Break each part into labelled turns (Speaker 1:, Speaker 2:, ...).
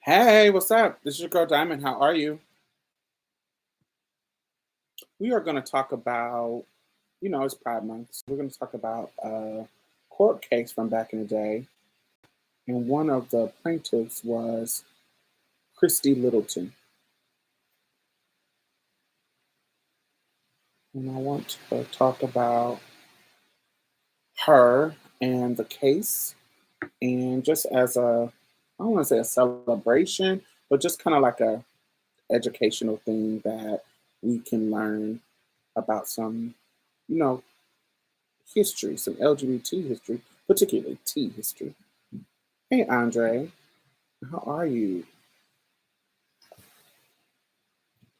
Speaker 1: Hey, what's up? This is your girl Diamond. How are you? We are going to talk about, it's Pride Month. So we're going to talk about a court case from back in the day. And one of the plaintiffs was Christy Littleton. And I want to talk about her and the case. And just as I don't want to say a celebration, but just kind of like a educational thing that we can learn about some, you know, history, some LGBT history, particularly tea history. Hey, Andre, how are you?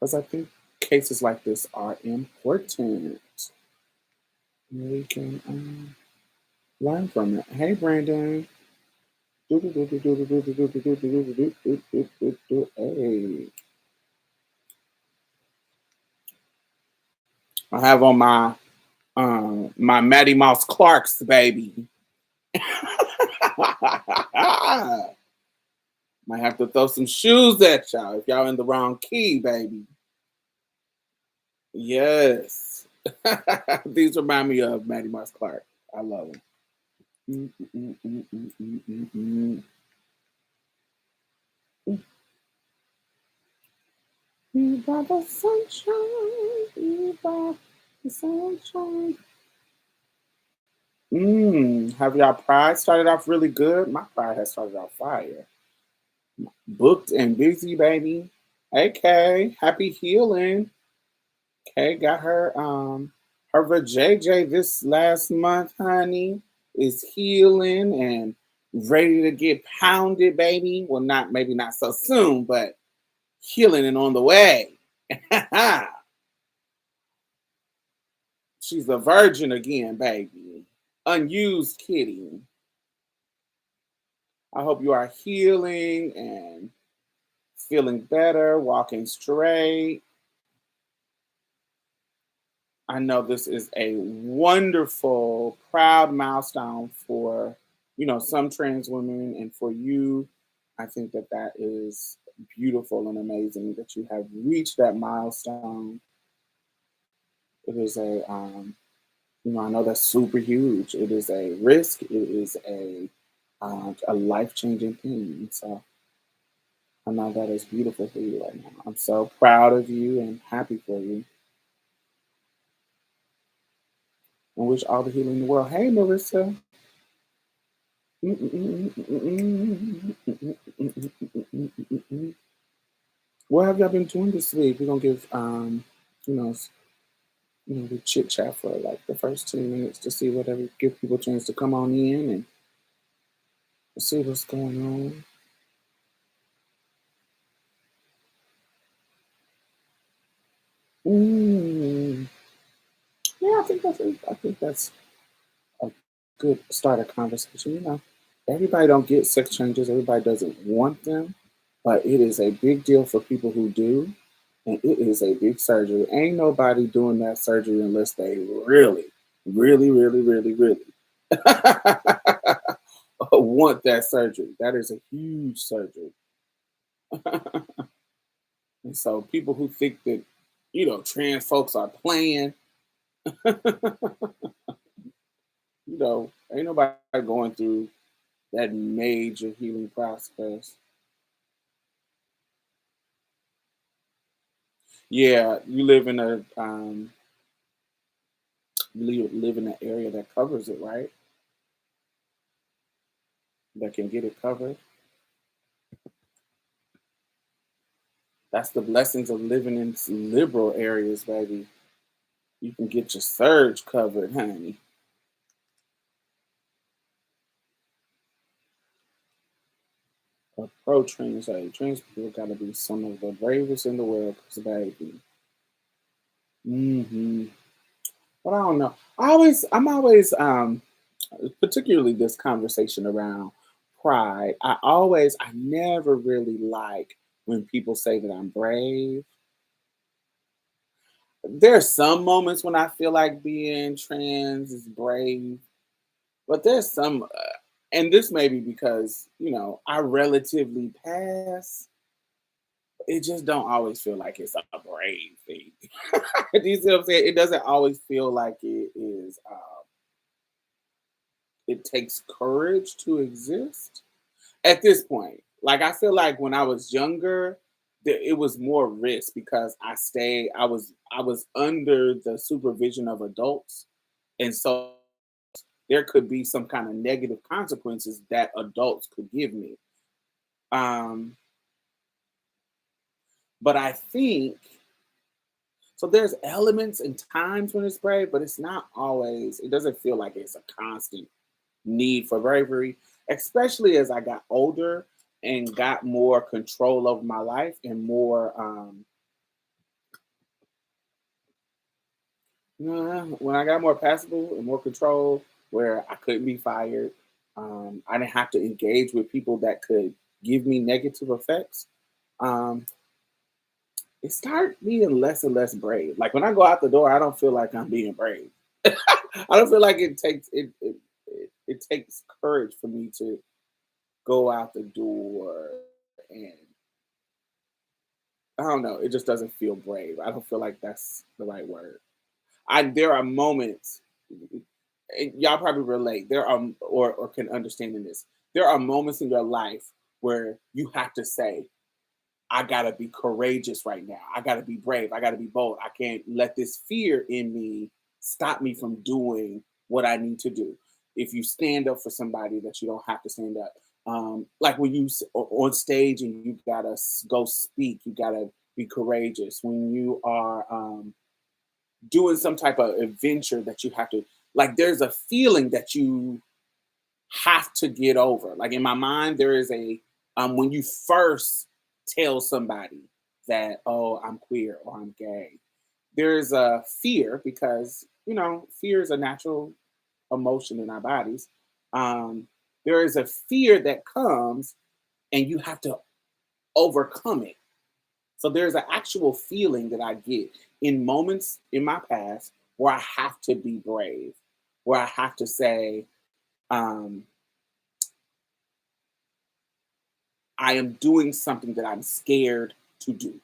Speaker 1: Because I think cases like this are important. We can learn from it. Hey, Brandon. Hey. I have on my Matty Mouse Clarks, baby. Might have to throw some shoes at y'all if y'all in the wrong key, baby. Yes. These remind me of Matty Mouse Clark. I love him. Mm, mm, mm, mm, mm, mm, mm, mm. You brought the sunshine. You brought the sunshine. Have y'all pride started off really good? My pride has started off fire. Booked and busy, baby. Okay, happy healing. Okay, got her JJ this last month, honey, is healing and ready to get pounded, baby. Well, not maybe not so soon, but healing and on the way. She's a virgin again, baby. Unused kitty. I hope you are healing and feeling better, walking straight. I know this is a wonderful, proud milestone for, some trans women and for you. I think that that is beautiful and amazing that you have reached that milestone. It is I know that's super huge. It is a risk. It is a life changing thing. So I know that is beautiful for you right now. I'm so proud of you and happy for you. And wish all the healing in the world. Hey, Marissa. What have y'all been doing this week? We're gonna give you know, s- we chit chat for like the first 2 minutes to see whatever, give people a chance to come on in and see what's going on. Mm, yeah, I think that's a good start of conversation. Everybody don't get sex changes. Everybody doesn't want them, but it is a big deal for people who do, and it is a big surgery. Ain't nobody doing that surgery unless they really, really, really, really, really want that surgery. That is a huge surgery. And so people who think that, trans folks are playing, ain't nobody going through that major healing process. Yeah, you live in a live in an area that covers it, right? That can get it covered. That's the blessings of living in liberal areas, baby. You can get your surge covered, honey. A pro trans, hey, trans people gotta be some of the bravest in the world, 'cause, baby. Hmm. But I don't know. I'm always, particularly this conversation around pride. I never really like when people say that I'm brave. There's some moments when I feel like being trans is brave, but there's some. And this may be because, I relatively pass. It just don't always feel like it's a brave thing. Do you see what I'm saying? It doesn't always feel like it is. It takes courage to exist at this point. Like I feel like when I was younger, it was more risk because I was under the supervision of adults, and so there could be some kind of negative consequences that adults could give me. Um, but I think so. There's elements and times when it's brave, but it's not always. It doesn't feel like it's a constant need for bravery, especially as I got older and got more control over my life and more. When I got more passable and more control, where I couldn't be fired, I didn't have to engage with people that could give me negative effects. Um, it started being less and less brave. Like when I go out the door, I don't feel like I'm being brave. I don't feel like it takes courage for me to go out the door, and I don't know, it just doesn't feel brave. I don't feel like that's the right word. I There are moments, and y'all probably relate. There are or can understand in this. There are moments in your life where you have to say, I gotta be courageous right now. I gotta be brave. I gotta be bold. I can't let this fear in me stop me from doing what I need to do. If you stand up for somebody that you don't have to stand up, like when on stage and you gotta go speak, you gotta be courageous. When you are doing some type of adventure that you have to, like, there's a feeling that you have to get over. Like in my mind, there is a when you first tell somebody that, oh, I'm queer or I'm gay, there's a fear because fear is a natural emotion in our bodies. Um, there is a fear that comes, and you have to overcome it. So there's an actual feeling that I get in moments in my past where I have to be brave, where I have to say, um, I am doing something that I'm scared to do.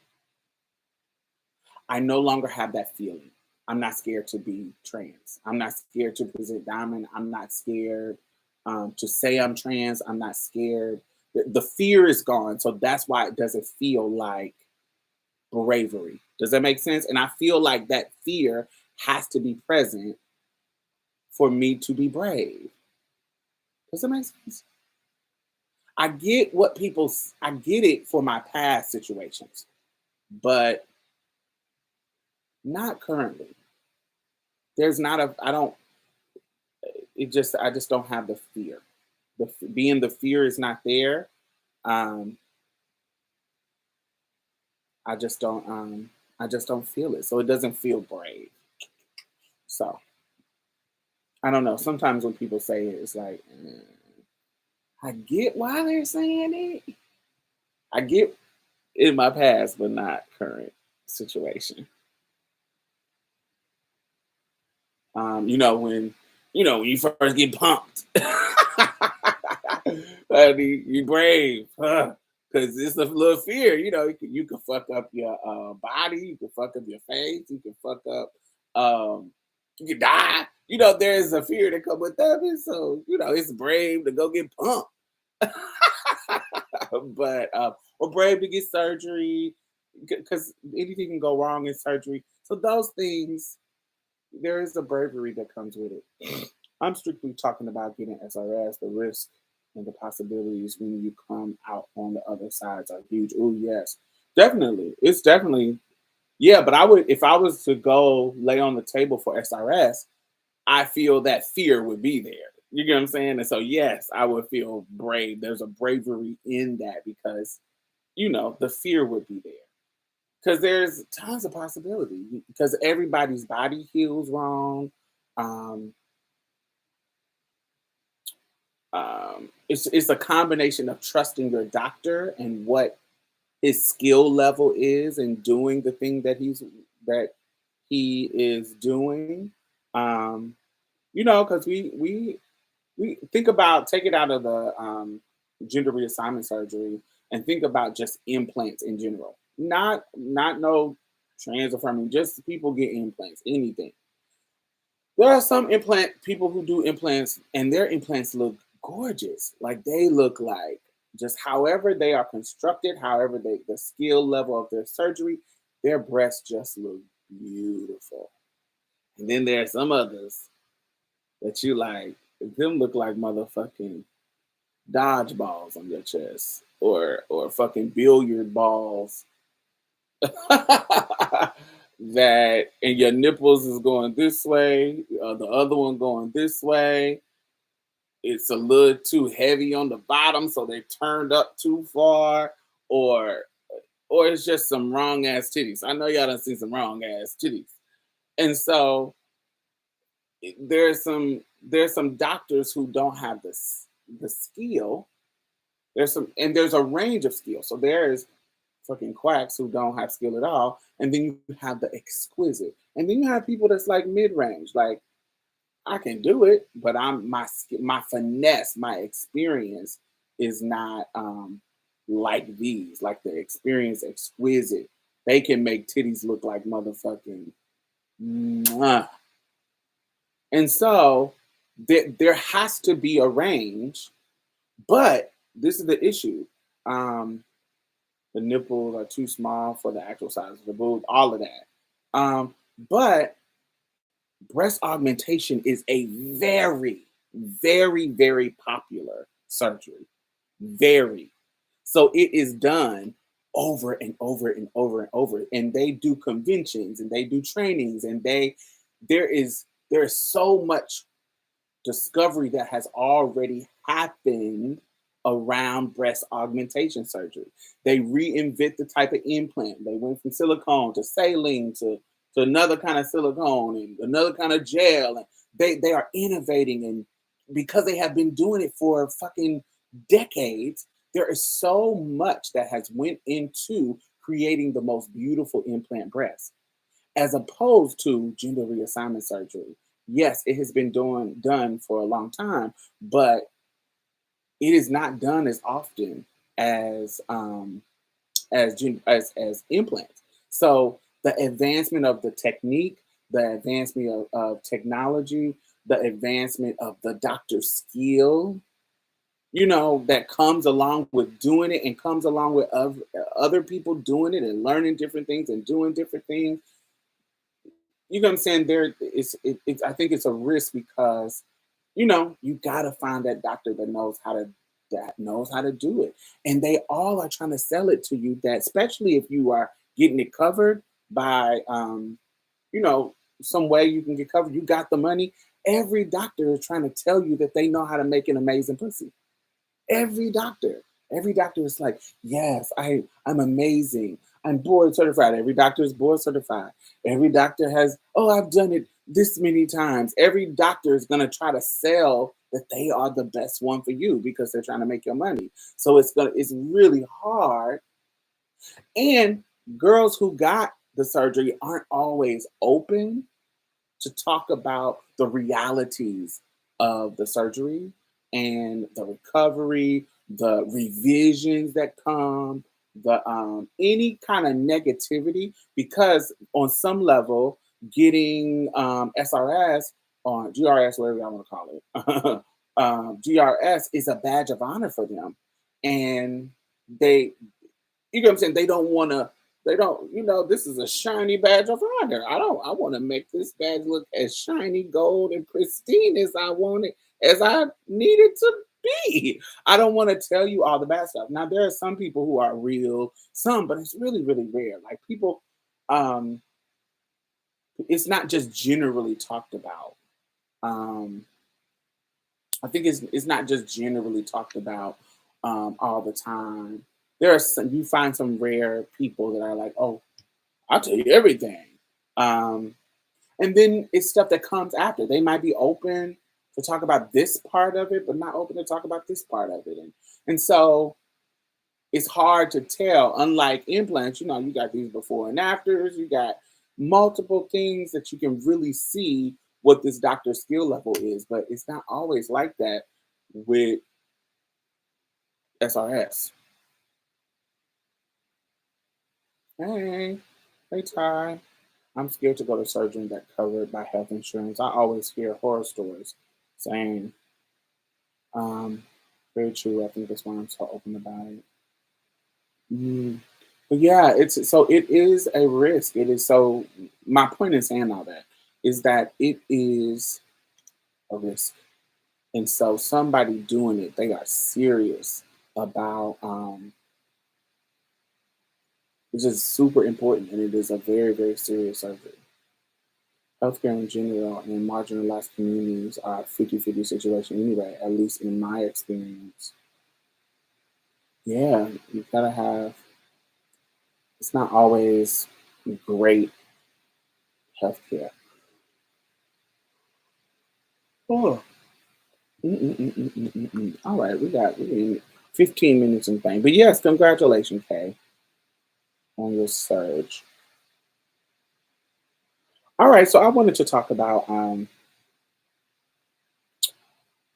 Speaker 1: I no longer have that feeling. I'm not scared to be trans. I'm not scared to present diamond. I'm not scared to say I'm trans. I'm not scared. The fear is gone. So that's why it doesn't feel like bravery. Does that make sense? And I feel like that fear has to be present for me to be brave. Does that make sense? I get it for my past situations, but not currently. There's not a, I don't, I just don't have the fear. Being the fear is not there. Um, I just don't, I just don't feel it. So it doesn't feel brave. So I don't know. Sometimes when people say it, it's like, I get why they're saying it. I get in my past, but not current situation. When when you first get pumped, you brave, because it's a little fear. You can fuck up your body, you can fuck up your face, you can fuck up, you can die. There's a fear that come with that, and so it's brave to go get pumped. But or brave to get surgery because anything can go wrong in surgery. So those things, there is a bravery that comes with it. I'm strictly talking about getting SRS. The risk and the possibilities when you come out on the other sides are huge. Oh yes, definitely. It's definitely, yeah. But I would, if I was to go lay on the table for SRS, I feel that fear would be there. You get what I'm saying? And so yes, I would feel brave. There's a bravery in that because the fear would be there. Because there's tons of possibility. Because everybody's body heals wrong. Um, it's a combination of trusting your doctor and what his skill level is in doing the thing that he is doing. Um, because we we think about take it out of the gender reassignment surgery and think about just implants in general. Not no trans affirming, just people get implants, anything. There are some implant people who do implants and their implants look gorgeous. Like they look like just however they are constructed, however they the skill level of their surgery, their breasts just look beautiful. And then there are some others that you like, them look like motherfucking dodgeballs on your chest or fucking billiard balls that and your nipples is going this way, the other one going this way. It's a little too heavy on the bottom, so they turned up too far, or or it's just some wrong ass titties. I know y'all done seen some wrong ass titties, and so there's some doctors who don't have the skill. There's a range of skill. So there's fucking quacks who don't have skill at all, and then you have the exquisite, and then you have people that's like mid range. Like I can do it, but my finesse, my experience is not like these. Like the experience exquisite. They can make titties look like motherfucking. Mwah. And so there has to be a range, but this is the issue. Um, the nipples are too small for the actual size of the boob, all of that. But breast augmentation is a very, very, very popular surgery. Very. So it is done over and over and over and over. And they do conventions and they do trainings and there is so much discovery that has already happened around breast augmentation surgery. They reinvent the type of implant. They went from silicone to saline to another kind of silicone and another kind of gel. And they are innovating, and because they have been doing it for fucking decades, there is so much that has went into creating the most beautiful implant breast as opposed to gender reassignment surgery. Yes, it has been done for a long time, but it is not done as often as as implants. So the advancement of the technique, the advancement of technology, the advancement of the doctor's skill, that comes along with doing it and comes along with other people doing it and learning different things and doing different things. You know what I'm saying? I think it's a risk because you gotta find that doctor that knows how to do it. And they all are trying to sell it to you that especially if you are getting it covered by you know, some way you can get covered, you got the money. Every doctor is trying to tell you that they know how to make an amazing pussy. Every doctor. Every doctor is like, yes, I'm amazing. I'm board certified. Every doctor is board certified. Every doctor has, oh, I've done it this many times. Every doctor is gonna try to sell that they are the best one for you because they're trying to make your money. So it's really hard. And girls who got the surgery aren't always open to talk about the realities of the surgery and the recovery, the revisions that come, the any kind of negativity, because on some level, getting SRS or GRS, whatever I want to call it, GRS is a badge of honor for them, and they you know what I'm saying? They don't want to. They don't. This is a shiny badge of honor. I want to make this badge look as shiny, gold, and pristine as I want it, as I need it to be. I don't want to tell you all the bad stuff. Now there are some people who are real, some, but it's really, really rare. Like people, um, it's not just generally talked about. Um, I think it's not just generally talked about all the time. There are some you find some rare people that are like, oh, I'll tell you everything. Um, and then it's stuff that comes after. They might be open to talk about this part of it, but not open to talk about this part of it. And so it's hard to tell. Unlike implants, you got these before and afters. You got multiple things that you can really see what this doctor's skill level is, but it's not always like that with SRS. Hey, hey Ty. I'm scared to go to surgery that covered by health insurance. I always hear horror stories saying, um, very true. I think that's why I'm so open about it. Mm. But yeah, it's so it is a risk. It is so my point in saying all that is that it is a risk. And so somebody doing it, they are serious about it's just super important and it is a very, very serious surgery. Healthcare in general and marginalized communities are a 50-50 situation anyway, at least in my experience. Yeah, you gotta have it's not always great healthcare. Oh. All right, we got 15 minutes and thing. But yes, congratulations, Kay, on your surge. All right, so I wanted to talk about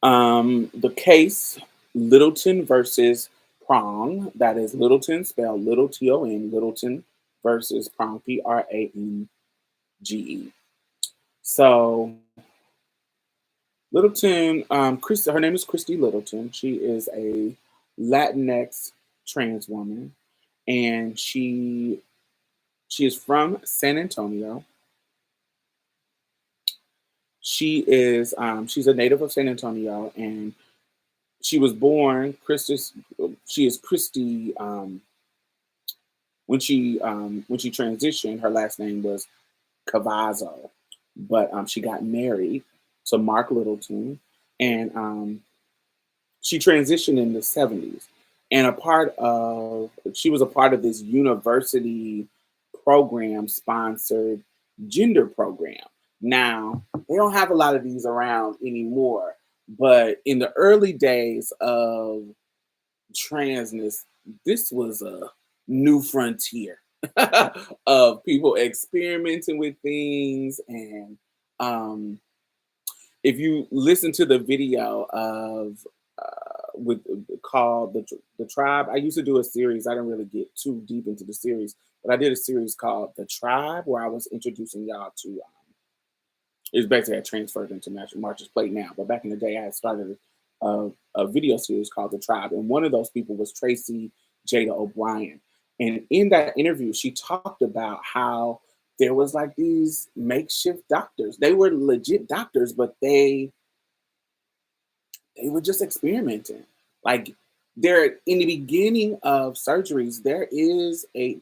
Speaker 1: the case Littleton versus Prong. That is Littleton spelled little Ton, Littleton versus Prong, Prangge. So Littleton, her name is Christy Littleton. She is a Latinx trans woman, and she is from San Antonio. She's a native of San Antonio, and she was born Christus. She is Christy. When she transitioned, her last name was Cavazzo, but she got married to Mark Littleton, and she transitioned in the 70s. And she was a part of this university program sponsored gender program. Now, they don't have a lot of these around anymore, but in the early days of transness, this was a new frontier of people experimenting with things. And um, if you listen to the video of with called the tribe, I used to do a series. I didn't really get too deep into the series, but I did a series called The Tribe where I was introducing y'all to it's basically I transferred into March's Plate now. But back in the day, I had started a video series called The Tribe. And one of those people was Tracy Jada O'Brien. And in that interview, she talked about how there was like these makeshift doctors. They were legit doctors, but they were just experimenting. Like there in the beginning of surgeries, there is a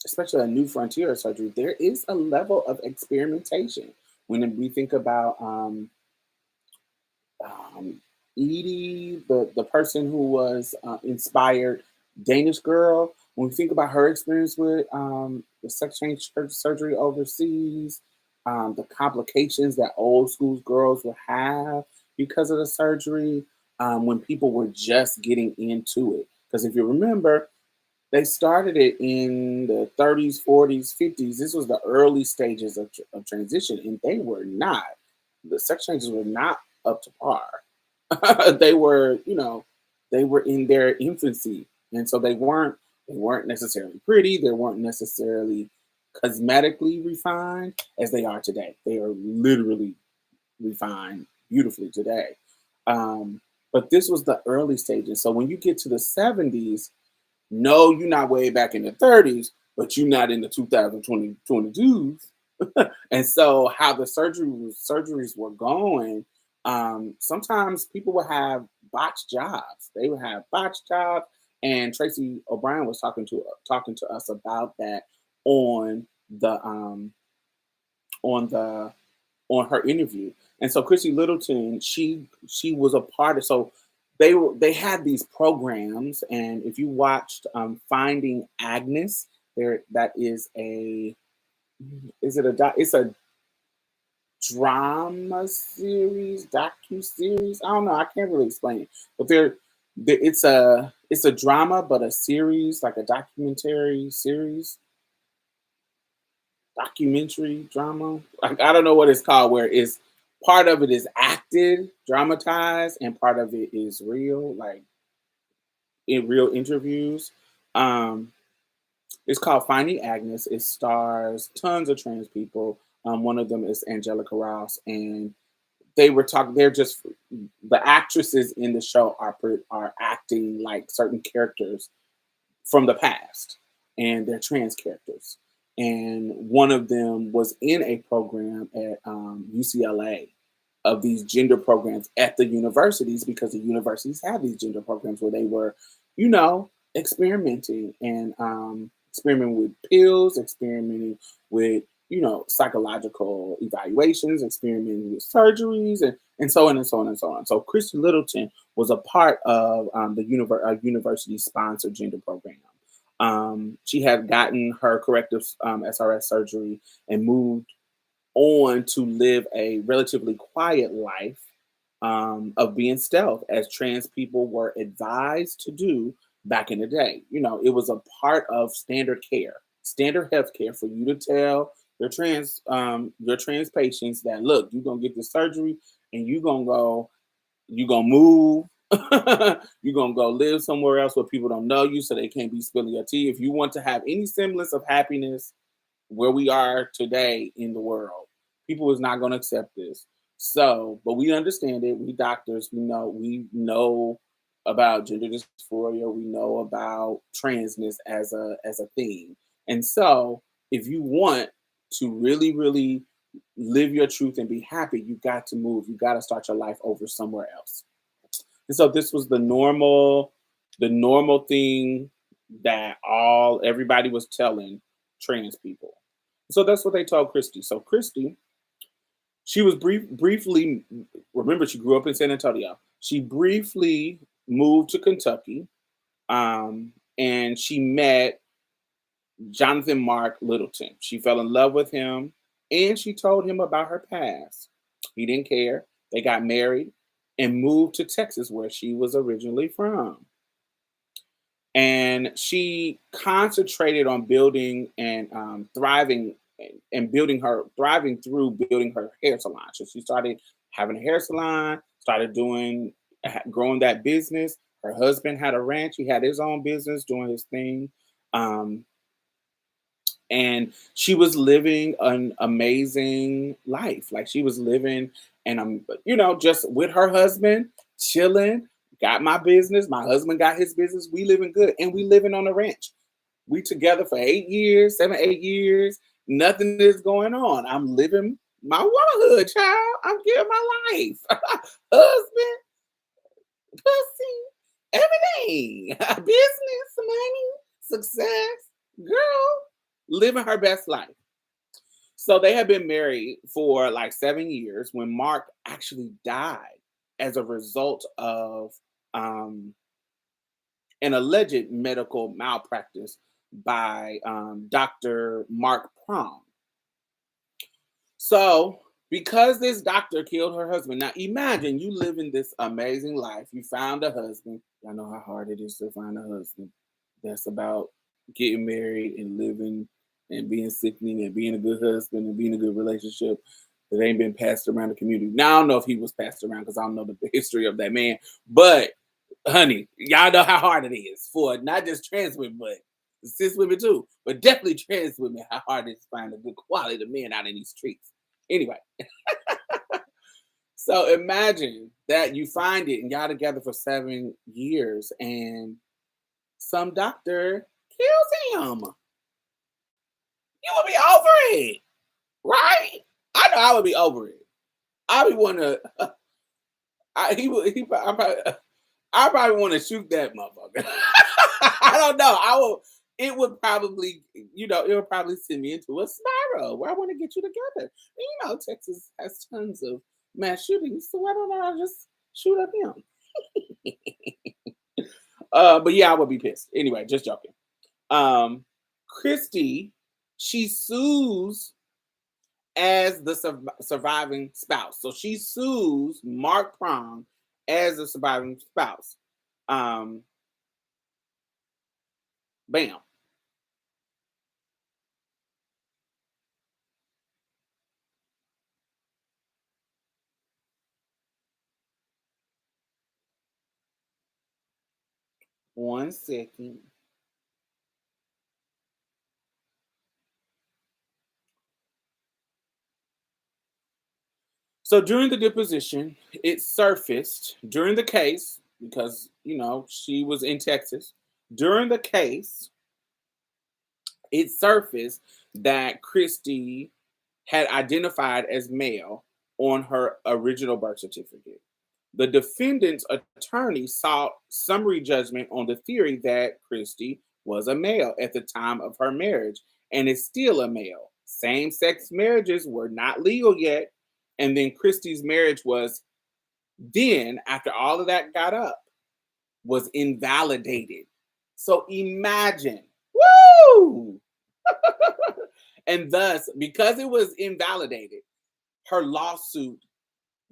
Speaker 1: especially a new frontier of surgery, there is a level of experimentation. When we think about um, Edie, the person who was inspired Danish girl, when we think about her experience with the sex change surgery overseas, the complications that old school girls would have because of the surgery, when people were just getting into it. Because if you remember, they started it in the 30s, 40s, 50s. This was the early stages of transition, and the sex changes were not up to par. they were, they were in their infancy, and so they weren't necessarily pretty. They weren't necessarily cosmetically refined as they are today. They are literally refined beautifully today. Um, but this was the early stages. So when you get to the 70s, no, you're not way back in the 30s, but you're not in the 2022s. And so how the surgeries were going, sometimes people would have botched jobs. They would have botched jobs, and Tracy O'Brien was talking to us about that on the on the on her interview. And so Christy Littleton, she was a part of so they had these programs, and if you watched Finding Agnes, there that it's a drama series, docu series. I don't know. I can't really explain it, but it's a drama, but a series like a documentary series. documentary drama. Like, I don't know what it's called, where it's part of it is acted, dramatized, and part of it is real, like in real interviews. Um, it's called Finding Agnes. It stars tons of trans people. One of them is Angelica Ross, and they were talking. They're just the actresses in the show are acting like certain characters from the past, and they're trans characters. And one of them was in a program at UCLA of these gender programs at the universities, because the universities have these gender programs where they were, experimenting and experimenting with pills, experimenting with, psychological evaluations, experimenting with surgeries, and so on and so on and so on. So Christy Littleton was a part of university sponsored gender program. She had gotten her corrective SRS surgery and moved on to live a relatively quiet life of being stealth, as trans people were advised to do back in the day. It was a part of standard care, standard health care, for you to tell your trans patients that, look, you're gonna get this surgery and you're gonna move. You're gonna go live somewhere else where people don't know you, so they can't be spilling your tea. If you want to have any semblance of happiness where we are today in the world, people is not going to accept this. So, but we understand it. We doctors, we know about gender dysphoria. We know about transness as a thing. And so, if you want to really, really live your truth and be happy, you got to move. You got to start your life over somewhere else. And so this was the normal thing that everybody was telling trans people. So that's what they told Christy. So Christy, she was briefly, remember, she grew up in San Antonio. She briefly moved to Kentucky, and she met Jonathan Mark Littleton. She fell in love with him, and she told him about her past. He didn't care. They got married and moved to Texas, where she was originally from. And she concentrated on building and thriving and thriving through building her hair salon. So she started having a hair salon, started growing that business. Her husband had a ranch. He had his own business doing his thing. Um, and she was living an amazing life. Like, she was living, and just with her husband, chilling. Got my business. My husband got his business. We living good, and we living on a ranch. We together for 8 years, 8 years. Nothing is going on. I'm living my womanhood, child. I'm getting my life. Husband, pussy, everything. Business, money, success. Girl, living her best life. So they had been married for like 7 years when Mark actually died as a result of um, an alleged medical malpractice by Dr. Mark Prom. So, because this doctor killed her husband, now imagine you living this amazing life. You found a husband. I know how hard it is to find a husband. That's about getting married and living and being sickening and being a good husband and being a good relationship that ain't been passed around the community. Now, I don't know if he was passed around, because I don't know the history of that man. But, honey, y'all know how hard it is for not just trans women, but cis women too. But definitely trans women, how hard it is to find a good quality of men out in these streets. Anyway, so imagine that you find it and y'all together for 7 years, and some doctor kills him. You would be over it, right? I know I would be over it. I would want to. I probably want to shoot that motherfucker. I don't know. I will. It would probably, it would probably send me into a spiral where I want to get you together. And, Texas has tons of mass shootings, so why don't I just shoot up him? But yeah, I would be pissed. Anyway, just joking. Christy, she sues as the surviving spouse. So she sues Mark Prom as the surviving spouse. Bam. One second. So during the deposition, it surfaced during the case because, she was in Texas. During the case, it surfaced that Christie had identified as male on her original birth certificate. The defendant's attorney sought summary judgment on the theory that Christie was a male at the time of her marriage and is still a male. Same sex marriages were not legal yet. And then Christie's marriage was then, after all of that got up, was invalidated. So imagine, woo! And thus, because it was invalidated, her lawsuit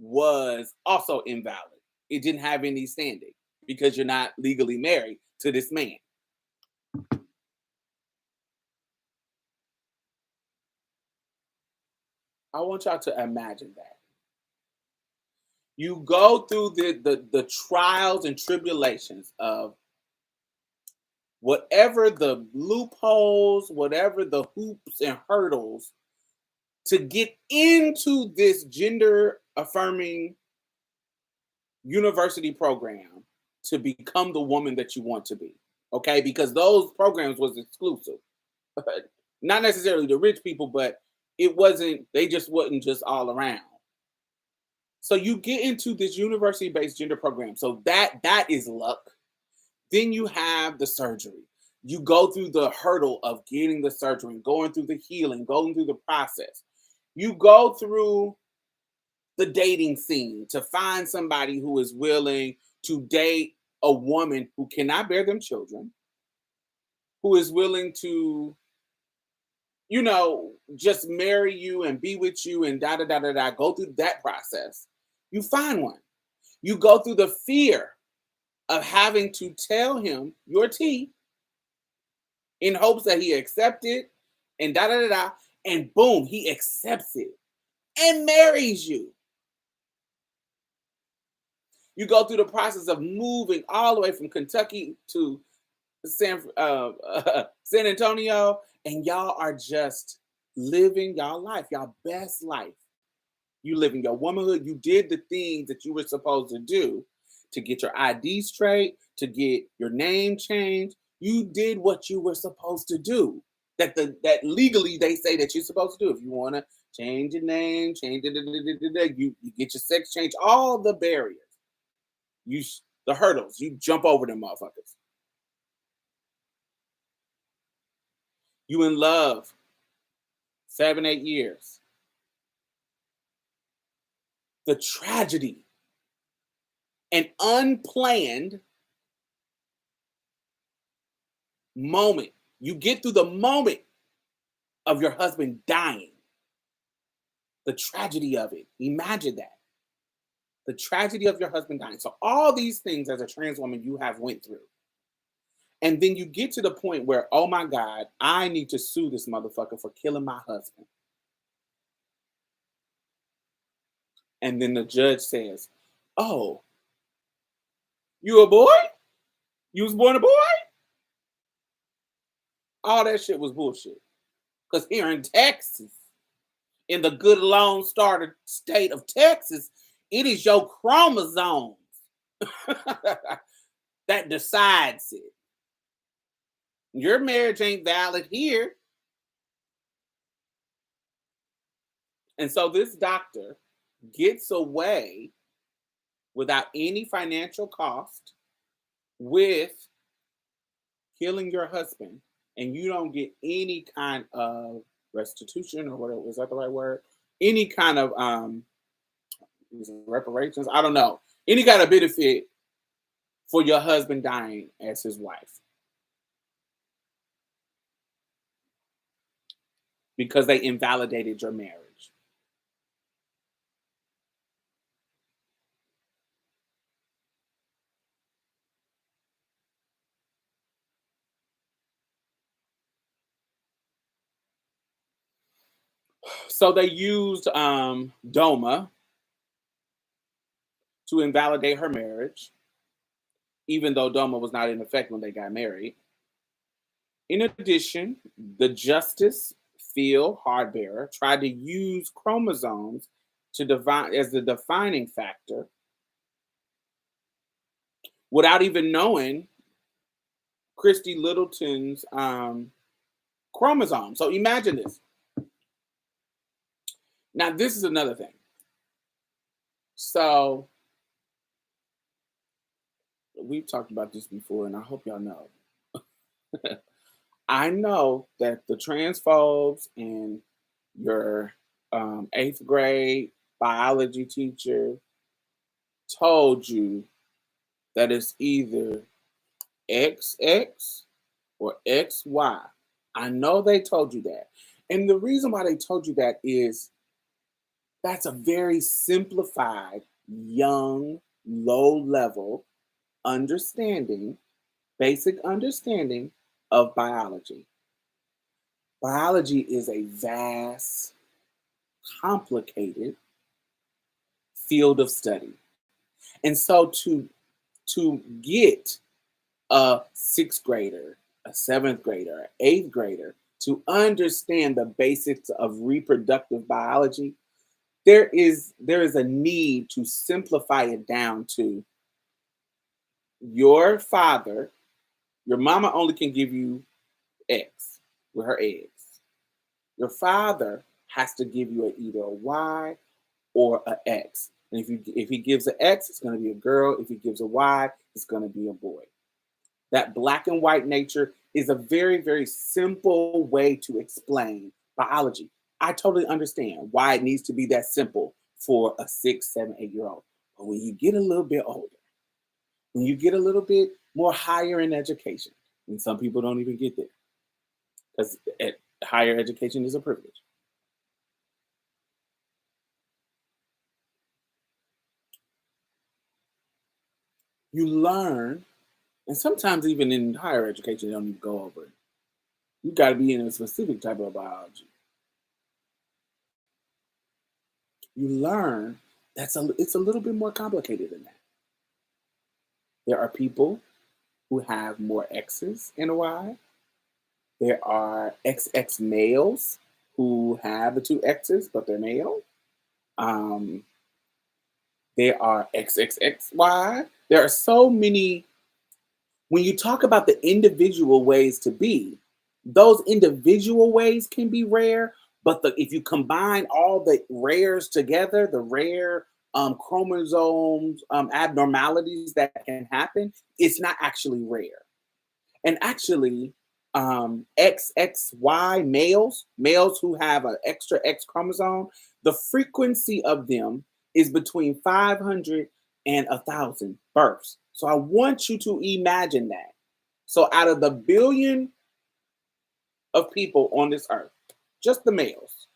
Speaker 1: was also invalid. It didn't have any standing because you're not legally married to this man. I want y'all to imagine that. You go through the trials and tribulations of whatever the loopholes, whatever the hoops and hurdles to get into this gender affirming university program to become the woman that you want to be. Okay, because those programs was exclusive. Not necessarily the rich people, but it wasn't, they just wasn't just all around. So you get into this university based gender program. So that is luck. Then you have the surgery. You go through the hurdle of getting the surgery, going through the healing, going through the process. You go through the dating scene to find somebody who is willing to date a woman who cannot bear them children, who is willing to, just marry you and be with you and da da da da da, go through that process. You find one. You go through the fear of having to tell him your tea in hopes that he accepts it and da da da da, and boom, he accepts it and marries you. You go through the process of moving all the way from Kentucky to San Antonio, and y'all are just living y'all life, y'all best life. You living your womanhood. You did the things that you were supposed to do to get your ID straight, to get your name changed. You did what you were supposed to do. That legally they say that you're supposed to do. If you want to change your name, change it, you get your sex change, all the barriers, the hurdles, you jump over them motherfuckers. You in love 7, 8 years. The tragedy and unplanned moment. You get through the moment of your husband dying. The tragedy of it. Imagine that. The tragedy of your husband dying. So all these things as a trans woman you have went through. And then you get to the point where, oh my God, I need to sue this motherfucker for killing my husband. And then the judge says, oh, you a boy? You was born a boy? All that shit was bullshit. Because here in Texas, in the good Lone Star state of Texas, it is your chromosomes that decides it. Your marriage ain't valid here. And so this doctor gets away without any financial cost with killing your husband, and you don't get any kind of restitution, or whatever, is that the right word? Any kind of reparations, I don't know, any kind of benefit for your husband dying as his wife, because they invalidated your marriage. So they used DOMA to invalidate her marriage. even though DOMA was not in effect when they got married. In addition, the Justice Phil Hardbearer tried to use chromosomes to define as the defining factor without even knowing Christy Littleton's chromosome. So imagine this. Now, this is another thing. So we've talked about this before, and I hope y'all know. I know that the transphobes and your eighth grade biology teacher told you that it's either XX or XY. I know they told you that. And the reason why they told you that is that's a very simplified, young, low level understanding, basic understanding of biology. Biology is a vast, complicated field of study. And so to get a sixth grader, a seventh grader, an eighth grader to understand the basics of reproductive biology, there is a need to simplify it down to your father, your mama only can give you X with her eggs. Your father has to give you either a Y or an X. And if he gives an X, it's going to be a girl. If he gives a Y, it's going to be a boy. That black and white nature is a very, very simple way to explain biology. I totally understand why it needs to be that simple for a 6, 7, 8-year-old. But when you get a little bit older, when you get a little bit more higher in education, and some people don't even get there, because higher education is a privilege. You learn, and sometimes even in higher education, they don't even go over it. You got to be in a specific type of biology. You learn it's a little bit more complicated than that. There are people who have more X's and a Y. There are XX males who have the two X's, but they're male. There are XXXY. There are so many. When you talk about the individual ways to be, those individual ways can be rare, but if you combine all the rares together, the rare chromosomes abnormalities that can happen, it's not actually rare. And actually, XXY males who have an extra X chromosome, the frequency of them is between 500 and 1,000 births. So I want you to imagine that. So out of the billion of people on this earth, just the males,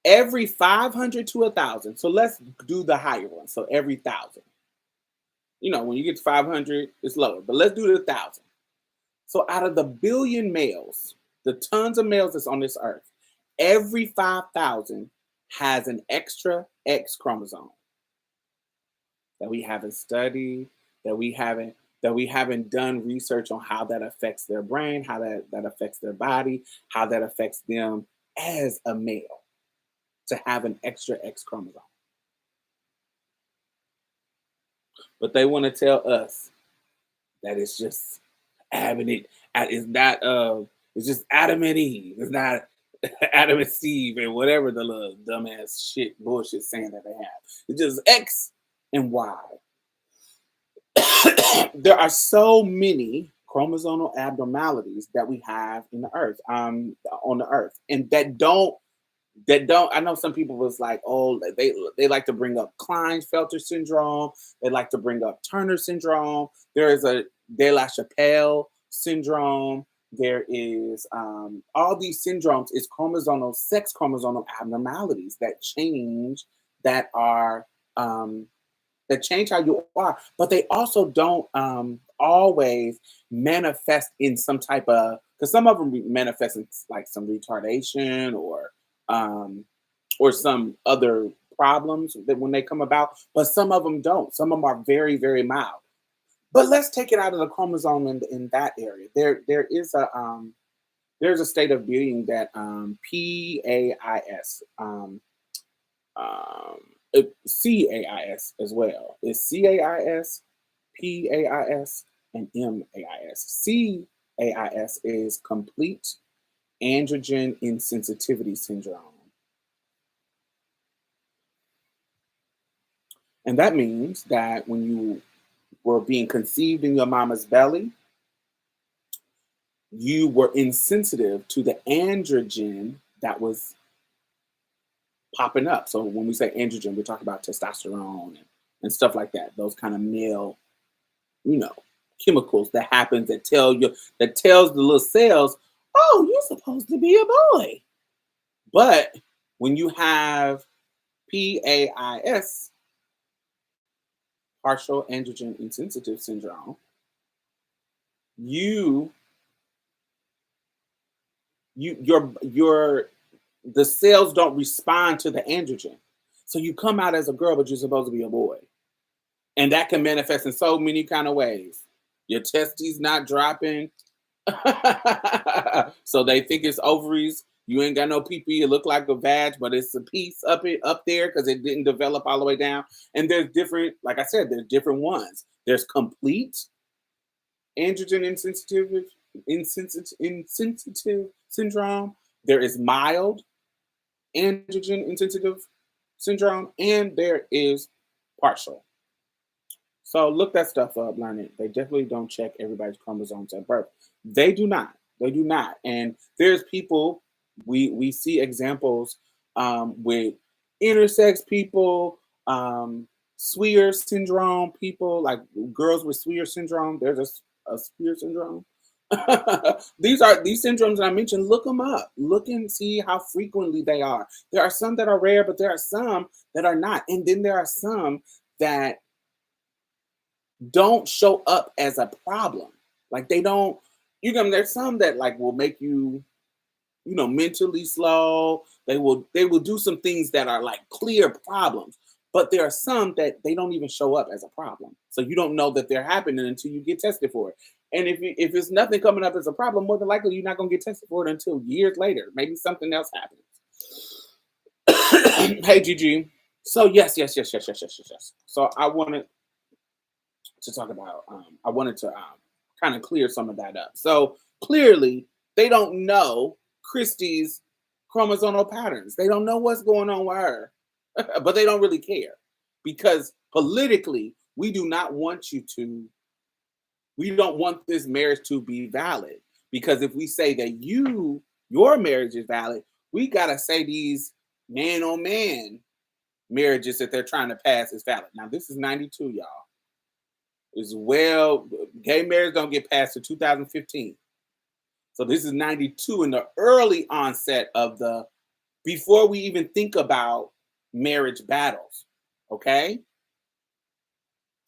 Speaker 1: every 500 to 1,000. So let's do the higher one. So every 1,000. You know, when you get to 500, it's lower, but let's do the 1,000. So out of the billion males, the tons of males that's on this earth, every 5,000 has an extra X chromosome that we haven't studied, that we haven't done research on how that affects their brain, how that affects their body, how that affects them as a male to have an extra X chromosome. But they want to tell us that it's just it's just Adam and Eve. It's not Adam and Steve and whatever the little dumbass shit bullshit saying that they have. It's just X and Y. There are so many chromosomal abnormalities that we have in the earth, on the earth, and that don't. I know some people was like, oh, they like to bring up Klinefelter syndrome. They like to bring up Turner syndrome. There is a De La Chapelle syndrome. There is all these syndromes is sex chromosomal abnormalities that change that change how you are, but they also don't always manifest in some type of, because some of them manifest in like some retardation or some other problems that when they come about, but some of them don't. Some of them are very, very mild. But let's take it out of the chromosome in that area. There's a state of being that PAIS, um, CAIS as well. It's CAIS, PAIS, and MAIS. CAIS is complete androgen insensitivity syndrome. And that means that when you were being conceived in your mama's belly, you were insensitive to the androgen that was popping up. So when we say androgen, we're talking about testosterone and stuff like that. Those kind of male, you know, chemicals that happens that tells the little cells, oh, you're supposed to be a boy. But when you have PAIS, partial androgen insensitive syndrome, your the cells don't respond to the androgen. So you come out as a girl, but you're supposed to be a boy. And that can manifest in so many kind of ways. Your testes not dropping. So they think it's ovaries. You ain't got no pee-pee. It look like a vag, but it's a piece up there because it didn't develop all the way down. And there's different, like I said, there's different ones. There's complete androgen insensitive syndrome. There is mild androgen insensitive syndrome, and there is partial. So look that stuff up, learn it. They definitely don't check everybody's chromosomes at birth. They do not. They do not. And there's people, we see examples with intersex people, Swear syndrome people, like girls with Swear syndrome. There's a Swear syndrome. These syndromes that I mentioned. Look them up. Look and see how frequently they are. There are some that are rare, but there are some that are not. And then there are some that don't show up as a problem. Like they don't, there's some that like will make you, mentally slow. They will do some things that are like clear problems. But there are some that they don't even show up as a problem. So you don't know that they're happening until you get tested for it. And if it's nothing coming up as a problem, more than likely you're not going to get tested for it until years later. Maybe something else happens. Hey, Gigi. So yes. So I wanted to talk about, I wanted to kind of clear some of that up. So clearly they don't know Christie's chromosomal patterns. They don't know what's going on with her. But they don't really care because politically, we don't want this marriage to be valid. Because if we say that your marriage is valid, we got to say these man on man marriages that they're trying to pass is valid. Now, this is 92, y'all. As well, gay marriage don't get passed to 2015. So this is 92 in the early onset of before we even think about marriage battles, okay?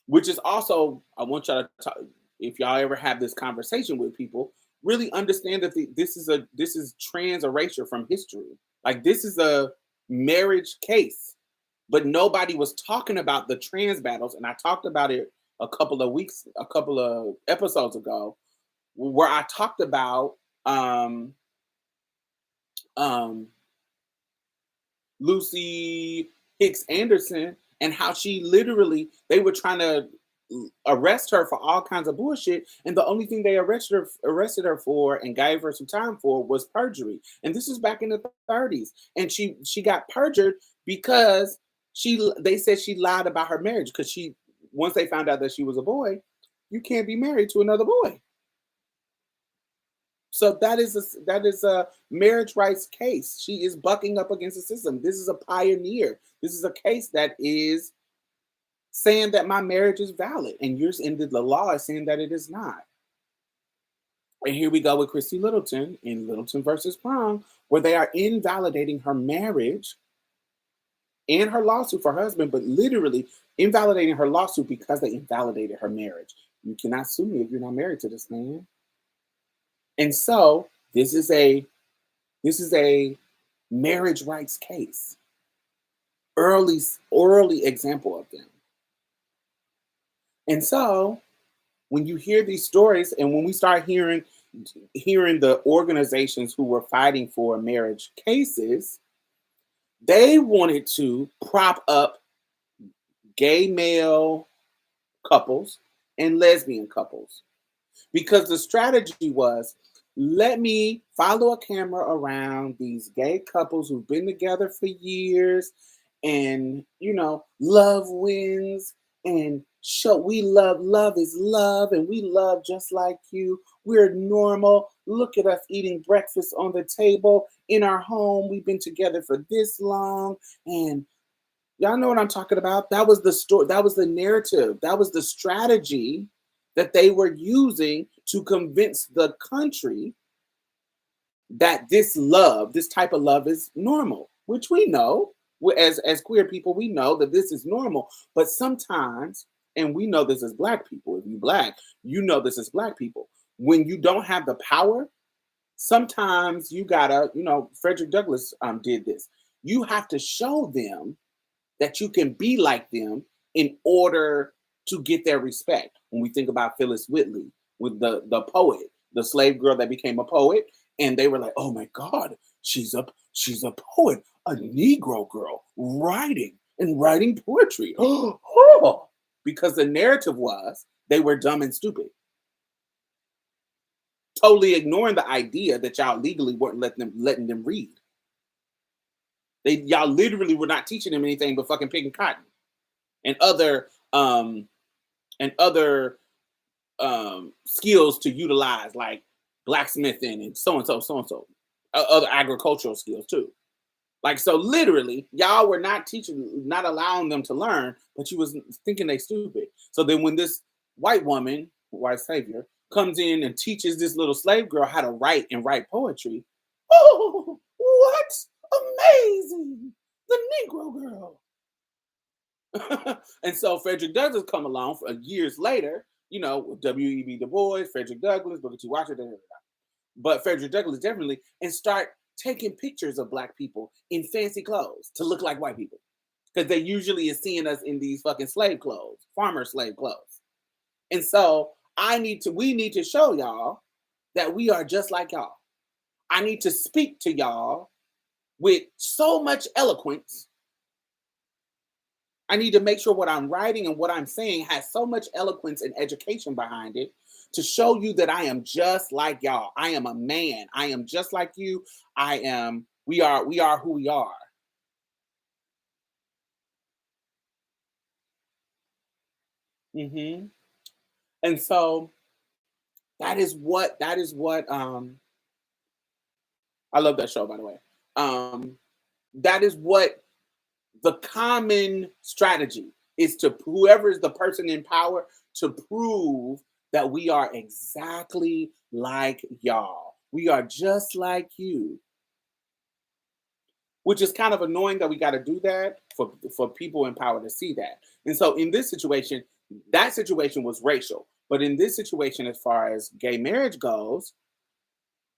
Speaker 1: Which is also, I want y'all to talk, if y'all ever have this conversation with people, really understand that this is trans erasure from history. Like this is a marriage case, but nobody was talking about the trans battles, and I talked about it a couple of episodes ago, where I talked about Lucy Hicks Anderson and how she they were trying to arrest her for all kinds of bullshit, and the only thing they arrested her for and gave her some time for was perjury. And this is back in the 30s, and she got perjured because they said she lied about her marriage, because once they found out that she was a boy, you can't be married to another boy. So that is a marriage rights case. She is bucking up against the system. This is a pioneer. This is a case that is saying that my marriage is valid, and the law is saying that it is not. And here we go with Christy Littleton in Littleton versus Prong, where they are invalidating her marriage and her lawsuit for her husband, but literally invalidating her lawsuit because they invalidated her marriage. You cannot sue me if you're not married to this man. And so this is a marriage rights case. early example of them. And so when you hear these stories, and when we start hearing the organizations who were fighting for marriage cases, they wanted to prop up gay male couples and lesbian couples, because the strategy was, let me follow a camera around these gay couples who've been together for years, and love wins, and show we love is love, and we love just like you. We're normal. Look at us eating breakfast on the table in our home. We've been together for this long, and y'all know what I'm talking about. That was the story. That was the narrative. That was the strategy that they were using to convince the country that this type of love is normal, which we know. As queer people, we know that this is normal. But sometimes, and we know this as Black people, if you Black, you know this as Black people. When you don't have the power, sometimes you gotta, Frederick Douglass did this. You have to show them that you can be like them in order to get their respect. When we think about Phyllis Whitley, with the poet, the slave girl that became a poet, and they were like, "Oh my God, she's a poet, a Negro girl writing poetry." Oh, because the narrative was they were dumb and stupid, totally ignoring the idea that y'all legally weren't letting them read. Y'all literally were not teaching them anything but fucking picking cotton and other skills to utilize, like blacksmithing and so and so, other agricultural skills too. Like, so literally, y'all were not allowing them to learn, but you was thinking they stupid. So then when this white savior, comes in and teaches this little slave girl how to write poetry, oh, what amazing, the Negro girl. And so Frederick Douglass come along for years later, W.E.B. Du Bois, Frederick Douglass, Booker T. Washington, but Frederick Douglass definitely, and start taking pictures of Black people in fancy clothes to look like white people, because they usually is seeing us in these fucking slave clothes, farmer slave clothes. And so we need to show y'all that we are just like y'all. I need to speak to y'all with so much eloquence. I need to make sure what I'm writing and what I'm saying has so much eloquence and education behind it to show you that I am just like y'all. I am a man. I am just like you. We are who we are. Mm-hmm. And so that is what I love that show, by the way. That is what the common strategy is, to whoever is the person in power to prove that we are exactly like y'all. We are just like you. Which is kind of annoying that we got to do that for people in power to see that. And so in this situation, that situation was racial. But in this situation, as far as gay marriage goes,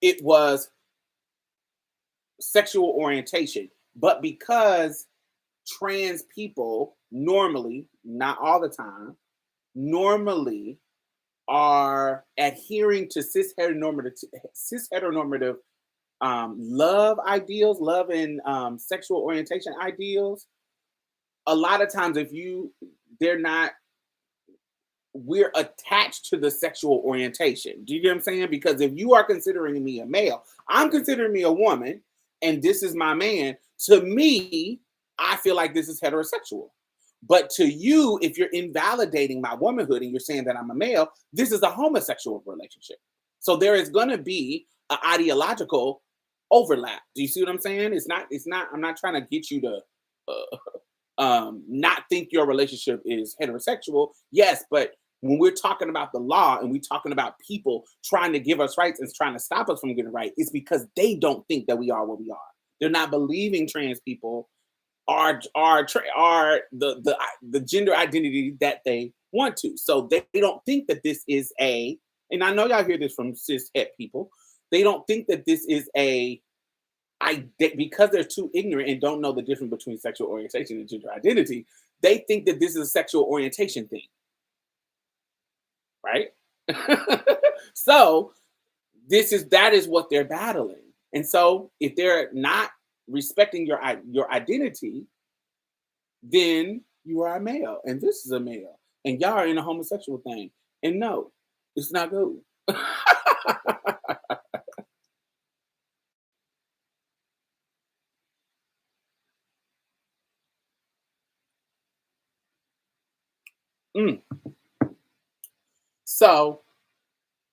Speaker 1: it was sexual orientation. But because trans people normally, not all the time, normally are adhering to cis heteronormative love ideals, love and sexual orientation ideals. A lot of times, we're attached to the sexual orientation. Do you get what I'm saying? Because if you are considering me a male, I'm considering me a woman, and this is my man. To me, I feel like this is heterosexual. But to you, if you're invalidating my womanhood and you're saying that I'm a male, this is a homosexual relationship. So there is going to be an ideological overlap. Do you see what I'm saying? I'm not trying to get you to not think your relationship is heterosexual. Yes, but when we're talking about the law and we're talking about people trying to give us rights and trying to stop us from getting right, it's because they don't think that we are what we are. They're not believing trans people are the gender identity that they want to. So they don't think that this is and I know y'all hear this from cis het people. They don't think that this is a because they're too ignorant and don't know the difference between sexual orientation and gender identity, they think that this is a sexual orientation thing, right? So that is what they're battling. And so if they're not respecting your identity, then you are a male and this is a male and y'all are in a homosexual thing. And no, it's not good. Mm. So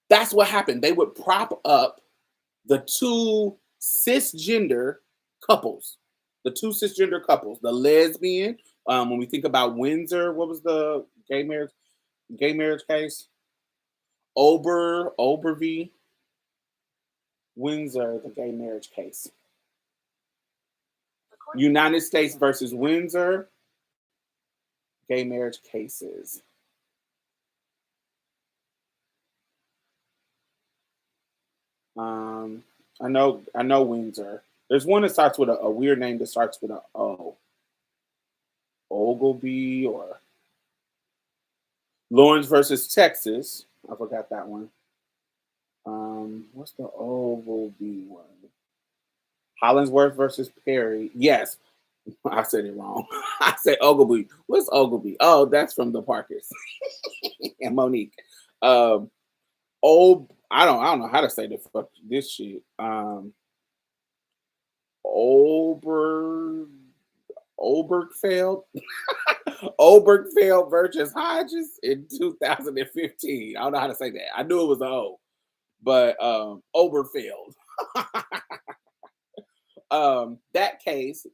Speaker 1: that's what happened. They would prop up the two cisgender couples, the lesbian. When we think about Windsor, what was the gay marriage case? Oberv, Windsor, the gay marriage case. United States versus Windsor, gay marriage cases. I know Windsor. There's one that starts with a weird name that starts with a O. Ogleby or Lawrence versus Texas. I forgot that one. What's the Ogleby one? Hollingsworth versus Perry. Yes, I said it wrong. I said Ogleby. What's Ogleby? Oh, that's from the Parkers and Monique. I don't know how to say this shit. Obergfeld Obergfeld versus Hodges in 2015. I don't know how to say that. I knew it was an O, but Oberfeld.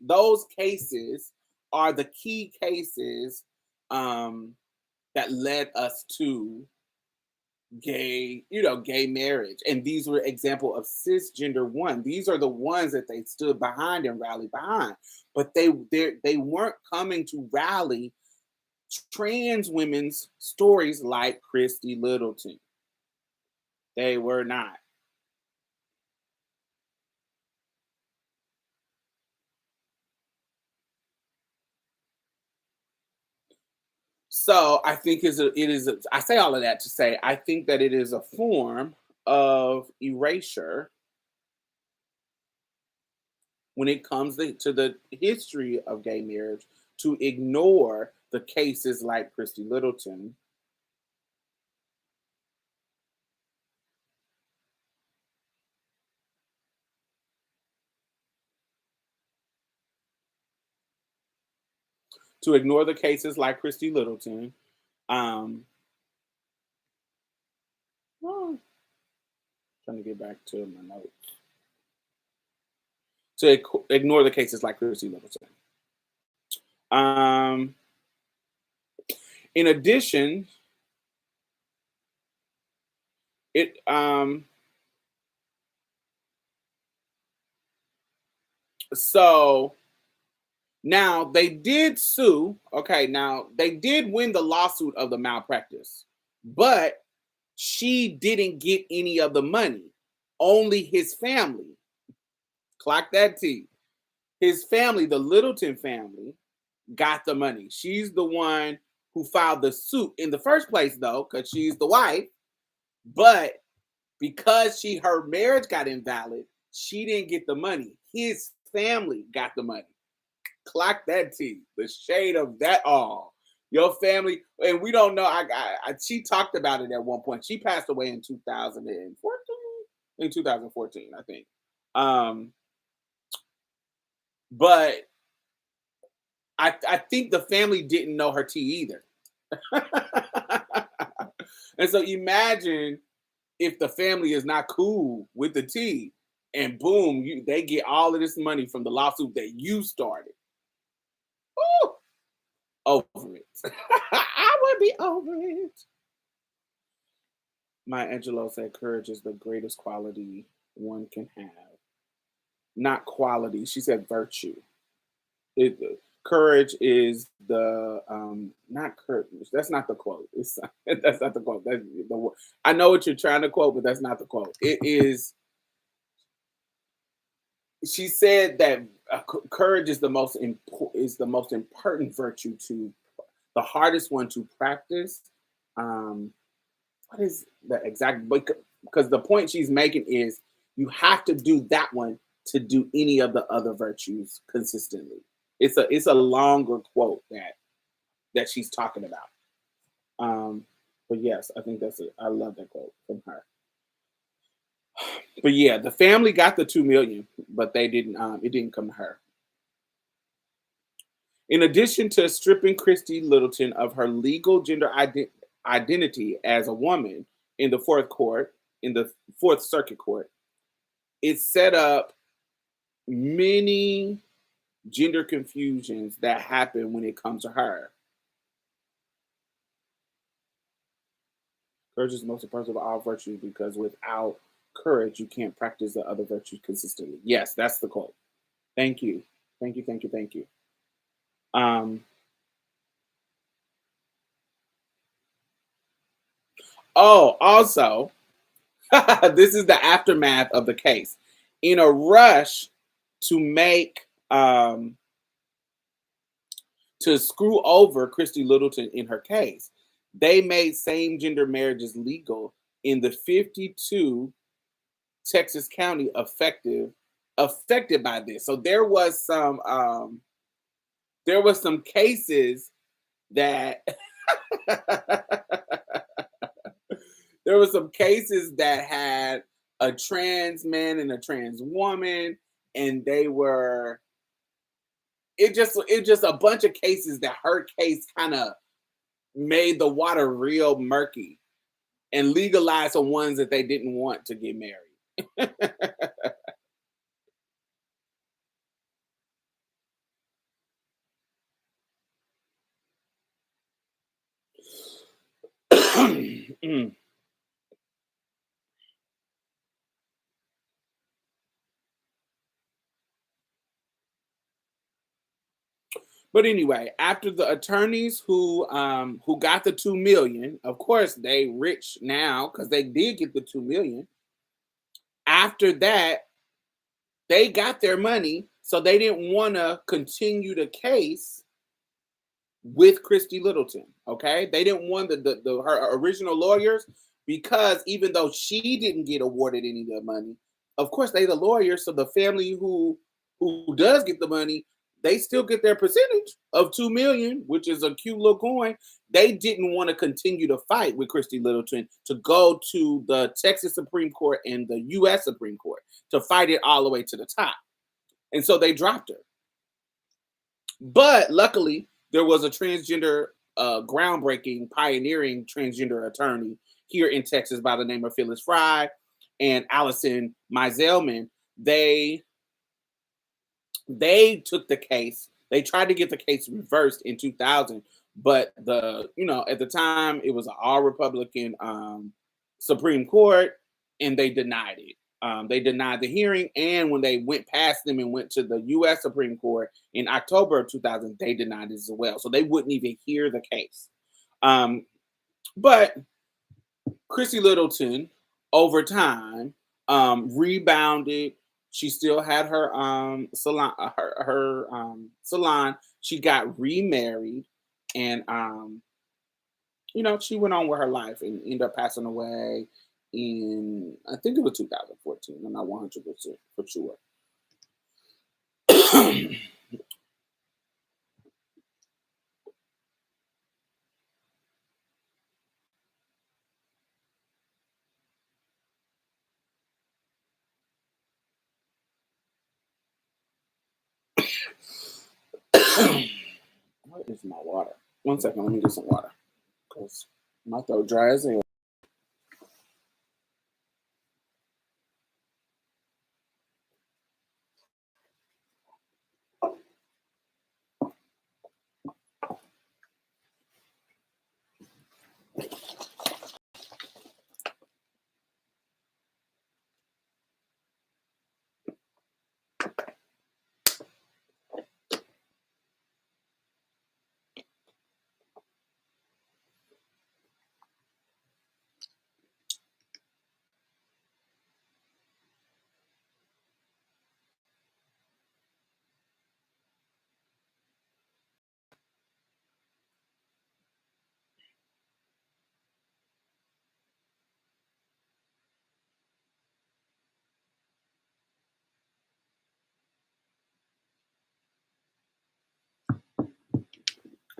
Speaker 1: Those cases are the key cases that led us to gay marriage. And these were example of cisgender one. These are the ones that they stood behind and rallied behind. But they weren't coming to rally trans women's stories like Christy Littleton. They were not. So I think I say all of that to say I think that it is a form of erasure when it comes to the history of gay marriage, to ignore the cases like Christy Littleton. To ignore the cases like Christy Littleton. Well, trying to get back to my notes. To ignore the cases like Christy Littleton. In addition, it so now they did sue. Okay, now they did win the lawsuit of the malpractice, but she didn't get any of the money. Only his family. Clock that T. His family, the Littleton family, got the money. She's the one who filed the suit in the first place, though, because she's the wife. But because her marriage got invalid, she didn't get the money. His family got the money. Clock that T. The shade of that all. Your family, and we don't know. She talked about it at one point. She passed away in 2014. In 2014, I think. But I think the family didn't know her tea either. And so imagine if the family is not cool with the tea, and boom, they get all of this money from the lawsuit that you started. Ooh, over it. I would be over it. Maya Angelou said courage is the greatest quality one can have. Not quality. She said virtue. Courage is the not courage. That's not the quote. That's not the quote. I know what you're trying to quote, but that's not the quote. It is she said that courage is the most important virtue to the hardest one to practice. Um, what is the exact? Because the point she's making is you have to do that one to do any of the other virtues consistently. It's a longer quote that she's talking about. But yes, I think I love that quote from her. But yeah, the family got the 2 million, but they didn't. It didn't come to her. In addition to stripping Christy Littleton of her legal identity as a woman in the in the Fourth Circuit Court, it set up many gender confusions that happen when it comes to her. Courage is the most important of all virtues because without courage, you can't practice the other virtues consistently. Yes, that's the quote. Thank you. Thank you. Thank you. Thank you. Um, oh, also, this is the aftermath of the case. In a rush to make to screw over Christy Littleton in her case, they made same gender marriages legal in the 52 Texas county affected by this. So there was some cases that there were some cases that had a trans man and a trans woman, and they were it just a bunch of cases that her case kind of made the water real murky and legalized the ones that they didn't want to get married. Mm. But anyway, after the attorneys who got the 2 million, of course they rich now because they did get the 2 million. After that, they got their money, so they didn't want to continue the case with Christy Littleton. Okay, they didn't want her original lawyers because even though she didn't get awarded any of the money, of course they the lawyers, so the family who does get the money, they still get their percentage of 2 million, which is a cute little coin. They didn't want to continue to fight with Christy Littleton to go to the Texas Supreme Court and the U.S. Supreme Court to fight it all the way to the top, and so they dropped her. But luckily, there was a groundbreaking, pioneering transgender attorney here in Texas by the name of Phyllis Fry and Allison Meiselman. They took the case. They tried to get the case reversed in 2000, but at the time it was an all Republican Supreme Court, and they denied it. They denied the hearing, and when they went past them and went to the U.S. Supreme Court in October of 2000, they denied it as well. So they wouldn't even hear the case. But Christy Littleton, over time, rebounded. She still had her salon. Salon. She got remarried, and she went on with her life and ended up passing away in, I think it was 2014. I'm not 100% for sure. What is my water? One second, let me get some water because my throat dry as hell.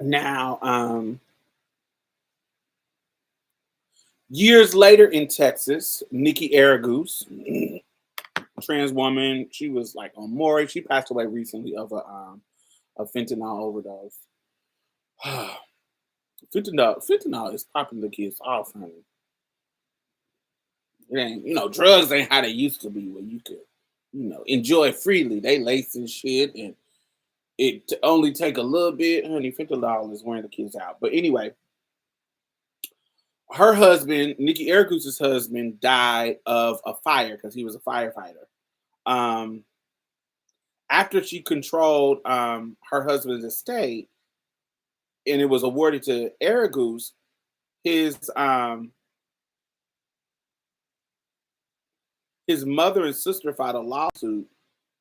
Speaker 1: Now, years later in Texas, Nikki Aragoose, trans woman, she was like on Maury. She passed away recently of a fentanyl overdose. Fentanyl is popping the kids off, honey. It ain't, drugs ain't how they used to be where you could, enjoy freely. They lace and shit, and only take a little bit, honey. $50 is wearing the kids out. But anyway, her husband, Nikki Aragoose's husband, died of a fire because he was a firefighter. Um, After she controlled her husband's estate, and it was awarded to Aragoose, his his mother and sister filed a lawsuit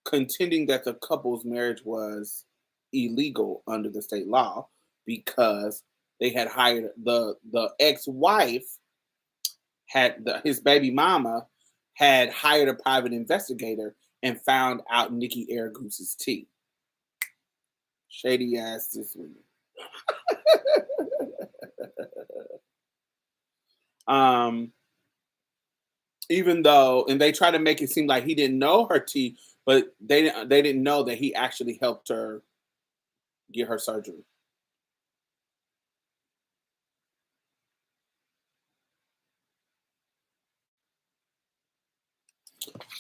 Speaker 1: contending that the couple's marriage was illegal under the state law because they had hired the ex-wife his baby mama had hired a private investigator and found out Nikki Aragoose's tea. Shady ass this woman. Even though, and they try to make it seem like he didn't know her tea, but they didn't know that he actually helped her get her surgery.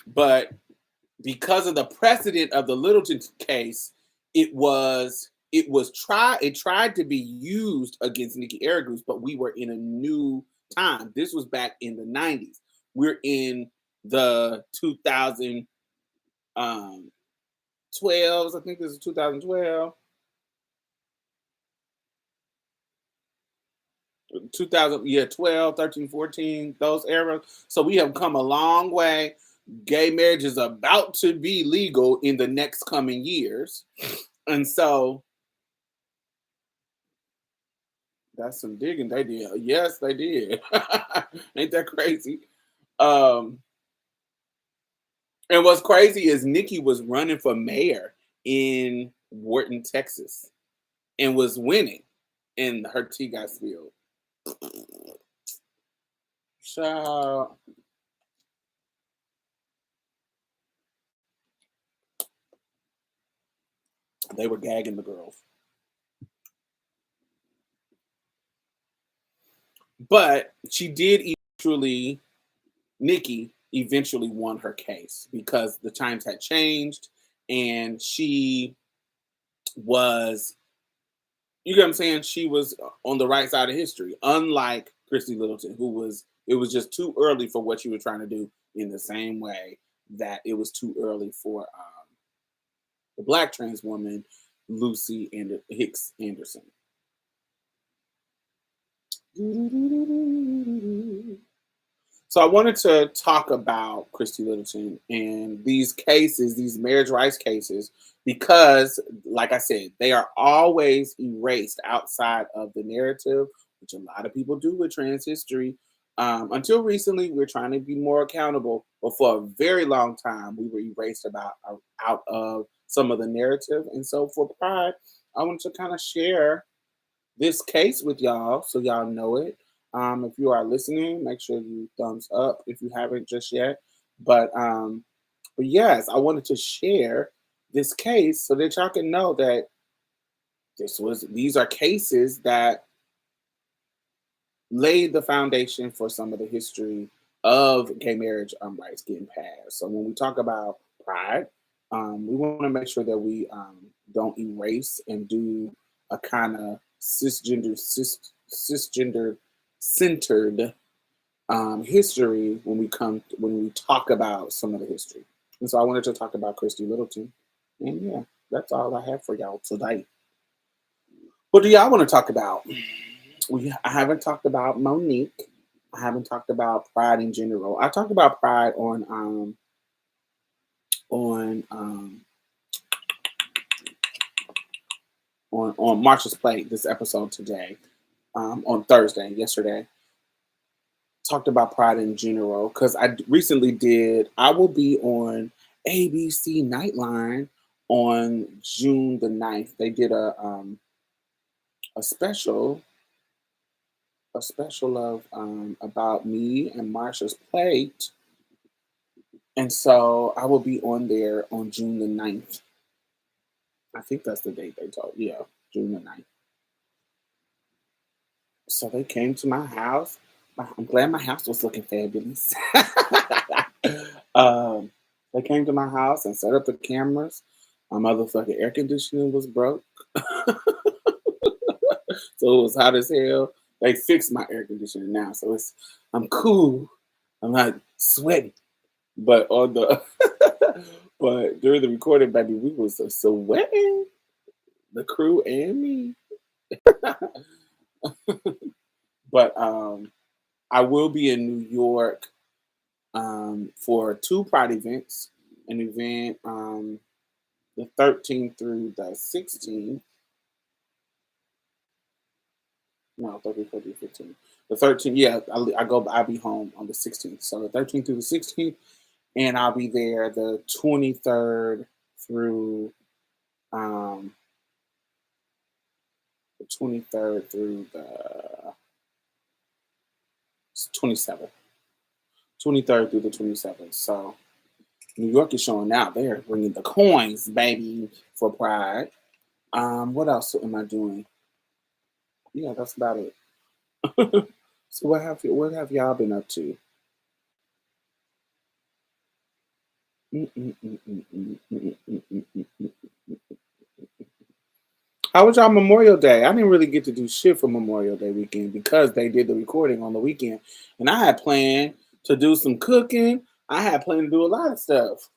Speaker 1: But because of the precedent of the Littleton case, it tried to be used against Nikki Aragoose, but we were in a new time. This was back in the 90s. We're in the 2012s. I think this is 2012. 2000, yeah, 12, 13, 14, those eras. So we have come a long way. Gay marriage is about to be legal in the next coming years. And so that's some digging they did. Yes, they did. Ain't that crazy? Um, and what's crazy is Nikki was running for mayor in Wharton, Texas, and was winning, and her tea got spilled. So they were gagging the girls. But Nikki eventually won her case because the times had changed and she was, you get what I'm saying? She was on the right side of history, unlike Christy Littleton, it was just too early for what she was trying to do, in the same way that it was too early for the black trans woman, Lucy and Hicks Anderson. So I wanted to talk about Christy Littleton and these cases, these marriage rights cases, because, like I said, they are always erased outside of the narrative, which a lot of people do with trans history. Until recently, we're trying to be more accountable, but for a very long time, we were erased out of some of the narrative. And so for Pride, I wanted to kind of share this case with y'all so y'all know it. If you are listening, make sure you thumbs up if you haven't just yet. But yes, I wanted to share this case so that y'all can know that these are cases that laid the foundation for some of the history of gay marriage rights getting passed. So when we talk about Pride, we want to make sure that we don't erase and do a kind of cisgender centered history when we talk about some of the history. And so I wanted to talk about Christy Littleton. And yeah, that's all I have for y'all today. What do y'all want to talk about? I haven't talked about Monique. I haven't talked about Pride in general. I talked about Pride on Marsha's Plate, this episode today, on Thursday, yesterday. Talked about Pride in general because I recently I will be on ABC Nightline on June the 9th. They did a special a special of about me and Marsha's plate. And so I will be on there on June the 9th. I think that's the date they told. Yeah, June the 9th. So they came to my house. I'm glad my house was looking fabulous. um, they came to my house and set up the cameras. My motherfucking air conditioning was broke. So it was hot as hell. They fixed my air conditioning now. So I'm cool. I'm not sweaty. But on the but during the recording, baby, we was sweating. The crew and me. But I will be in New York for two Pride events. An event the 13th through the 16th. No, 13th, 14th, 15th. The 13th, yeah, I'll be home on the 16th. So the 13th through the 16th, and I'll be there the 23rd through um the 23rd through the 27th. 23rd through the 27th. So New York is showing out. They're bringing the coins, baby, for Pride. What else am I doing? Yeah, that's about it. So what have y'all been up to? How was y'all Memorial Day? I didn't really get to do shit for Memorial Day weekend because they did the recording on the weekend, and I had planned to do some cooking. I had planned to do a lot of stuff,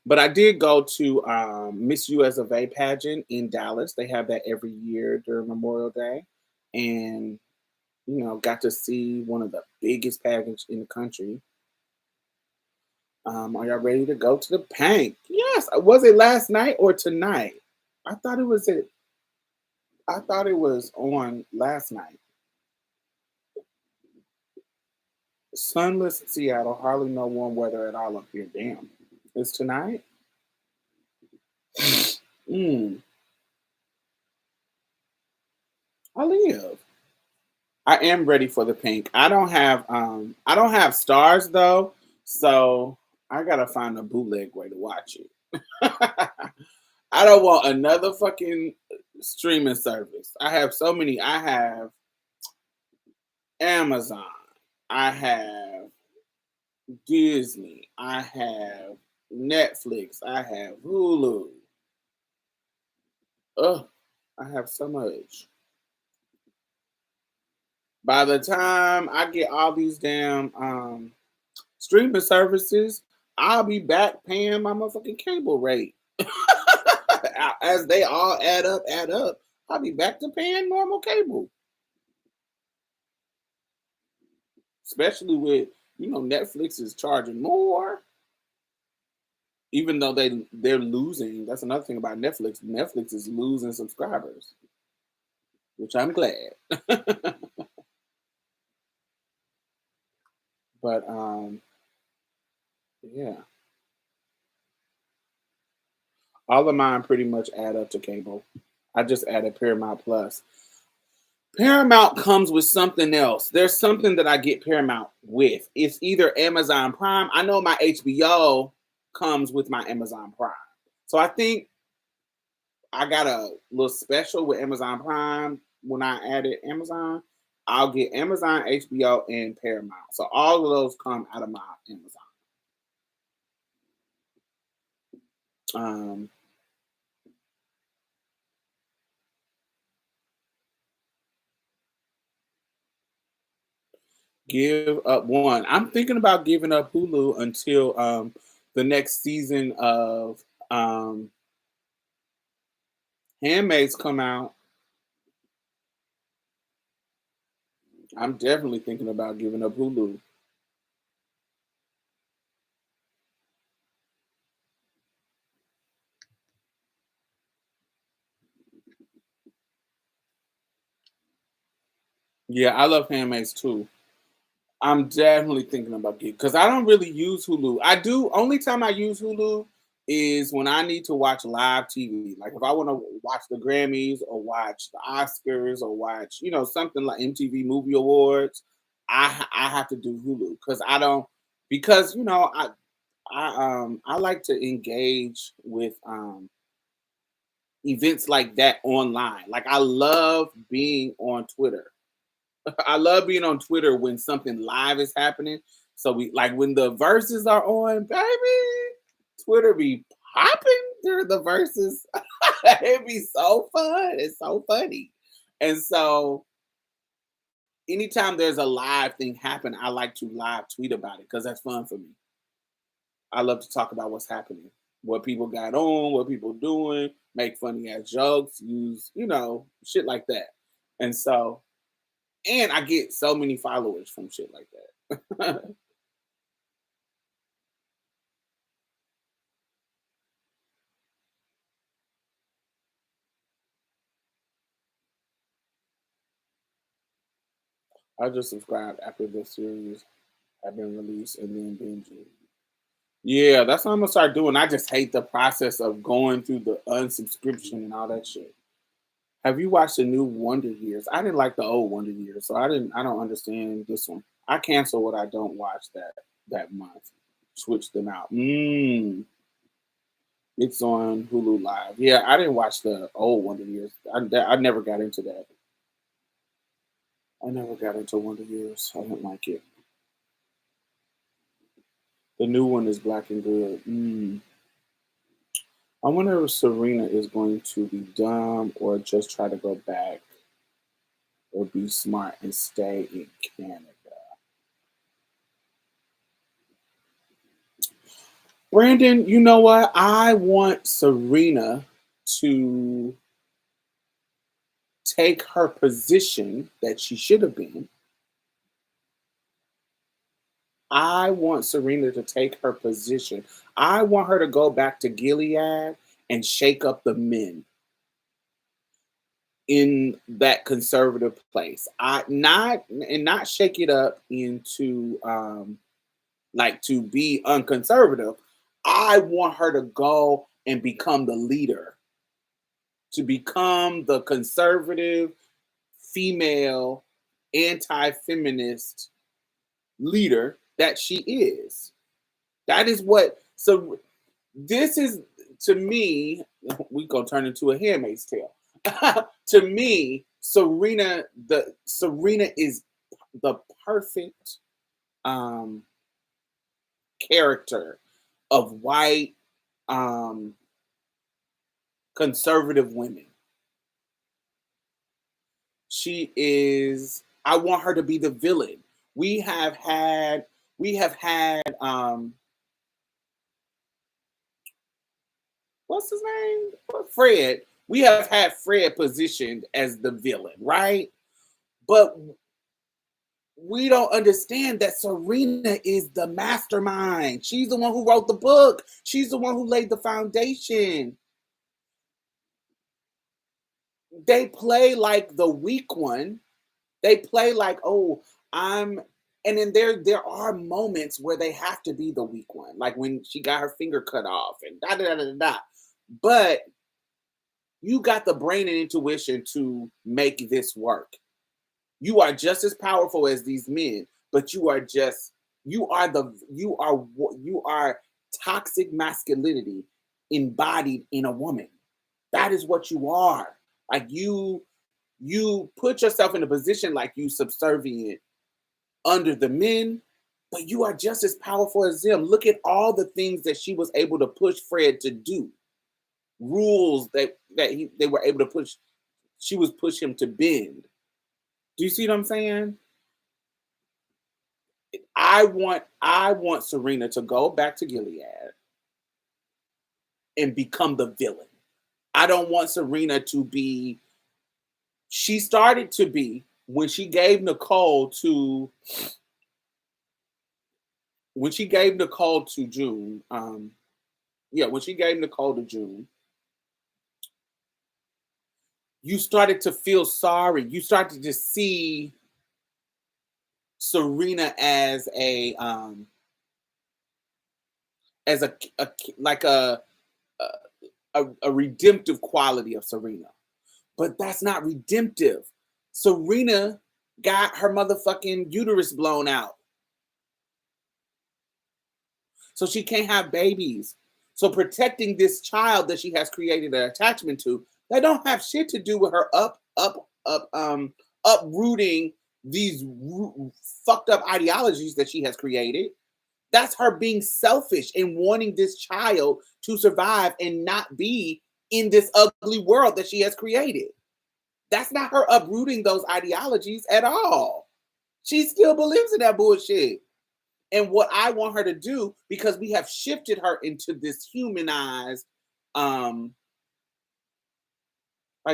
Speaker 1: but I did go to Miss US of A pageant in Dallas. They have that every year during Memorial Day, and got to see one of the biggest pageants in the country. Are y'all ready to go to the paint? Yes. Was it last night or tonight? I thought it was it. I thought it was on last night. Sunless Seattle, hardly no warm weather at all up here. Damn. It's tonight? Mm, I live. I am ready for the pink. I don't have stars though, so I gotta find a bootleg way to watch it. I don't want another fucking streaming service. I have so many. I have Amazon. I have Disney. I have Netflix. I have Hulu. Ugh, I have so much. By the time I get all these damn streaming services, I'll be back paying my motherfucking cable rate. As they all add up, I'll be back to paying normal cable. Especially with Netflix is charging more, even though they're losing. That's another thing about Netflix. Netflix is losing subscribers, which I'm glad. But yeah, all of mine pretty much add up to cable. I just added Paramount Plus. Paramount comes with something else. There's something that I get Paramount with. It's either Amazon Prime. I know my HBO comes with my Amazon Prime. So I think I got a little special with Amazon Prime when I added Amazon. I'll get Amazon, HBO, and Paramount. So all of those come out of my Amazon. Um, give up one. I'm thinking about giving up Hulu until the next season of Handmaids come out. I'm definitely thinking about giving up Hulu. Yeah, I love Handmaids too. I'm definitely thinking about getting because I don't really use Hulu. I do only time I use Hulu is when I need to watch live TV. Like if I want to watch the Grammys or watch the Oscars or watch, something like MTV Movie Awards, I have to do Hulu because I don't because I like to engage with events like that online. Like I love being on Twitter. I love being on Twitter when something live is happening. So we like when the verses are on, baby. Twitter be popping during the verses. It'd be so fun. It's so funny. And so anytime there's a live thing happen, I like to live tweet about it because that's fun for me. I love to talk about what's happening, what people got on, what people doing, make funny ass jokes, use, shit like that. And so, and I get so many followers from shit like that. I just subscribed after the series had been released and then binge it. Yeah, that's what I'm gonna start doing. I just hate the process of going through the unsubscription and all that shit. Have you watched the new Wonder Years? I didn't like the old Wonder Years, so I don't understand this one. I cancel what I don't watch that month. Switch them out. It's on Hulu Live. Yeah, I didn't watch the old Wonder Years. I never got into that. I never got into Wonder Years. I didn't like it. The new one is Black and Good. I wonder if Serena is going to be dumb or just try to go back or be smart and stay in Canada. Brandon, you know what? I want Serena to take her position that she should have been. I want Serena to take her position. I want her to go back to Gilead and shake up the men in that conservative place. Not shake it up into like to be unconservative. I want her to go and become the leader, to become the conservative female anti-feminist leader that she is. That is what so this is to me, we gonna turn into a handmaid's tale. To me, Serena is the perfect um character of white um conservative women. She is I want her to be the villain. We have had we have had what's his name? Fred. We have had Fred positioned as the villain, right? But we don't understand that Serena is the mastermind. She's the one who wrote the book. She's the one who laid the foundation. They play like the weak one. They play like, oh, I'm and then there are moments where they have to be the weak one, like when she got her finger cut off and da da da da da. But you got the brain and intuition to make this work. You are just as powerful as these men, but you are toxic masculinity embodied in a woman. That is what you are. Like you put yourself in a position like you subservient under the men, but you are just as powerful as them. Look at all the things that she was able to push Fred to do. Rules they were able to push. She was push him to bend. Do you see what I'm saying? I want Serena to go back to Gilead and become the villain. I don't want Serena to be. She started to be when she gave Nicole to June. Yeah, when she gave Nicole to June, you started to feel sorry. You started to see Serena as a like a redemptive quality of Serena. But that's not redemptive. Serena got her motherfucking uterus blown out. So she can't have babies. So protecting this child that she has created an attachment to, that don't have shit to do with her uprooting these fucked up ideologies that she has created. That's her being selfish and wanting this child to survive and not be in this ugly world that she has created. That's not her uprooting those ideologies at all. She still believes in that bullshit. And what I want her to do, because we have shifted her into this humanized, like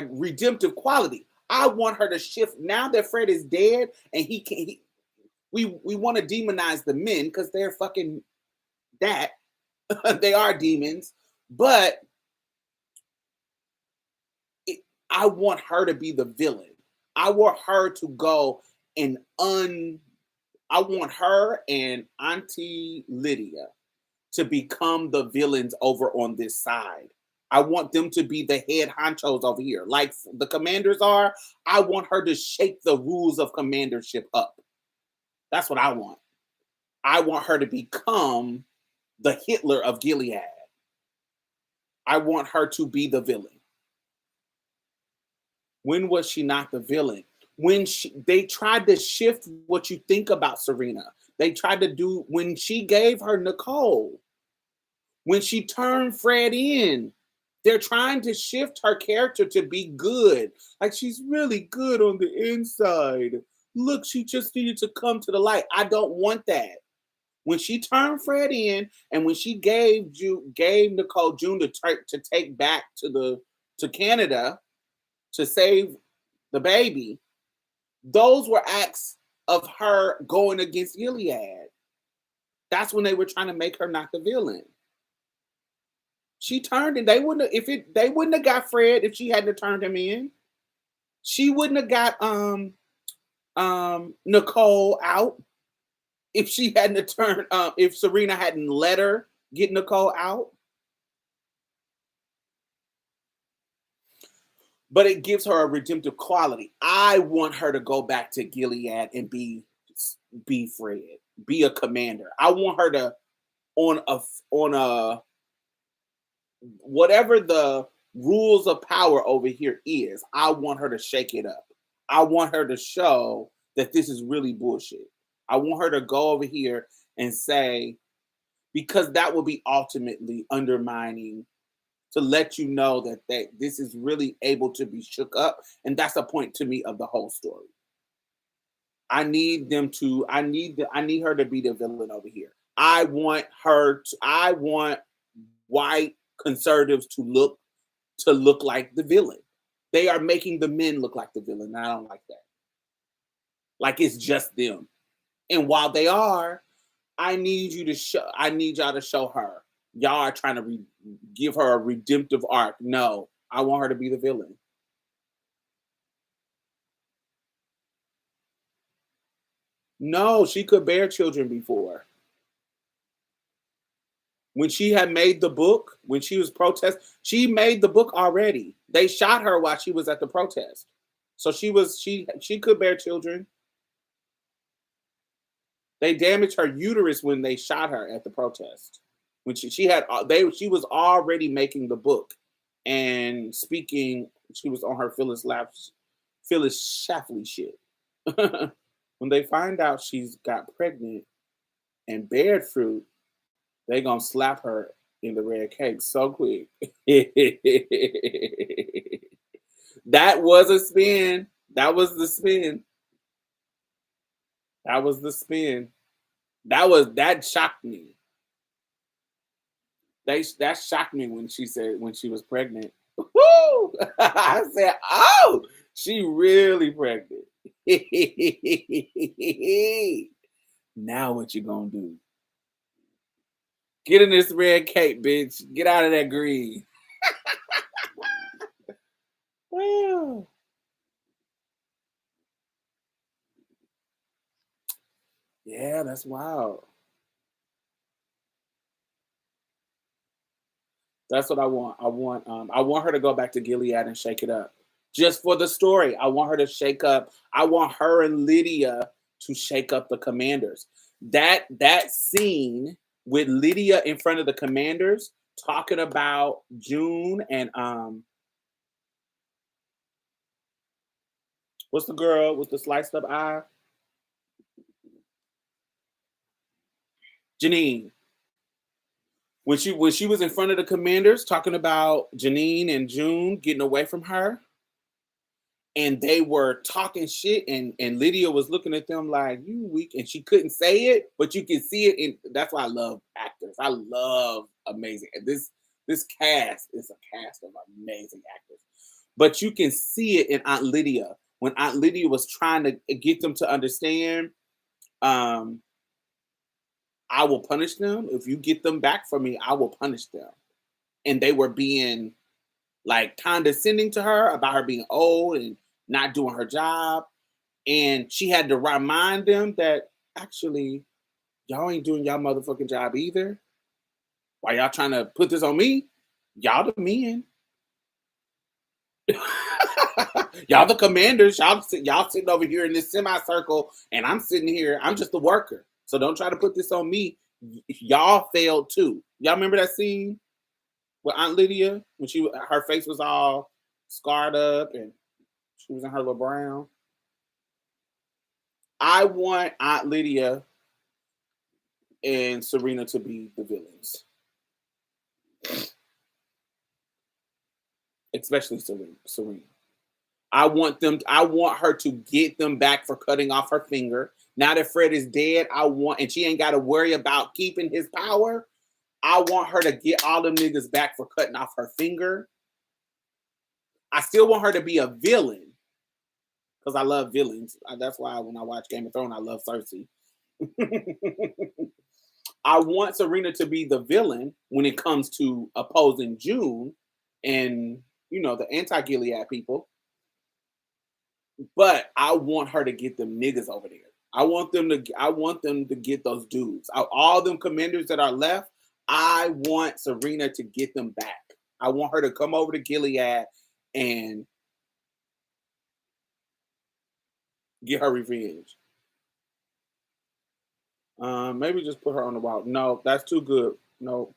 Speaker 1: redemptive quality. I want her to shift now that Fred is dead and he can. We want to demonize the men because they're fucking that. They are demons, but I want her to be the villain. I want her to go and I want her and Auntie Lydia to become the villains over on this side. I want them to be the head honchos over here. Like the commanders are, I want her to shake the rules of commandership up. That's what I want. I want her to become the Hitler of Gilead. I want her to be the villain. When was she not the villain? When they tried to shift what you think about Serena. They tried to do when she gave her Nicole. When she turned Fred in, they're trying to shift her character to be good. Like she's really good on the inside. Look, she just needed to come to the light. I don't want that. When she turned Fred in, and when she gave Nicole June to take back to Canada to save the baby, those were acts of her going against Gilead. That's when they were trying to make her not the villain. She turned, and they wouldn't have got Fred if she hadn't turned him in. She wouldn't have got Nicole out if she hadn't turned if Serena hadn't let her get Nicole out. But it gives her a redemptive quality. I want her to go back to Gilead and be Fred, be a commander. I want her to on a whatever the rules of power over here is. I want her to shake it up. I want her to show that this is really bullshit. I want her to go over here and say, because that will be ultimately undermining, to let you know that this is really able to be shook up. And that's a point to me of the whole story. I need her to be the villain over here. I want white conservatives to look like the villain. They are making the men look like the villain. I don't like that. Like it's just them. And while they are, I need y'all to show her. Y'all are trying to give her a redemptive arc. No, I want her to be the villain. No, she could bear children before. When she had made the book, when she was she made the book already. They shot her while she was at the protest. So she could bear children. They damaged her uterus when they shot her at the protest. When she was already making the book and speaking. She was on her Phyllis Schlafly shit. When they find out she's got pregnant and bared fruit, they gonna slap her in the red cake so quick. That was a spin. That was the spin. That was the spin. That shocked me. That shocked me when she said when she was pregnant. Woo! I said, "Oh, she really pregnant." Now what you gonna do? Get in this red cape, bitch. Get out of that green. Woo. Yeah, that's wild. That's what I want. I want her to go back to Gilead and shake it up. Just for the story. I want her to shake up. I want her and Lydia to shake up the commanders. That scene with Lydia in front of the commanders talking about June and what's the girl with the sliced up eye? Janine. When she was in front of the commanders talking about Janine and June getting away from her, and they were talking shit, and Lydia was looking at them like, you weak, and she couldn't say it, but you can see it. And that's why I love actors. I love amazing. And this cast is a cast of amazing actors. But you can see it in Aunt Lydia when Aunt Lydia was trying to get them to understand. um I will punish them. If you get them back from me, I will punish them. And they were being like condescending to her about her being old and not doing her job. And she had to remind them that actually y'all ain't doing y'all motherfucking job either. Why y'all trying to put this on me? Y'all the men. Y'all the commanders. Y'all sitting over here in this semicircle, and I'm sitting here. I'm just a worker. So don't try to put this on me. Y'all failed too. Y'all remember that scene with Aunt Lydia when her face was all scarred up and she was in her little brown? I want Aunt Lydia and Serena to be the villains, especially Serena. I want her to get them back for cutting off her finger. Now that Fred is dead, and she ain't got to worry about keeping his power. I want her to get all them niggas back for cutting off her finger. I still want her to be a villain because I love villains. That's why when I watch Game of Thrones, I love Cersei. I want Serena to be the villain when it comes to opposing June and the anti-Gilead people. But I want her to get them niggas over there. I want them to get those dudes. All them commanders that are left, I want Serena to get them back. I want her to come over to Gilead and get her revenge. Maybe just put her on the wild. No, that's too good. No.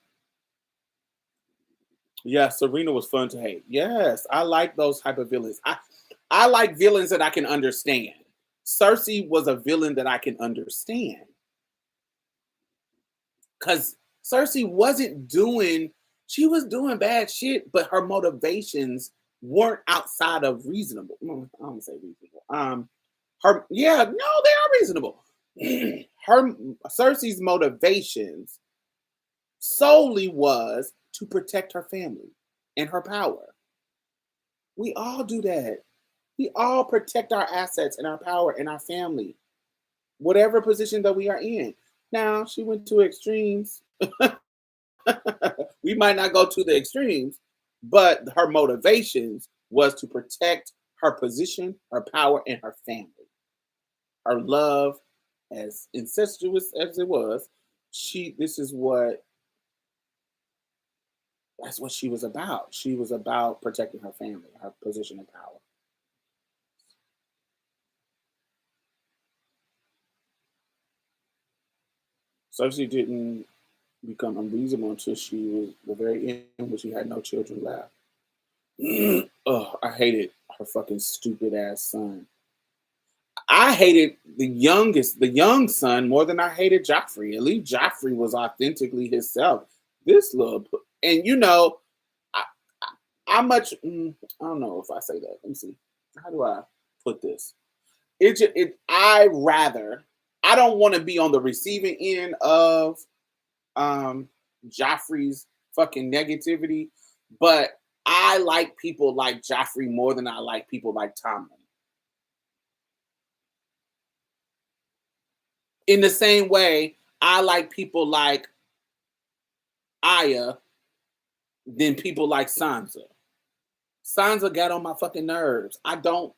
Speaker 1: Yeah, Serena was fun to hate. Yes, I like those type of villains. I like villains that I can understand. Cersei was a villain that I can understand. Because Cersei she was doing bad shit, but her motivations weren't outside of reasonable. I don't say reasonable. They are reasonable. Cersei's motivations solely was to protect her family and her power. We all do that. We all protect our assets and our power and our family, whatever position that we are in. Now, she went to extremes. We might not go to the extremes, but her motivations was to protect her position, her power, and her family. Her love, as incestuous as it was, that's what she was about. She was about protecting her family, her position and power. Cersei didn't become unreasonable until she was the very end when she had no children left. Oh, I hated her fucking stupid ass son. I hated the young son more than I hated Joffrey. At least Joffrey was authentically himself. This little, and I, how much? I don't know if I say that. Let me see. How do I put this? I don't want to be on the receiving end of Joffrey's fucking negativity, but I like people like Joffrey more than I like people like Tommen. In the same way, I like people like Aya than people like Sansa. Sansa got on my fucking nerves. I don't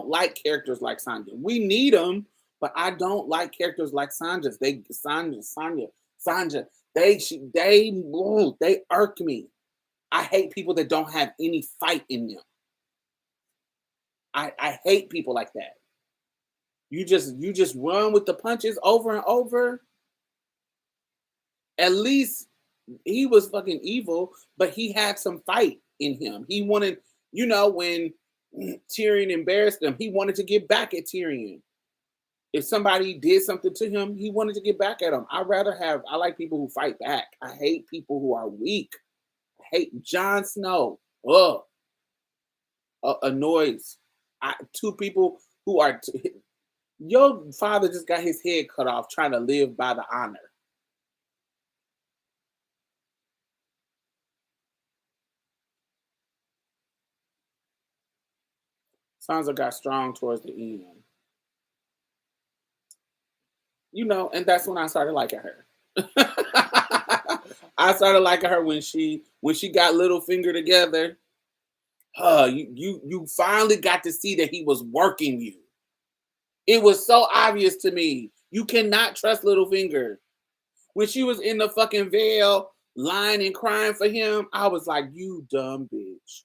Speaker 1: like characters like Sansa. We need them, but I don't like characters like Sansa. They irk me. I hate people that don't have any fight in them. I hate people like that. You just run with the punches over and over. At least he was fucking evil, but he had some fight in him. He wanted, when Tyrion embarrassed him, he wanted to get back at Tyrion. If somebody did something to him, he wanted to get back at him. I like people who fight back. I hate people who are weak. I hate Jon Snow. Ugh. Annoys. Two people who are, your father just got his head cut off trying to live by the honor. Sansa got strong towards the end. And that's when I started liking her. I started liking her when she got Littlefinger together. You finally got to see that he was working you. It was so obvious to me. You cannot trust Littlefinger. When she was in the fucking veil, lying and crying for him, I was like, you dumb bitch.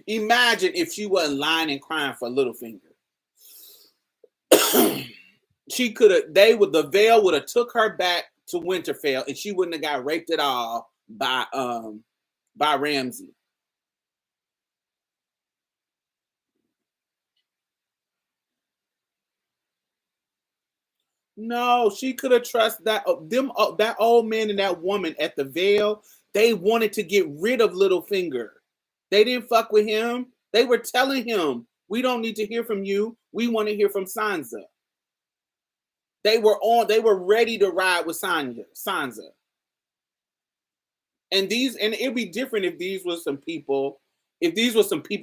Speaker 1: Imagine if she wasn't lying and crying for Littlefinger. She could have. The veil would have took her back to Winterfell, and she wouldn't have got raped at all by Ramsay. No, she could have trusted that old man and that woman at the veil. They wanted to get rid of Littlefinger. They didn't fuck with him. They were telling him, "We don't need to hear from you. We want to hear from Sansa." They were ready to ride with Sansa. And it'd be different if these were some people,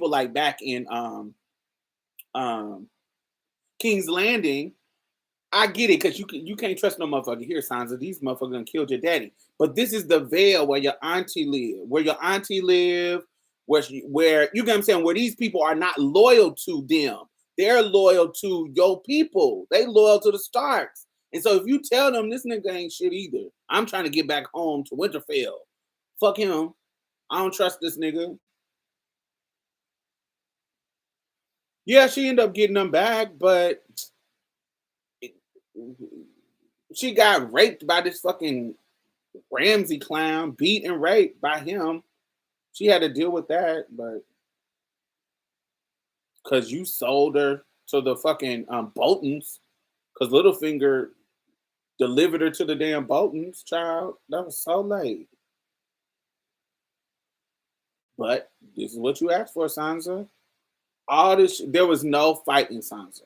Speaker 1: like back in King's Landing. I get it, because you can't trust no motherfucker here, Sansa. These motherfuckers gonna kill your daddy. But this is the veil where your auntie live, where you get what I'm saying, where these people are not loyal to them. They're loyal to your people. They loyal to the Starks. And so if you tell them this nigga ain't shit either, I'm trying to get back home to Winterfell. Fuck him. I don't trust this nigga. Yeah, she ended up getting them back, but she got raped by this fucking Ramsay clown, beat and raped by him. She had to deal with that, but because you sold her to the fucking Boltons, because Littlefinger delivered her to the damn Boltons, child. That was so late. But this is what you asked for, Sansa. There was no fight in Sansa.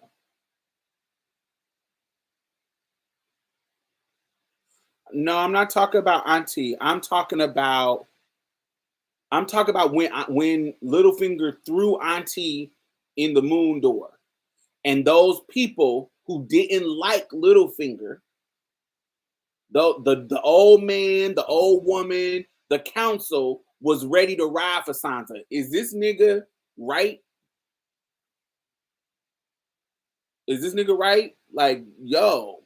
Speaker 1: No, I'm not talking about Auntie. I'm talking about when Littlefinger threw Auntie in the moon door, and those people who didn't like Littlefinger, the old man, the old woman, the council was ready to ride for Sansa. Is this nigga right? Is this nigga right? Like, yo,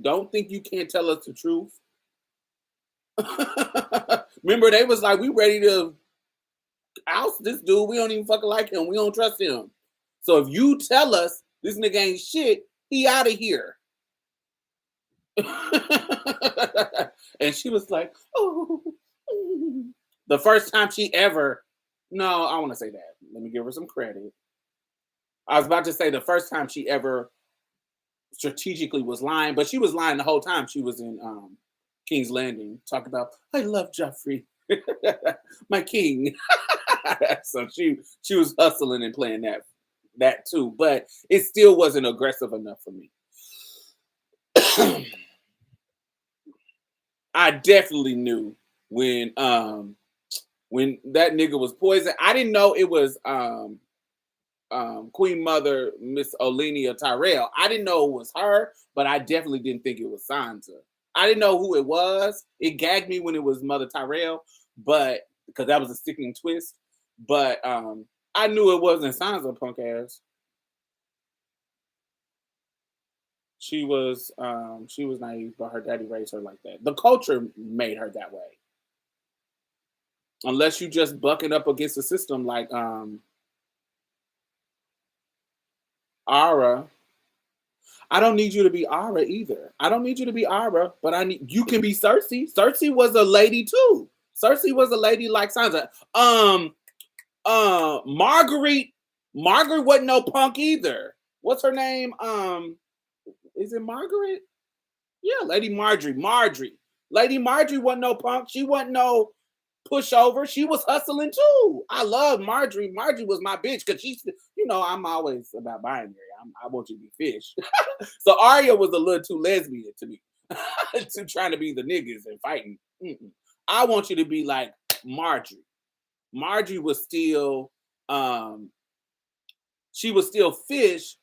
Speaker 1: don't think you can't tell us the truth. Remember, they was like, we ready to oust this dude. We don't even fucking like him. We don't trust him. So if you tell us this nigga ain't shit, he out of here. And she was like, oh. The first time she ever, no, I want to say that. Let me give her some credit. I was about to say the first time she ever strategically was lying, but she was lying the whole time she was in King's Landing. Talk about, I love Joffrey, my king. So she was hustling and playing that too, but it still wasn't aggressive enough for me. I definitely knew when that nigga was poisoned. I didn't know it was Queen Mother, Miss Olenna Tyrell. I didn't know it was her, but I definitely didn't think it was Sansa. I didn't know who it was. It gagged me when it was Mother Tyrell, but because that was a sticking twist. But I knew it wasn't Sansa, punk ass. She was naive, but her daddy raised her like that. The culture made her that way. Unless you just bucking up against the system like Ara. I don't need you to be Ara either. I don't need you to be Ara, but I need you can be Cersei. Cersei was a lady too. Cersei was a lady like Sansa. Marguerite. Margaret wasn't no punk either. What's her name? Is it Margaret? Yeah, Lady Marjorie. Marjorie. Lady Marjorie wasn't no punk. She wasn't no pushover. She was hustling too. I love Marjorie. Marjorie was my bitch because she's, I'm always about binary. I want you to be fish. So Arya was a little too lesbian to me, to trying to be the niggas and fighting. Mm-mm. I want you to be like Marjorie. Marjorie was still, she was still fish,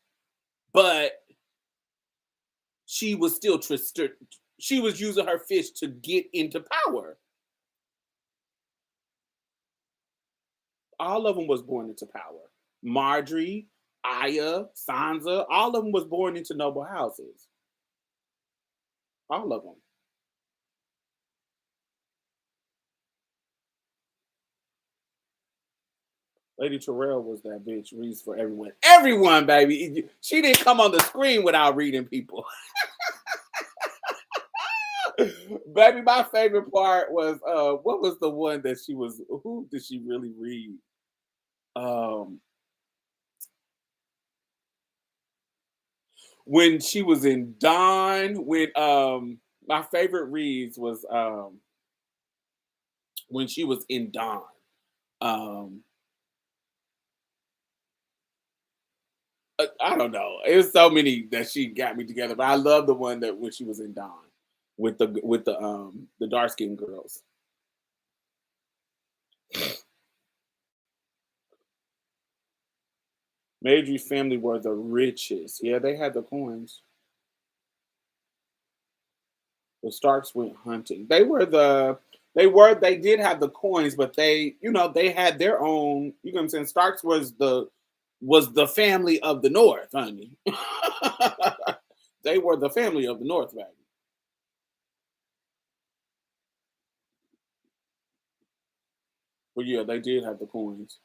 Speaker 1: but she was still she was using her fish to get into power. All of them was born into power. Marjorie, Aya, Sansa, all of them was born into noble houses. All of them. Lady Terrell was that bitch. Reads for everyone. Everyone, baby. She didn't come on the screen without reading people. Baby, my favorite part was what was the one that she was? Who did she really read? When she was in Dawn, when my favorite reads was when she was in Dawn. Um I don't know. It's so many that she got me together, but I love the one that when she was in Dawn with the dark skinned girls. Majory's family were the richest. Yeah, they had the coins. The Starks went hunting. They did have the coins, but they had their own, you know what I'm saying? Starks was the family of the North, honey. They were the family of the North, baby. But yeah, they did have the coins.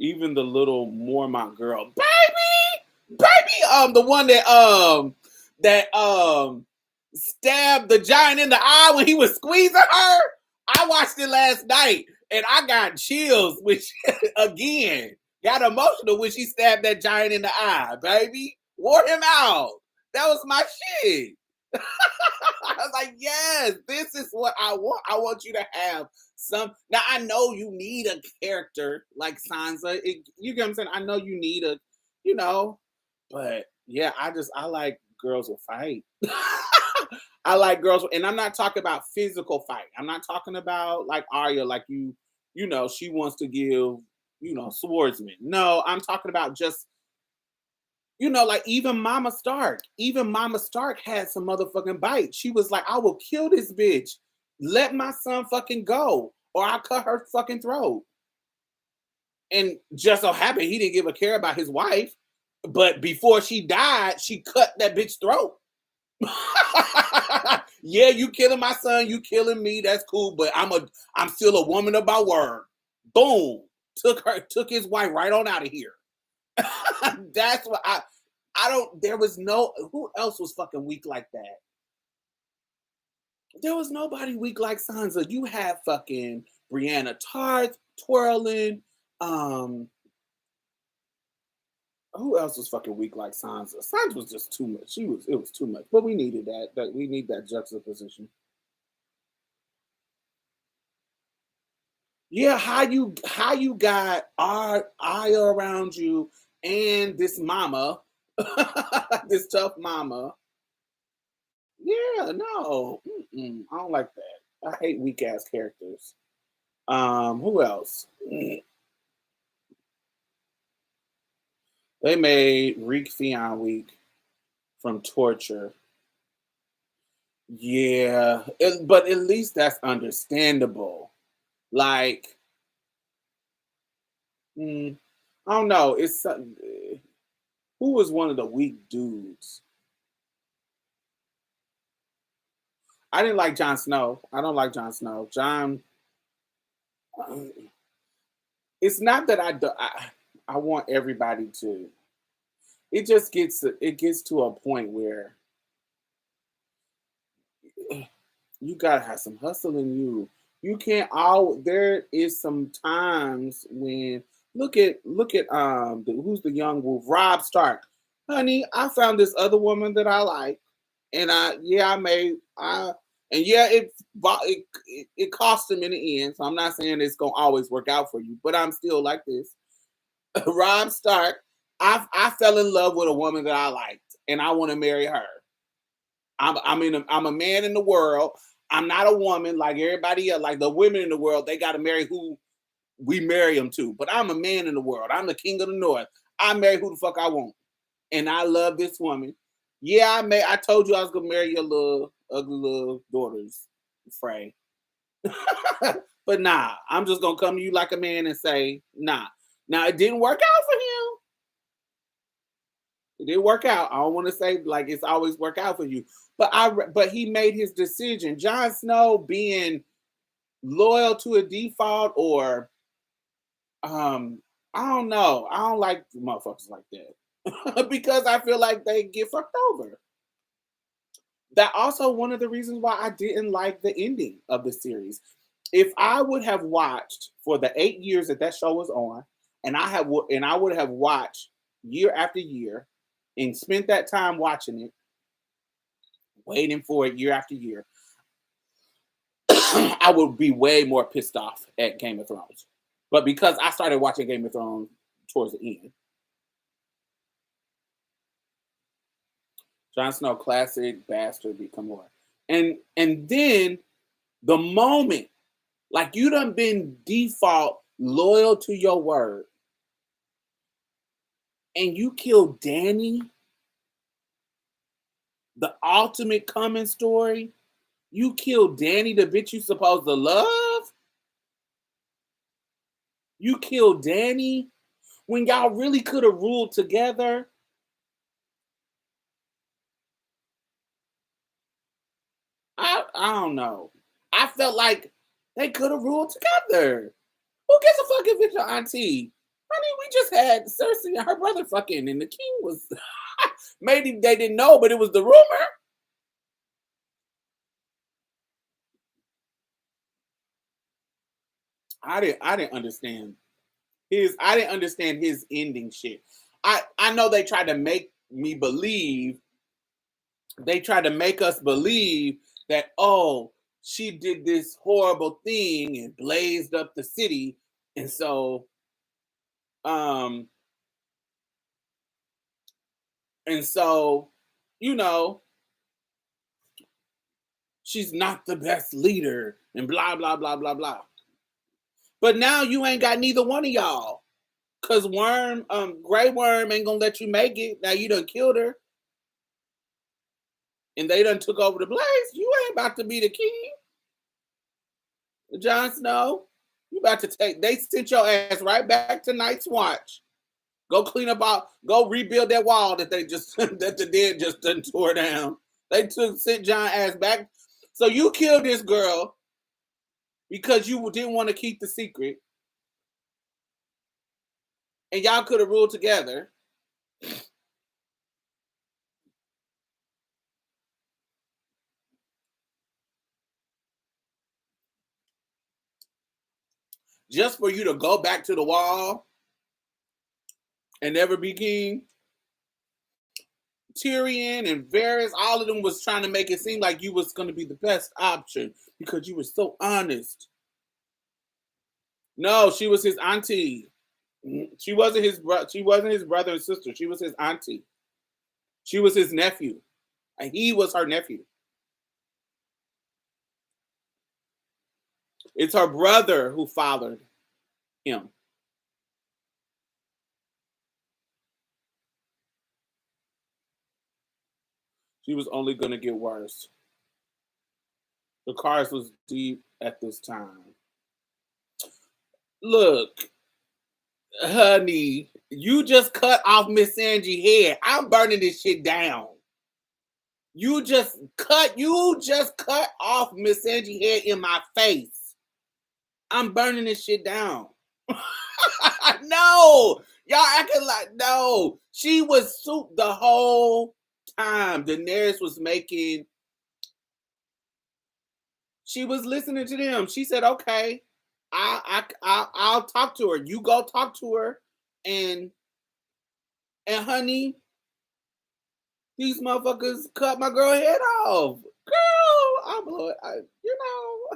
Speaker 1: Even the little Mormont girl, baby, the one that stabbed the giant in the eye when he was squeezing her. I watched it last night and I got chills, which again got emotional when she stabbed that giant in the eye, baby. Wore him out. That was my shit. I was like, yes, this is what I want. I want you to have some. Now I know you need a character like Sansa. You get what I'm saying? I know you need you know, but yeah, I like girls with fight. I like girls, and I'm not talking about physical fight. I'm not talking about like Arya, like she wants to give, swordsman. No, I'm talking about just like even Mama Stark. Even Mama Stark had some motherfucking bite. She was like, I will kill this bitch. Let my son fucking go, or I'll cut her fucking throat. And just so happened he didn't give a care about his wife. But before she died, she cut that bitch throat. Yeah, you killing my son, you killing me. That's cool, but I'm still a woman of my word. Boom. Took his wife right on out of here. That's what I don't. There was no. Who else was fucking weak like that? There was nobody weak like Sansa. You had fucking Brianna Tarth twirling. Um, who else was fucking weak like Sansa? Sansa was just too much. It was too much. But we needed that. That we need that juxtaposition. Yeah, how you got our Aya around you and this mama, this tough mama. Yeah, no, I don't like that. I hate weak ass characters. Who else? They made Reek Theon weak from torture. Yeah, but at least that's understandable. Like, I don't know. It's Who was one of the weak dudes? I didn't like Jon Snow. I don't like Jon Snow. Jon, uh, it's not that I want everybody to. It gets to a point where you gotta have some hustle in you. You can't all. There is some times when who's the young wolf, Rob Stark. Honey, I found this other woman that I like, and I made I and yeah it cost him in the end. So I'm not saying it's gonna always work out for you, but I'm still like this. Rob Stark. I fell in love with a woman that I liked, and I want to marry her. I'm a man in the world. I'm not a woman like everybody else. Like the women in the world, they got to marry who we marry them to. But I'm a man in the world. I'm the king of the north. I marry who the fuck I want, and I love this woman. Yeah, I told you I was gonna marry your little ugly little daughters, Frey. But nah, I'm just gonna come to you like a man and say nah. Now it didn't work out for him. It didn't work out. I don't want to say like it's always work out for you, but he made his decision. Jon Snow being loyal to a default, or I don't know. I don't like motherfuckers like that because I feel like they get fucked over. That also one of the reasons why I didn't like the ending of the series. If I would have watched for the 8 years that show was on, and I would have watched year after year, and spent that time watching it, waiting for it year after year, I would be way more pissed off at Game of Thrones. But because I started watching Game of Thrones towards the end, Jon Snow, classic bastard, become more. And then the moment, like you done been default loyal to your word, and you kill Danny, the ultimate coming story. You kill Danny, the bitch you supposed to love. You kill Danny when y'all really could have ruled together. I don't know. I felt like they could have ruled together. Who gives a fuck if it's your auntie? I mean, we just had Cersei and her brother fucking, and the king was maybe they didn't know, but it was the rumor. I didn't understand I didn't understand his ending shit. I know they tried to make me believe they tried to make us believe that, oh, she did this horrible thing and blazed up the city, and so um and so you know she's not the best leader and blah blah blah blah blah. But now you ain't got neither one of y'all, cause Grey Worm ain't gonna let you make it. Now you done killed her, and they done took over the place. You ain't about to be the king, Jon Snow. You about to take? They sent your ass right back to Night's Watch. Go clean up out. Go rebuild that wall that they just that the dead just done tore down. They sent John ass back. So you killed this girl because you didn't want to keep the secret, and y'all could have ruled together. Just for you to go back to the wall and never be king. Tyrion and Varys, all of them was trying to make it seem like you was going to be the best option because you were so honest. No, she was his auntie. She wasn't his She wasn't his brother and sister. She was his auntie. She was his nephew. And he was her nephew. It's her brother who fathered him. She was only going to get worse. The cards was deep at this time. Look, Honey, you just cut off Misandry's head. I'm burning this shit down. You just cut off Misandry's head in my face. I'm burning this shit down. No, y'all acting like no. She was soup the whole time. Daenerys was making. She was listening to them. She said, "Okay, I'll talk to her. You go talk to her, and honey, these motherfuckers cut my girl head off. Girl, you know,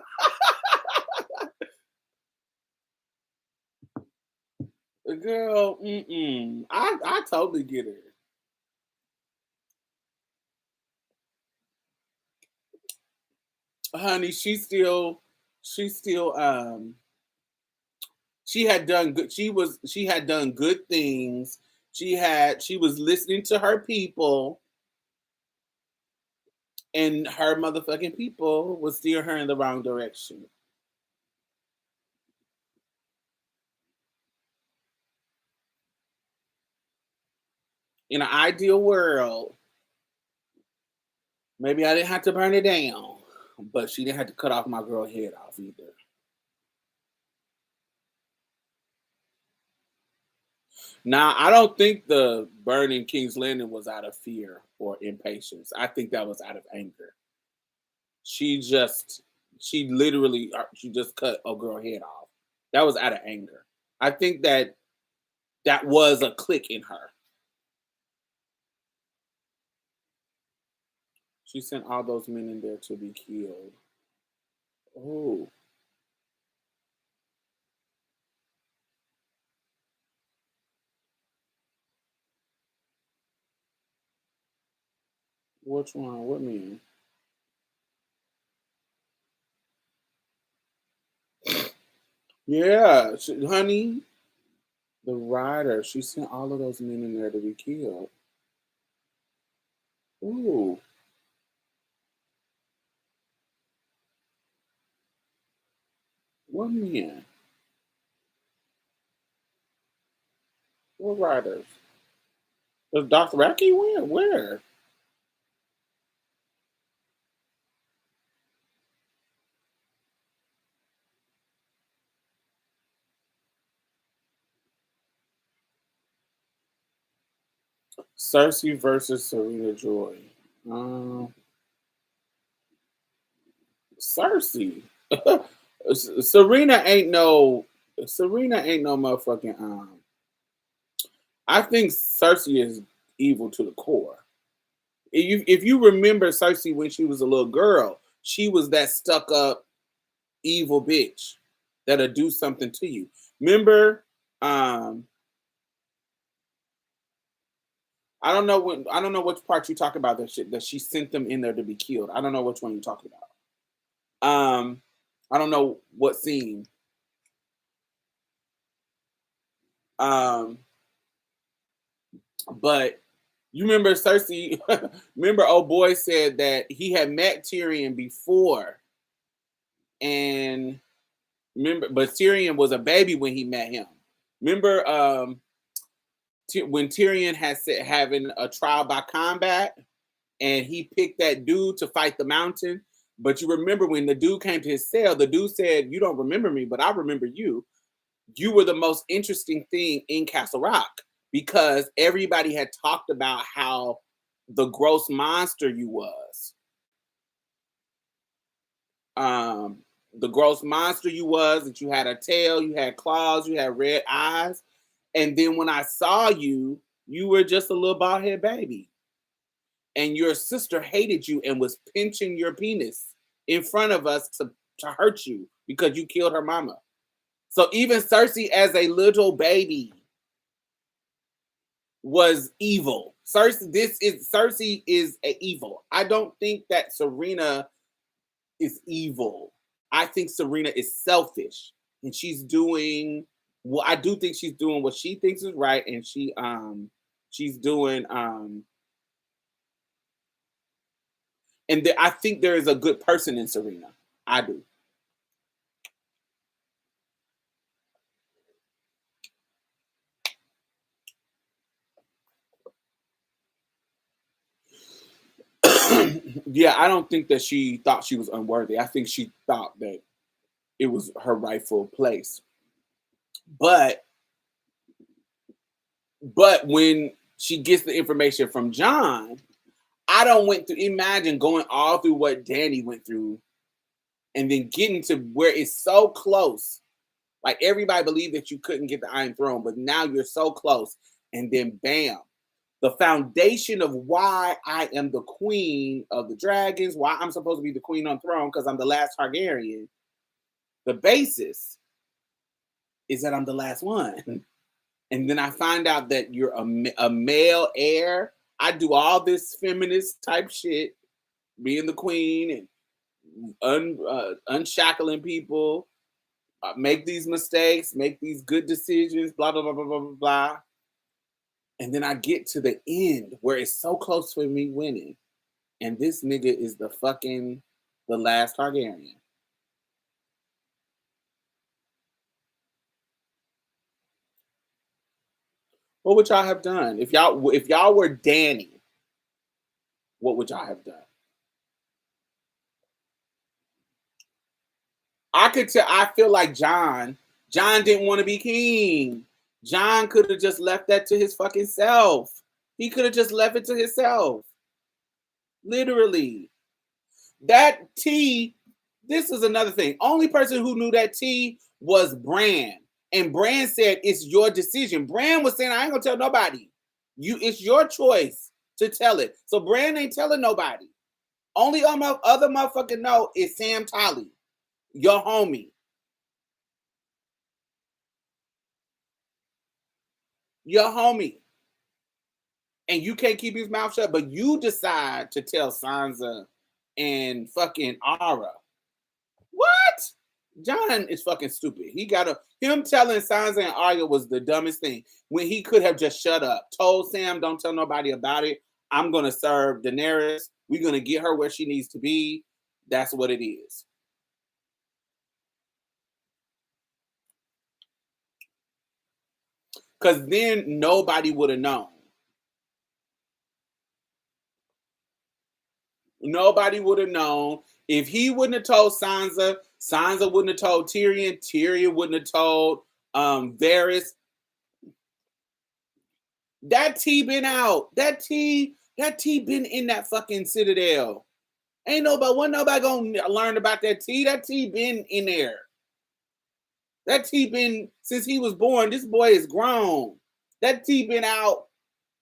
Speaker 1: girl, I totally get it. Honey, she still she had done good. She had done good things. She was listening to her people, and her motherfucking people would steer her in the wrong direction. In an ideal world, maybe I didn't have to burn it down, but she didn't have to cut off my girl head off either. Now, I don't think the burning King's Landing was out of fear or impatience. I think that was out of anger. She just, she just cut a girl head off. That was out of anger. I think that was a click in her. She sent all those men in there to be killed. Oh, which one? What men? Yeah, honey, the rider. She sent all of those men in there to be killed. Ooh, what men? What riders? Does Dothraki win? Where? Cersei versus Serena Joy. Um, Cersei. Serena ain't no. Serena ain't no motherfucking. I think Cersei is evil to the core. If you remember Cersei when she was a little girl, she was that stuck up evil bitch that'll do something to you. Remember, um, I don't know which part you talk about that shit that she sent them in there to be killed. I don't know which one you're talking about. I don't know what scene. Um, but you remember Cersei? Remember, old boy said that he had met Tyrion before, and remember, but Tyrion was a baby when he met him. Remember, when Tyrion had said having a trial by combat, and he picked that dude to fight the mountain. But you remember when the dude came to his cell, the dude said, "You don't remember me, but I remember you. You were the most interesting thing in Castle Rock because everybody had talked about how the gross monster you was. Um, the gross monster you was, that you had a tail, you had claws, you had red eyes. And then when I saw you, you were just a little bald head baby. And your sister hated you and was pinching your penis in front of us to hurt you because you killed her mama. So even Cersei as a little baby was evil. Cersei is a evil. I don't think that Serena is evil. I think Serena is selfish and she's doing well, I do think she's doing what she thinks is right, and she's doing I think there is a good person in Serena. I do. Yeah, I don't think that she thought she was unworthy. I think she thought that it was her rightful place. But when she gets the information from John, I don't went through. Imagine going all through what Danny went through, and then getting to where it's so close. Like everybody believed that you couldn't get the Iron Throne, but now you're so close, and then bam, the foundation of why I am the queen of the dragons, why I'm supposed to be the queen on throne because I'm the last Targaryen. The basis is that I'm the last one. And then I find out that you're a male heir. I do all this feminist type shit, being the queen and unshackling people, make these mistakes, make these good decisions, blah, blah, blah, blah, blah, blah, blah. And then I get to the end where it's so close for me winning. And this nigga is the last Targaryen. What would y'all have done? If y'all were Danny, what would y'all have done? I could tell. I feel like John didn't want to be king. John could have just left that to his fucking self. He could have just left it to himself. Literally. That tea, this is another thing. Only person who knew that tea was Bran. And Bran said, it's your decision. Bran was saying, I ain't gonna tell nobody. It's your choice to tell it. So Bran ain't telling nobody. Only other motherfucker know is Sam Tolly, your homie. Your homie. And you can't keep his mouth shut, but you decide to tell Sansa and fucking Ara. What? John is fucking stupid. Him telling Sansa and Arya was the dumbest thing when he could have just shut up. Told Sam, don't tell nobody about it. I'm going to serve Daenerys. We're going to get her where she needs to be. That's what it is. Because then nobody would have known. Nobody would have known. If he wouldn't have told Sansa, Sansa wouldn't have told Tyrion. Tyrion wouldn't have told Varys. That tea been out. That tea been in that fucking citadel. Wasn't nobody gonna learn about that tea. That tea been in there. That tea been since he was born. This boy is grown. That tea been out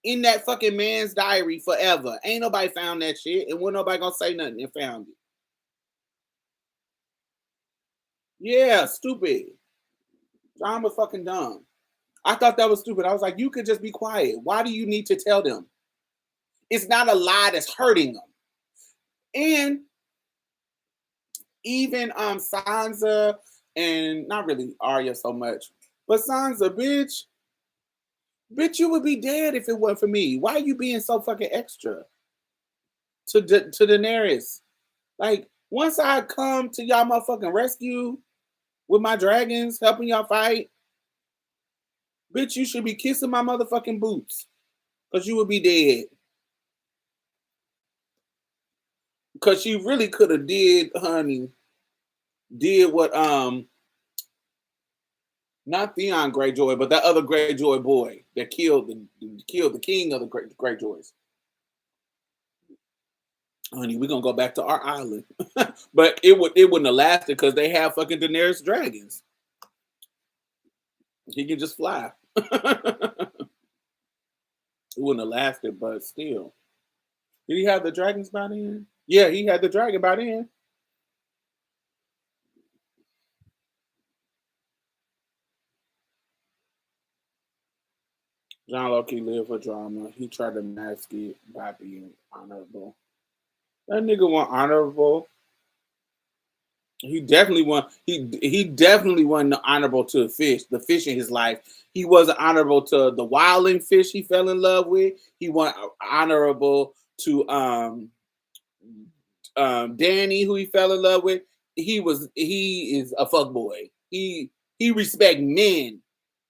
Speaker 1: in that fucking man's diary forever. Ain't nobody found that shit, and wasn't nobody gonna say nothing and found it. Yeah, stupid. John was fucking dumb. I thought that was stupid. I was like, you could just be quiet. Why do you need to tell them? It's not a lie that's hurting them. And even Sansa and not really Arya so much, but Sansa, bitch, you would be dead if it wasn't for me. Why are you being so fucking extra to Daenerys? Like, once I come to y'all motherfucking rescue with my dragons, helping y'all fight, bitch, you should be kissing my motherfucking boots. Because you would be dead. Because she really could have did what not Theon Greyjoy, but that other Greyjoy boy that killed the king of the Greyjoys. Honey, we're gonna go back to our island. But it wouldn't have lasted because they have fucking Daenerys dragons. He can just fly. It wouldn't have lasted, but still. Did he have the dragons by then? Yeah, he had the dragon by then. John Loki lived for drama. He tried to mask it by being honorable. That nigga wasn't honorable. He definitely wasn't honorable to the fish in his life. He wasn't honorable to the wildling fish he fell in love with. He wasn't honorable to Danny, who he fell in love with. He is a fuck boy. He respect men.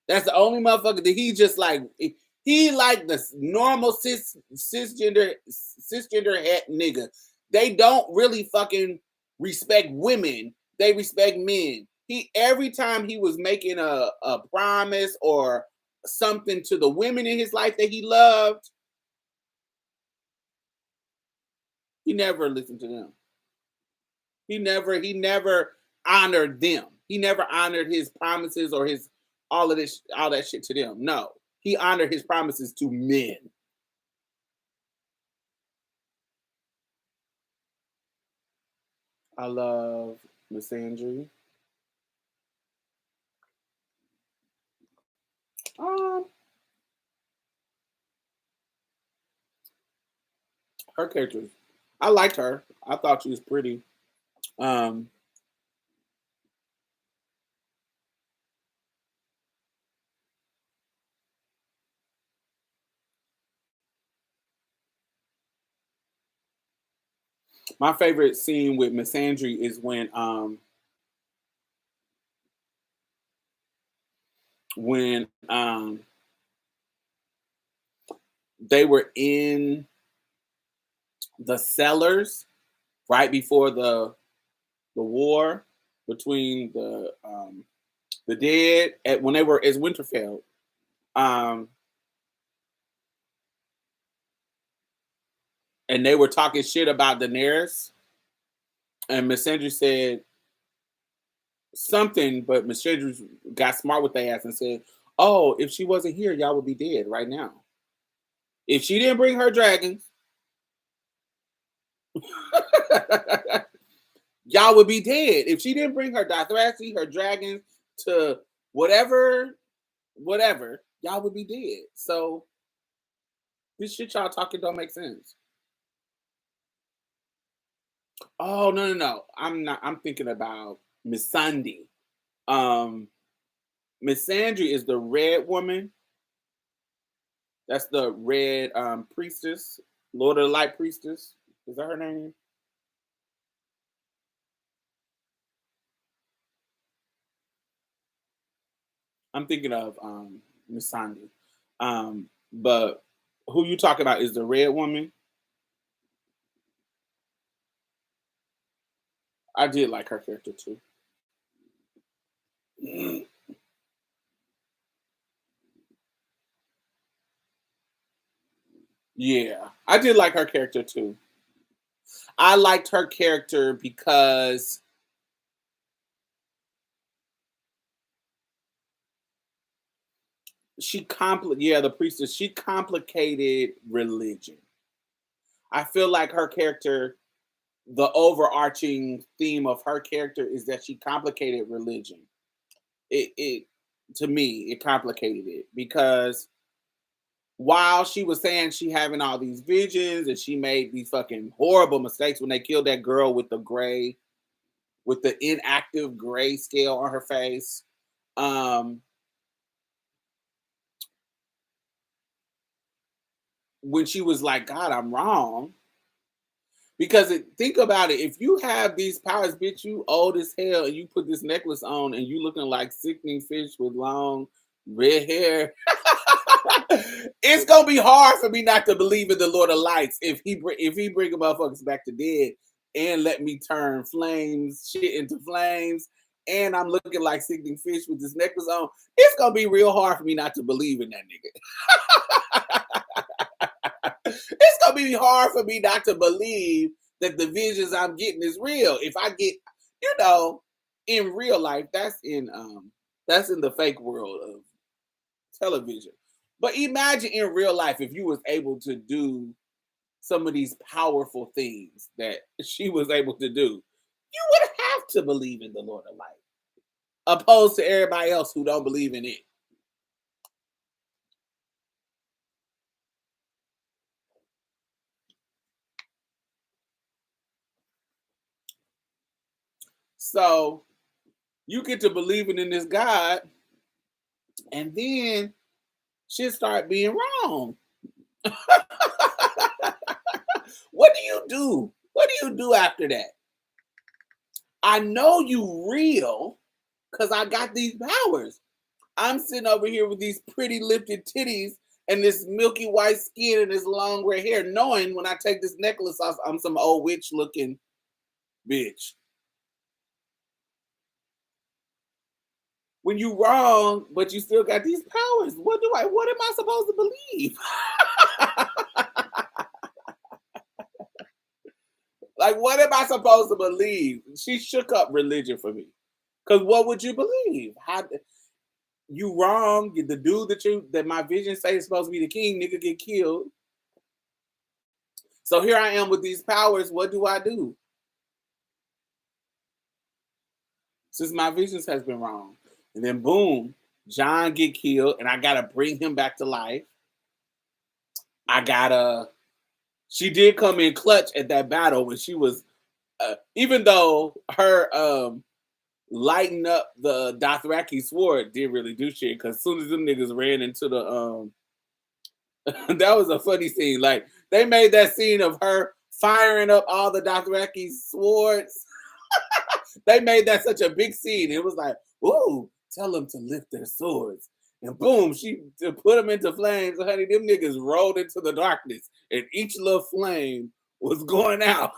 Speaker 1: That's the only motherfucker that he just like. He like the normal cisgender het nigga. They don't really fucking respect women. They respect men. He every time he was making a promise or something to the women in his life that he loved, he never listened to them. He never honored them. He never honored his promises or his all that shit to them. No. He honored his promises to men. I love Misandry. Um, her character, I liked her. I thought she was pretty. Um, my favorite scene with Misandry is when they were in the cellars right before the war between the dead at when they were as Winterfell. Um, and they were talking shit about Daenerys, and Misandry said something, but Misandry got smart with their ass and said, "Oh, if she wasn't here, y'all would be dead right now. If she didn't bring her dragons, y'all would be dead. If she didn't bring her Dothraki, her dragons to whatever, whatever, y'all would be dead. So this shit y'all talking don't make sense." Oh no no no! I'm not. I'm thinking about Missandei. Um, Misandry is the red woman. That's the red priestess, Lord of the Light priestess. Is that her name? I'm thinking of Missandei. But who you talking about is the red woman. I did like her character too. Yeah, I did like her character too. I liked her character because yeah, the priestess, she complicated religion. I feel like her character, the overarching theme of her character is that she complicated religion. It to me, it complicated it because while she was saying she having all these visions and she made these fucking horrible mistakes when they killed that girl with the inactive gray scale on her face. Um, when she was like, God, I'm wrong. Because think about it, if you have these powers, bitch, you old as hell, and you put this necklace on, and you looking like sickening fish with long red hair, it's gonna be hard for me not to believe in the Lord of Lights if he bring a motherfuckers back to dead and let me turn flames shit into flames, and I'm looking like sickening fish with this necklace on. It's gonna be real hard for me not to believe in that nigga. It's gonna be hard for me not to believe that the visions I'm getting is real. If I get, you know, in real life, that's in the fake world of television. But imagine in real life if you was able to do some of these powerful things that she was able to do. You would have to believe in the Lord of Light, opposed to everybody else who don't believe in it. So you get to believing in this God, and then shit start being wrong. What do you do? What do you do after that? I know you real because I got these powers. I'm sitting over here with these pretty lifted titties and this milky white skin and this long gray hair, knowing when I take this necklace off, I'm some old witch looking bitch. When you wrong, but you still got these powers, what am I supposed to believe? Like, what am I supposed to believe? She shook up religion for me. Cause what would you believe? How you wrong? The dude that my vision say is supposed to be the king, nigga, get killed. So here I am with these powers. What do I do? Since my visions has been wrong, and then boom, John get killed, and I gotta bring him back to life. I gotta. She did come in clutch at that battle when she was, even though her lighting up the Dothraki sword didn't really do shit. Because as soon as them niggas ran into the that was a funny scene. Like they made that scene of her firing up all the Dothraki swords. They made that such a big scene. It was like, ooh, tell them to lift their swords. And boom, she put them into flames. Honey, them niggas rolled into the darkness, and each little flame was going out.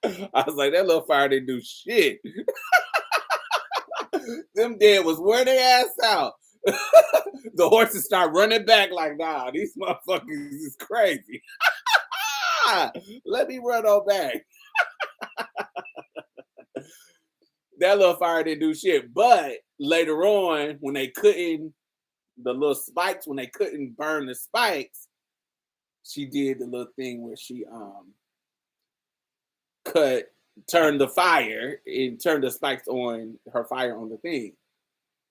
Speaker 1: I was like, that little fire didn't do shit. Them dead was wear their ass out. The horses start running back like, nah, these motherfuckers is crazy. Let me run on back. That little fire didn't do shit. But later on, when they couldn't, the little spikes, when they couldn't burn the spikes, she did the little thing where she turned the fire and turned the spikes on her fire on the thing.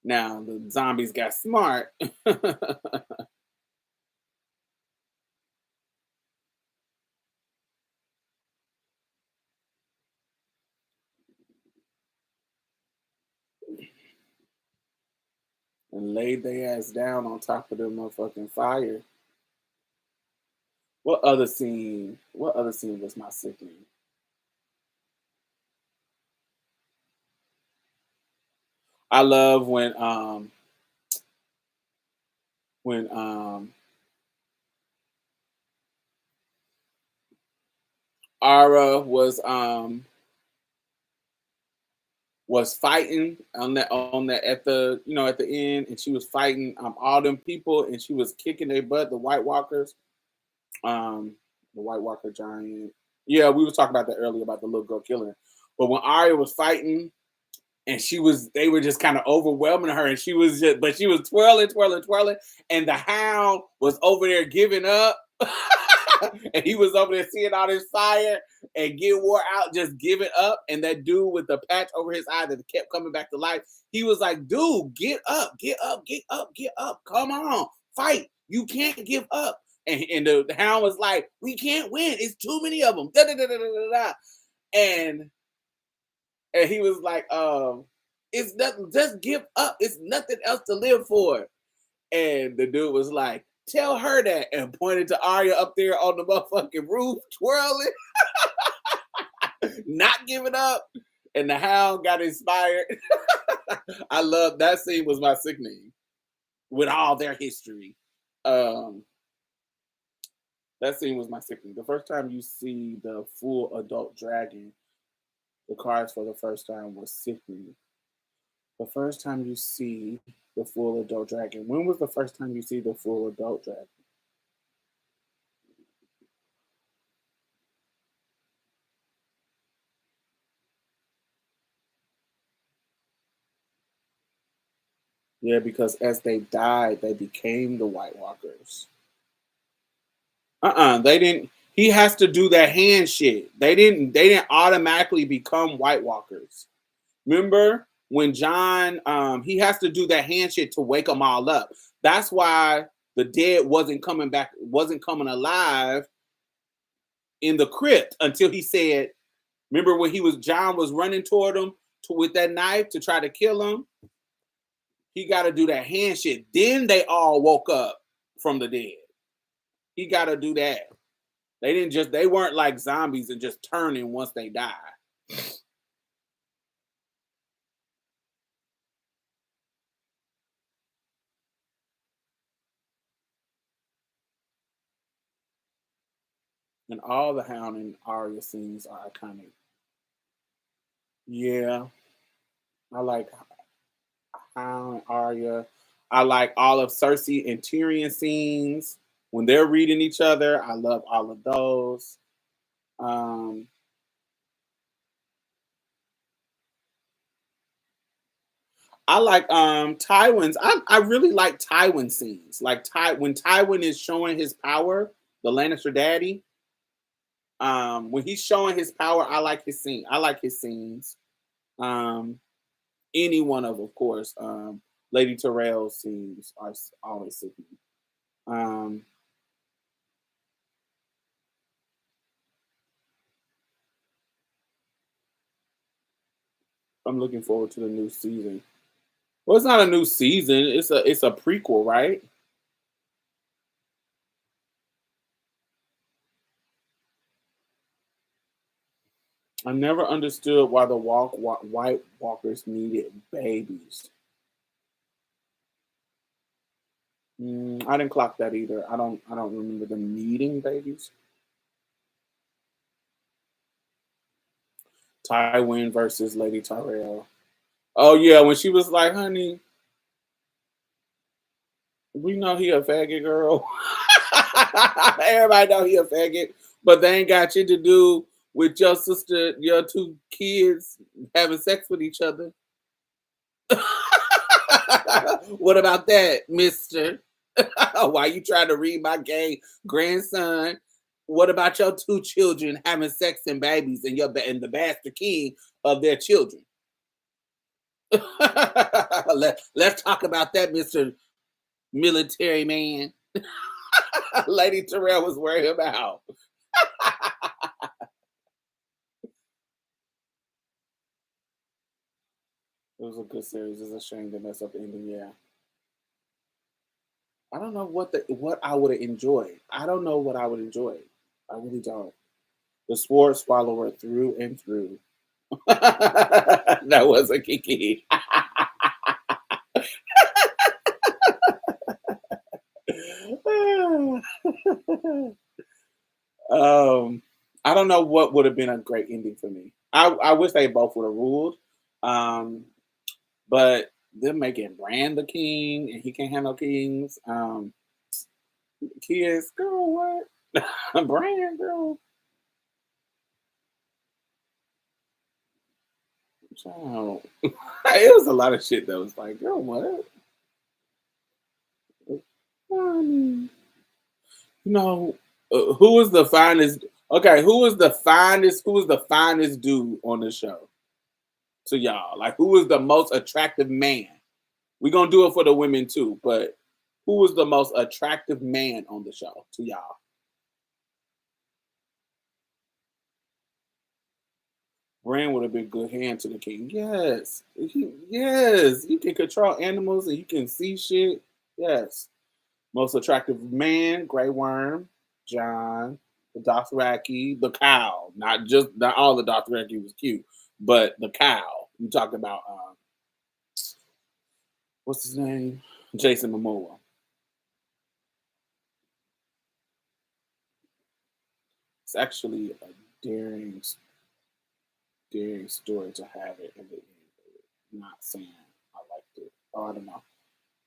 Speaker 1: Now the zombies got smart. And laid their ass down on top of the motherfucking fire. What other scene? What other scene was my sickening? I love when Ara was fighting on that at the at the end, and she was fighting all them people, and she was kicking their butt, the White Walkers, the White Walker giant. Yeah, we were talking about that earlier about the little girl killing her. But when Arya was fighting, and they were just kind of overwhelming her, and she was twirling, twirling, twirling, and the Hound was over there giving up. And he was over there seeing all this fire and get wore out, just give it up. And that dude with the patch over his eye that kept coming back to life, he was like, dude, get up, get up, get up, get up. Come on, fight. You can't give up. And the Hound was like, we can't win. It's too many of them. Da, da, da, da, da, da, da. And he was like, it's nothing, just give up. It's nothing else to live for. And the dude was like, tell her that, and pointed to Arya up there on the motherfucking roof, twirling, not giving up. And the Hound got inspired. I love that scene. Was my sickening with all their history. That scene was my sickening. The first time you see the full adult dragon, the cards for the first time was sickening. The first time you see the full adult dragon. When was the first time you see the full adult dragon? Yeah, because as they died, they became the White Walkers. They didn't. He has to do that hand shit. They didn't automatically become White Walkers. Remember when John he has to do that hand shit to wake them all up. That's why the dead wasn't coming back, wasn't coming alive in the crypt until he said, remember when John was running toward him with that knife to try to kill him? He got to do that hand shit. Then they all woke up from the dead. He got to do that. They weren't like zombies and just turning once they die. And all the Hound and Arya scenes are iconic. Yeah, I like Hound and Arya. I like all of Cersei and Tyrion scenes when they're reading each other. I love all of those. Um, I like Tywin's. I really like Tywin scenes. Like when Tywin is showing his power, the Lannister daddy. When he's showing his power, I like his scene. I like his scenes. Um, any one of course, Lady Tyrell's scenes are always sickening. Um, I'm looking forward to the new season. Well, it's not a new season. It's a prequel, right? I never understood why the White Walkers needed babies. I didn't clock that either. I don't remember them needing babies. Tywin versus Lady Tyrell. Oh yeah, when she was like, "Honey, we know he a faggot, girl." Everybody know he a faggot, but they ain't got shit to do with your sister, your two kids having sex with each other. What about that, Mister? Why you trying to read my gay grandson? What about your two children having sex and babies and and the bastard king of their children? Let's talk about that, Mister Military Man. Lady Terrell was wearing him out. It was a good series. It's a shame they messed up the ending. Yeah, I don't know what I would have enjoyed. I don't know what I would enjoy. I really don't. The Sword Swallower through and through. That was a Kiki. um, I don't know what would have been a great ending for me. I wish they both would have ruled. Um, but them making Brand the king and he can't handle kings. Kids, girl, what? Brand, girl, child. It was a lot of shit that was like, girl, what? Mommy. You know, who was the finest? Okay, who was the finest? Who was the finest dude on the show to y'all? Like, who was the most attractive man? We're gonna do it for the women too, but who was the most attractive man on the show to y'all? Bran would have been good hand to the king. Yes, yes, you can control animals and you can see shit. Yes, most attractive man, Grey Worm, John, the Dothraki, the cow. Not all the Dothraki was cute, but the cow. You talked about what's his name? Jason Momoa. It's actually a daring, daring story to have it in the end. Not saying I liked it. Oh, I don't know.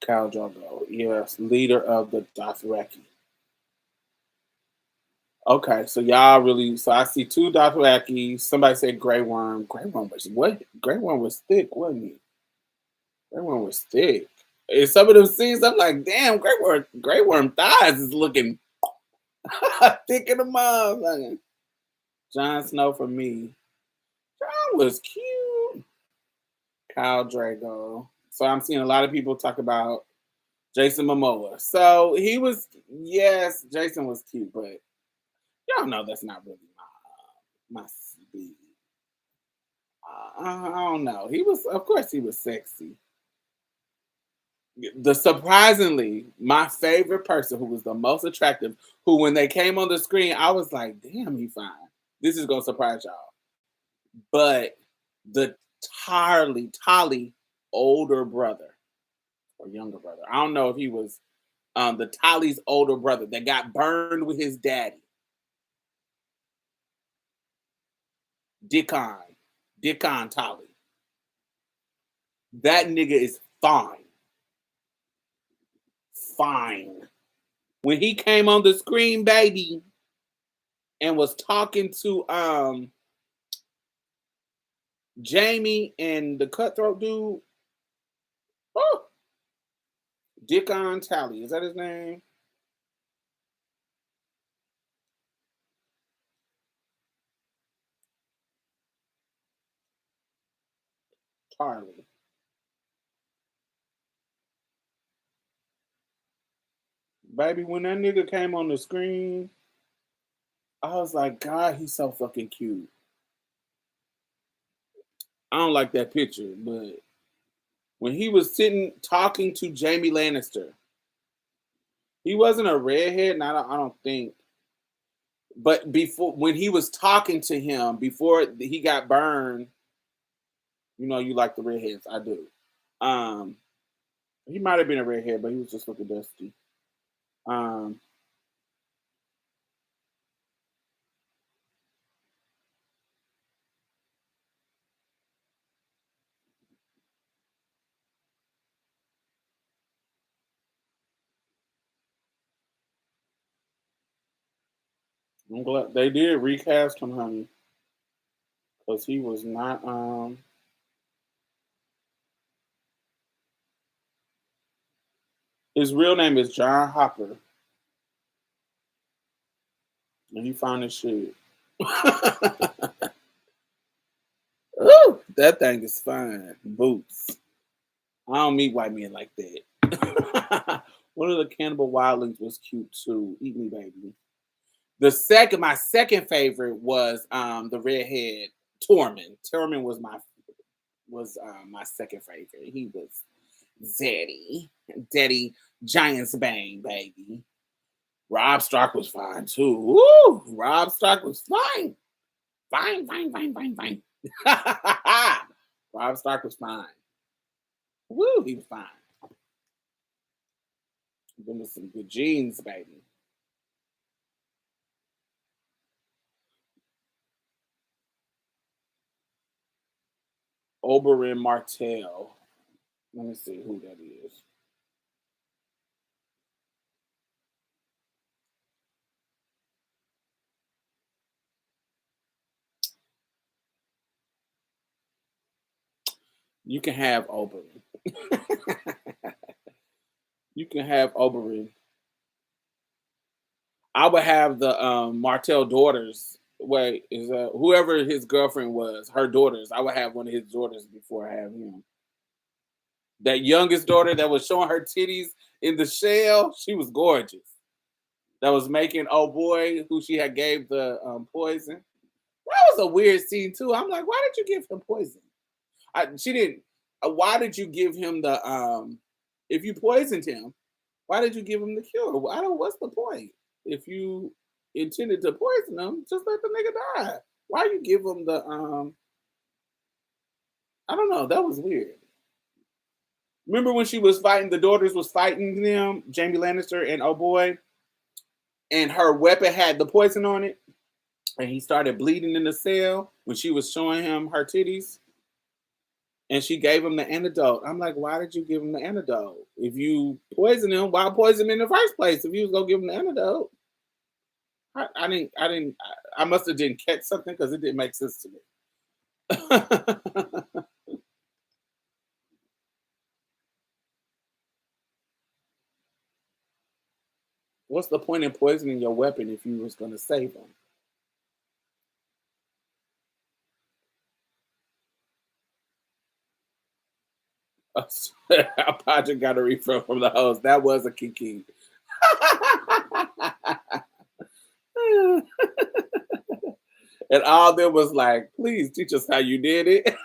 Speaker 1: Khal Drogo, yes, leader of the Dothraki. Okay, so y'all really. So I see two Dothraki. Somebody said Grey Worm. Grey Worm was what? Grey Worm was thick, wasn't he? Grey Worm was thick. In some of them scenes, I'm like, damn, Grey Worm thighs is looking thick in the motherfucker. Jon Snow for me. Jon was cute. Khal Drago. So I'm seeing a lot of people talk about Jason Momoa. So he was, yes, Jason was cute, but y'all know that's not really my speed. I don't know. He was, of course, he was sexy. The surprisingly, my favorite person who was the most attractive, who when they came on the screen, I was like, damn, he fine. This is gonna surprise y'all. But the Tolly older brother or younger brother. I don't know if he was the Tolly's older brother that got burned with his daddy. Dickon. Dickon Tolly. That nigga is fine. Fine. When he came on the screen, baby, and was talking to Jamie and the cutthroat dude. Oh, Dickon Tally. Is that his name? Charlie. Baby, when that nigga came on the screen, I was like, God, he's so fucking cute. I don't like that picture, but when he was sitting talking to Jamie Lannister, he wasn't a redhead, and I don't think. But before, when he was talking to him before he got burned, you know, you like the redheads, I do. Um, he might have been a redhead, but he was just looking dusty. Um, I'm glad they did recast him, honey, because he was not. His real name is John Hopper, and he found his shit. Ooh, that thing is fine. Boots. I don't meet white men like that. One of the Cannibal Wildlings was cute too. Eat me, baby. My second favorite was the redhead Tormund. Tormund was my second favorite. He was Daddy Giant's Bane, baby. Rob Stark was fine too. Woo! Rob Stark was fine. Fine, fine, fine, fine, fine. Rob Stark was fine. Woo, he was fine. Them was some good jeans, baby. Oberyn Martell. Let me see who that is. You can have Oberyn. You can have Oberyn. I would have the Martell daughters. Wait, is whoever his girlfriend was, her daughters. I would have one of his daughters before I have him. That youngest daughter that was showing her titties in the shell, she was gorgeous. That was making oh boy who she had gave the poison. That was a weird scene too. I'm like, why did you give him poison? She didn't. Why did you give him the if you poisoned him, why did you give him the cure? I don't. What's the point? If you intended to poison him, just let the nigga die. Why you give him the I don't know. That was weird. Remember when she was fighting? The daughters was fighting them, Jamie Lannister and oh boy, and her weapon had the poison on it, and he started bleeding in the cell when she was showing him her titties. And she gave him the antidote. I'm like, why did you give him the antidote? If you poison him, why poison him in the first place? If you was gonna give him the antidote, I must have didn't catch something because it didn't make sense to me. What's the point in poisoning your weapon if you was gonna save him? Patrick got a refill from the host. That was a kiki. And all them was like, please teach us how you did it.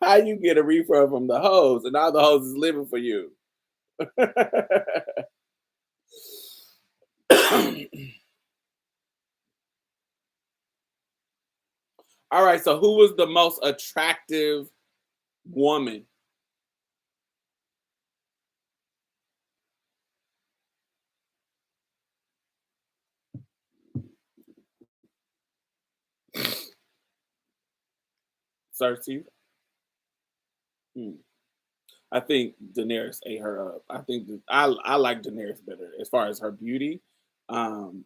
Speaker 1: How you get a refill from the hose, and all the hose is living for you. All right, so who was the most attractive woman? Cersei. Hmm. I think Daenerys ate her up. I think I like Daenerys better as far as her beauty. Um,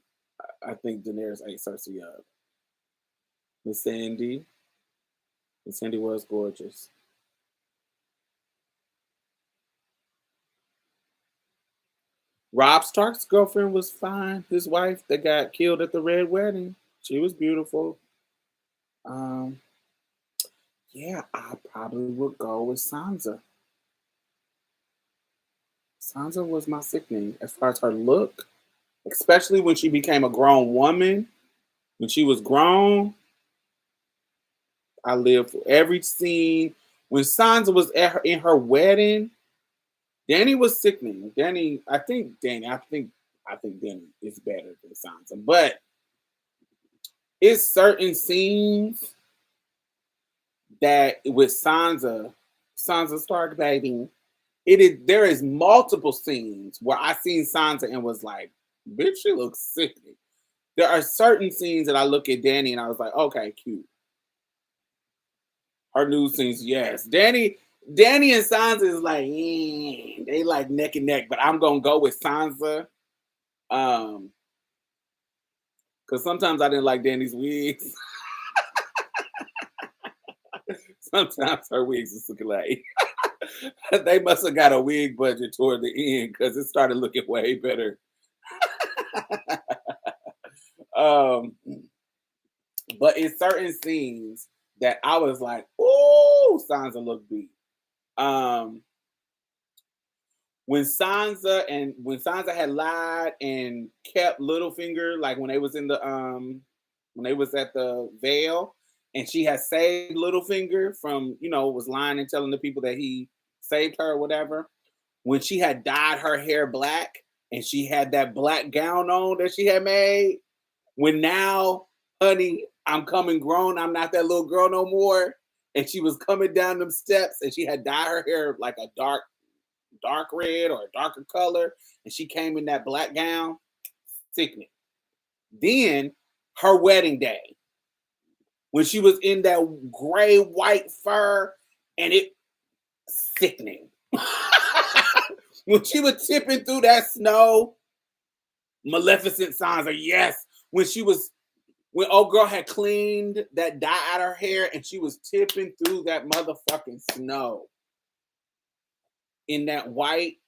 Speaker 1: I think Daenerys ate Cersei up. Miss Sandy, Miss Sandy was gorgeous. Rob Stark's girlfriend was fine. His wife that got killed at the red wedding, she was beautiful. Um, yeah, I probably would go with Sansa. Sansa was my sickening as far as her look, especially when she became a grown woman. When she was grown, I lived for every scene. When Sansa was in her wedding, Danny was sickening. I think Danny is better than Sansa, but it's certain scenes that with Sansa Stark baby, there is multiple scenes where I seen Sansa and was like, bitch, she looks sickening. There are certain scenes that I look at Danny and I was like, okay, cute. Her new scenes, yes. Danny and Sansa is like, they like neck and neck, but I'm gonna go with Sansa. Um, because sometimes I didn't like Danny's wigs. Sometimes her wigs is looking like they must have got a wig budget toward the end because it started looking way better. um, but in certain scenes that I was like, "Ooh, Sansa look beat." Um, when Sansa had lied and kept Littlefinger, like when they was at the Vale, and she had saved Littlefinger from was lying and telling the people that he saved her or whatever. When she had dyed her hair black and she had that black gown on that she had made, when now, honey, I'm coming grown, I'm not that little girl no more. And she was coming down them steps and she had dyed her hair like a dark red or a darker color, and she came in that black gown, sickening. Then her wedding day, when she was in that gray white fur, and it sickening. When she was tipping through that snow, Maleficent Sansa, yes. When old girl had cleaned that dye out of her hair and she was tipping through that motherfucking snow in that white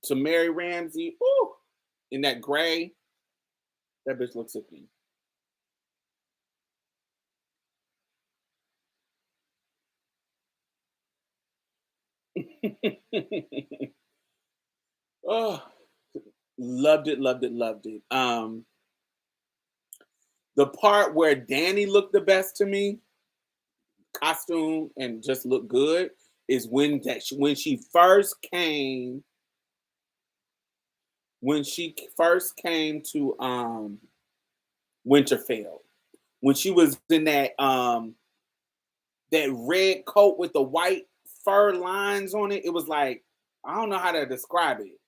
Speaker 1: to Mary Ramsey, ooh, in that gray, that bitch looks sickening. Oh, loved it, loved it, loved it. The part where Danny looked the best to me, costume and just looked good, is when she first came to Winterfell. When she was in that red coat with the white fur lines on it, it was like, I don't know how to describe it.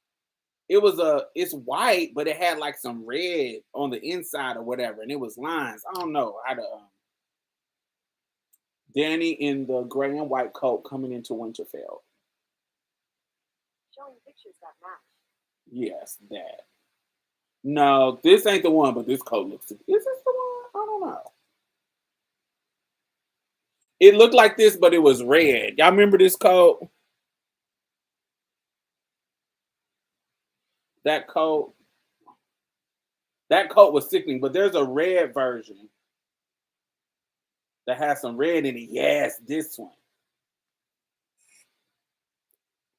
Speaker 1: It's white, but it had like some red on the inside or whatever, and it was lines. I don't know how to. Danny in the gray and white coat coming into Winterfell. Showing pictures that match. Yes, that. No, this ain't the one, but this coat looks. Is this the one? I don't know. It looked like this, but it was red. Y'all remember this coat? That coat. That coat was sickening, but there's a red version that has some red in it. Yes, this one.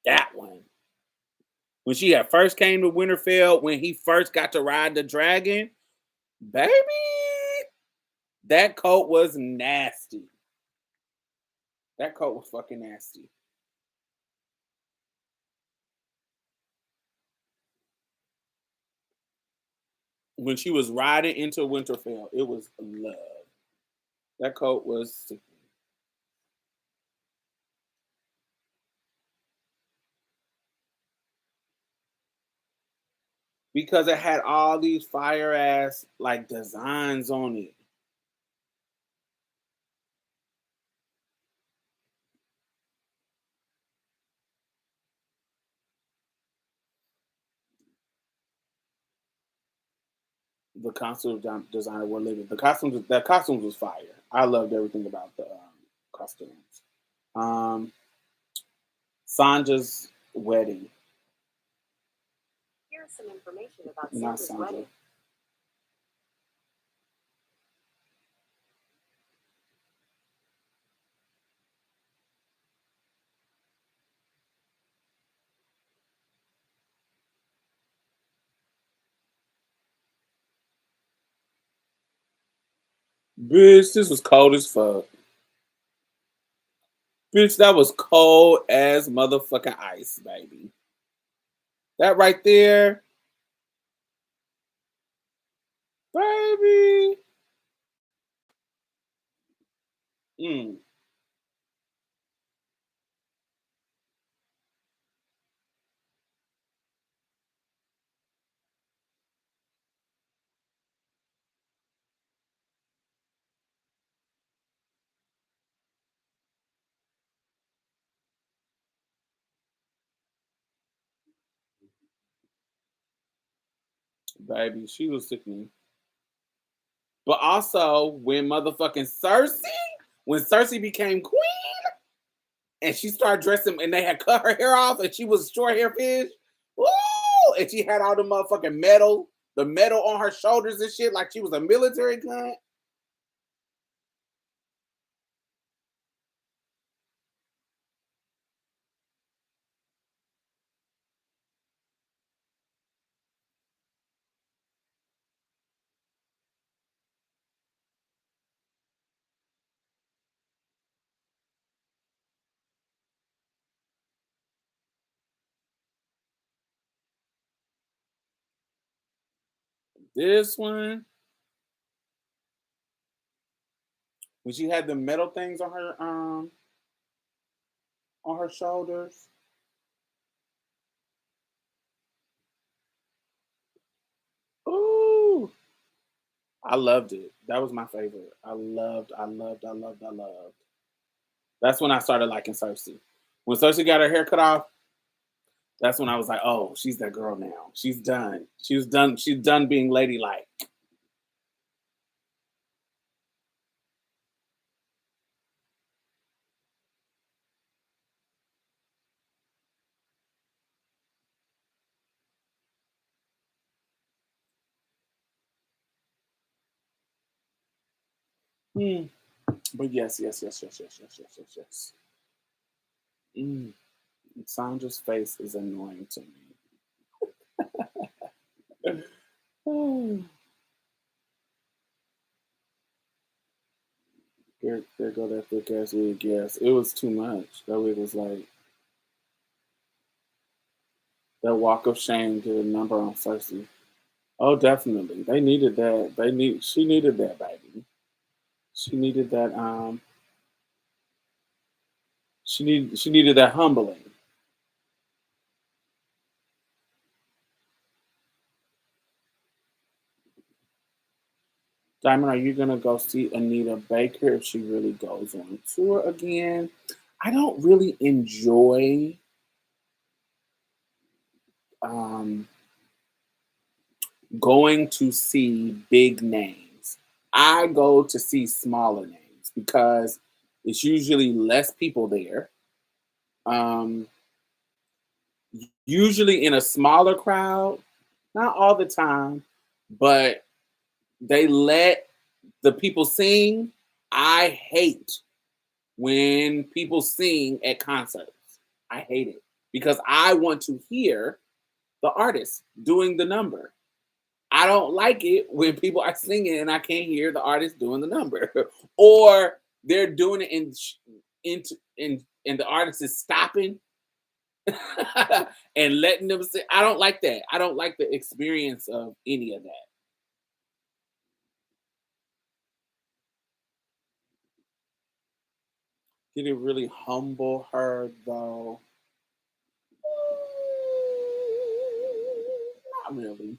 Speaker 1: That one. When she had first came to Winterfell, when he first got to ride the dragon, baby, that coat was nasty. That coat was fucking nasty. When she was riding into Winterfell, it was love. That coat was sickening. Because it had all these fire ass like designs on it. the costume designer were living. The costumes was fire. I loved everything about the costumes. Um, Sandra's wedding.
Speaker 2: Here's some information about
Speaker 1: Not
Speaker 2: Sandra's
Speaker 1: Sandra.
Speaker 2: wedding.
Speaker 1: Bitch, this was cold as fuck. Bitch, that was cold as motherfucking ice, baby. That right there, baby. Mm, baby, she was sickening. But also, when Cersei became queen and she started dressing and they had cut her hair off and she was short hair fish, woo! And she had all the motherfucking metal, the metal on her shoulders and shit, like she was a military cunt. This one, when she had the metal things on her shoulders. Ooh, I loved it. That was my favorite. I loved. That's when I started liking Cersei. When Cersei got her hair cut off, that's when I was like, oh, she's that girl now. She's done. She's done. She's done being ladylike. Hmm. But yes. Mm. Sandra's face is annoying to me. There go that thick ass wig. Yes, it was too much. That wig was like that walk of shame did a number on Cersei. Oh, definitely. They needed that. She needed that, baby. She needed that she needed that humbling. Diamond, are you gonna go see Anita Baker if she really goes on tour again? I don't really enjoy um going to see big names. I go to see smaller names because it's usually less people there. Um, Usually in a smaller crowd, not all the time, but they let the people sing. I hate when people sing at concerts. I hate it because I want to hear the artist doing the number. I don't like it when people are singing and I can't hear the artist doing the number, or they're doing it and the artist is stopping and letting them sing. I don't like that. I don't like the experience of any of that. Did it really humble her though? Not really.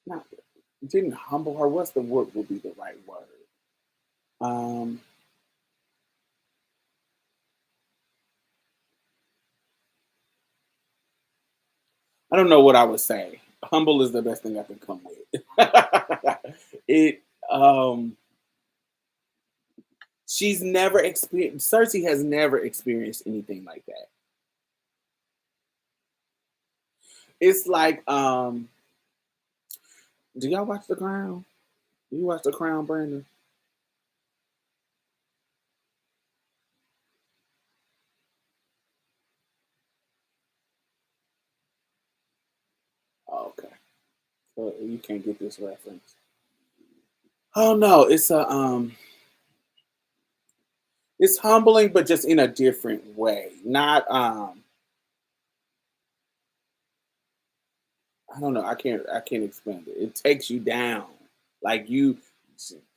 Speaker 1: Not really. It didn't humble her. What's the word? Would be the right word. Um, I don't know what I would say. Humble is the best thing I can come with. it she's never experienced Cersei has never experienced anything like that. It's like do y'all watch The Crown? You watch The Crown, Brandon? Oh, okay. So you can't get this reference. Oh no, it's humbling, but just in a different way. Not I don't know. I can't explain it. It takes you down. Like you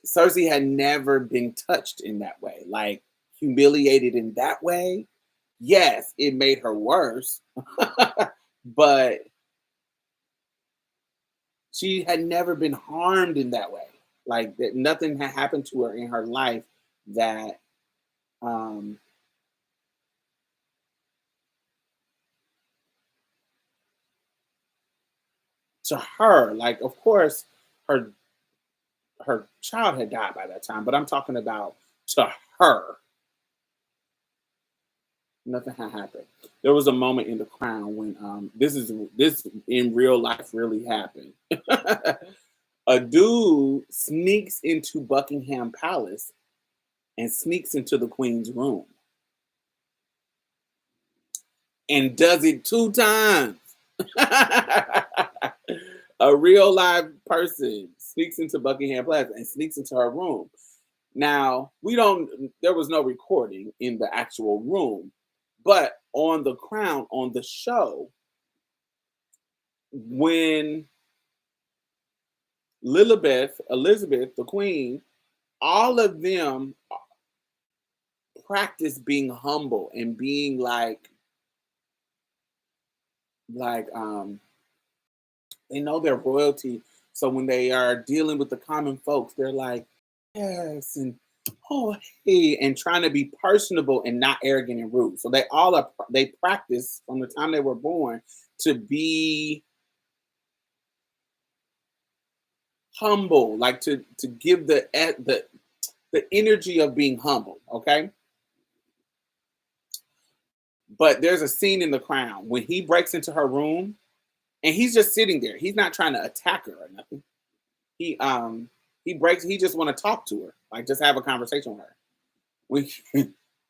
Speaker 1: Cersei had never been touched in that way. Like humiliated in that way. Yes, it made her worse. But she had never been harmed in that way. Like that nothing had happened to her in her life that um to her, like of course her her child had died by that time, but I'm talking about to her, nothing had happened. There was a moment in The Crown when this in real life really happened. A dude sneaks into Buckingham Palace and sneaks into the Queen's room and does it 2 times. A real live person sneaks into Buckingham Palace and sneaks into her room. Now, we don't there was no recording in the actual room, but on The Crown, on the show, when Elizabeth, the Queen, all of them practice being humble and being like they know their royalty. So when they are dealing with the common folks, they're like, yes, and oh hey, and trying to be personable and not arrogant and rude. So they practice from the time they were born to be humble, like to give the energy of being humble. Okay, but there's a scene in The Crown when he breaks into her room and he's just sitting there. He's not trying to attack her or nothing. He he just want to talk to her, like just have a conversation with her. When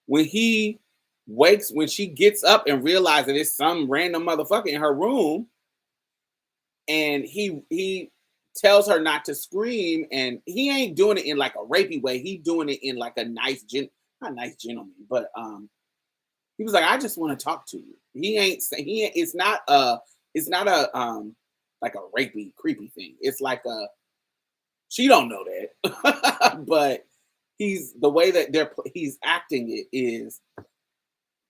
Speaker 1: when he when she gets up and realizes that it's some random motherfucker in her room, and he tells her not to scream, and he ain't doing it in like a rapey way. He doing it in like a not nice gentleman, but he was like, I just want to talk to you. It's not a like a rapey, creepy thing. It's like a she don't know that, but he's the way that he's acting it is.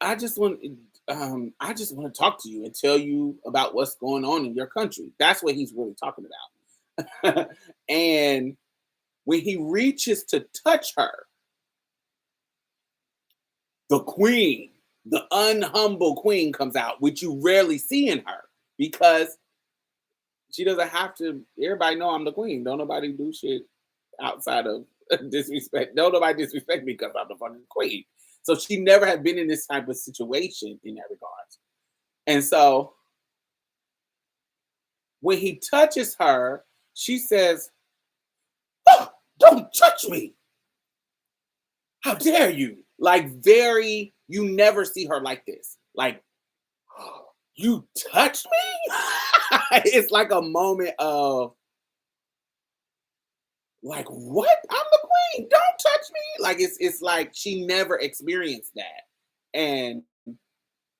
Speaker 1: I just want I just want to talk to you and tell you about what's going on in your country. That's what he's really talking about. And when he reaches to touch her, the queen, the unhumble queen comes out, which you rarely see in her because she doesn't have to. Everybody know I'm the queen. Don't nobody do shit outside of disrespect. Don't nobody disrespect me because I'm the fucking queen. So she never had been in this type of situation in that regard. And so when he touches her, she says, oh, don't touch me. How dare you? Like, you never see her like this. Like, you touch me? It's like a moment of, like, what? I'm the queen. Don't touch me. Like, it's like she never experienced that. And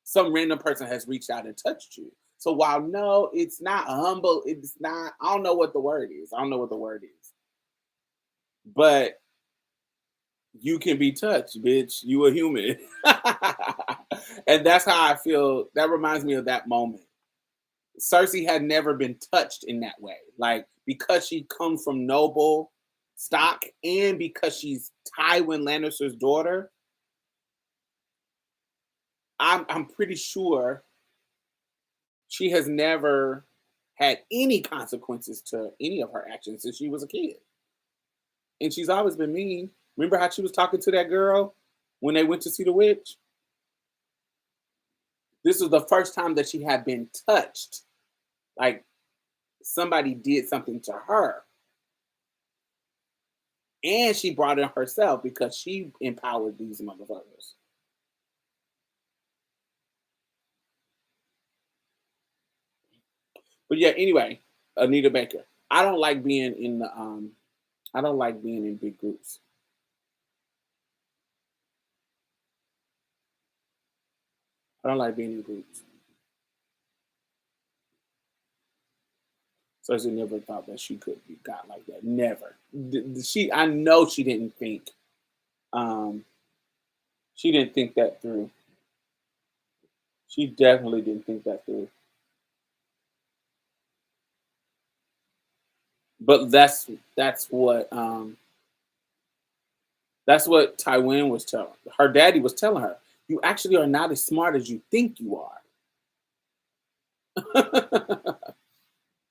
Speaker 1: some random person has reached out and touched you. So while no, it's not humble, it's not, I don't know what the word is. I don't know what the word is. But you can be touched, bitch. You a human. And that's how I feel. That reminds me of that moment. Cersei had never been touched in that way. Like because she comes from noble stock and because she's Tywin Lannister's daughter, I'm pretty sure She has never had any consequences to any of her actions since she was a kid. And she's always been mean. Remember how she was talking to that girl when they went to see the witch? This was the first time that she had been touched. Like somebody did something to her. And she brought it herself because she empowered these motherfuckers. But yeah, anyway, Anita Baker. I don't like being in the I don't like being in big groups. I don't like being in groups. So she never thought that she could be got like that. Never. She I know um she didn't think that through. She definitely didn't think that through. But that's what Tywin was telling her daddy was telling her. You actually are not as smart as you think you are.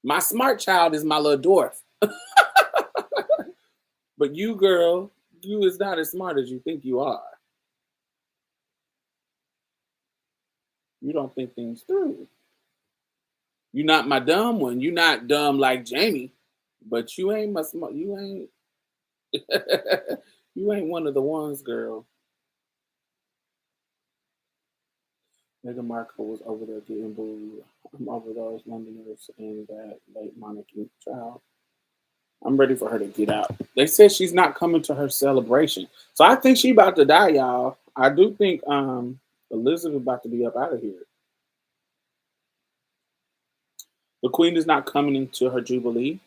Speaker 1: My smart child is my little dwarf. But you, girl, you is not as smart as you think you are. You don't think things through. You're not my dumb one. You're not dumb like Jamie, but you ain't my smart. You ain't. You ain't one of the ones, girl. Meghan Markle was over there getting booed. I'm over those Londoners and that late monarchy child. I'm ready for her to get out. They said she's not coming to her celebration, so I think she about to die, y'all. I do think Elizabeth about to be up out of here. The Queen is not coming into her jubilee.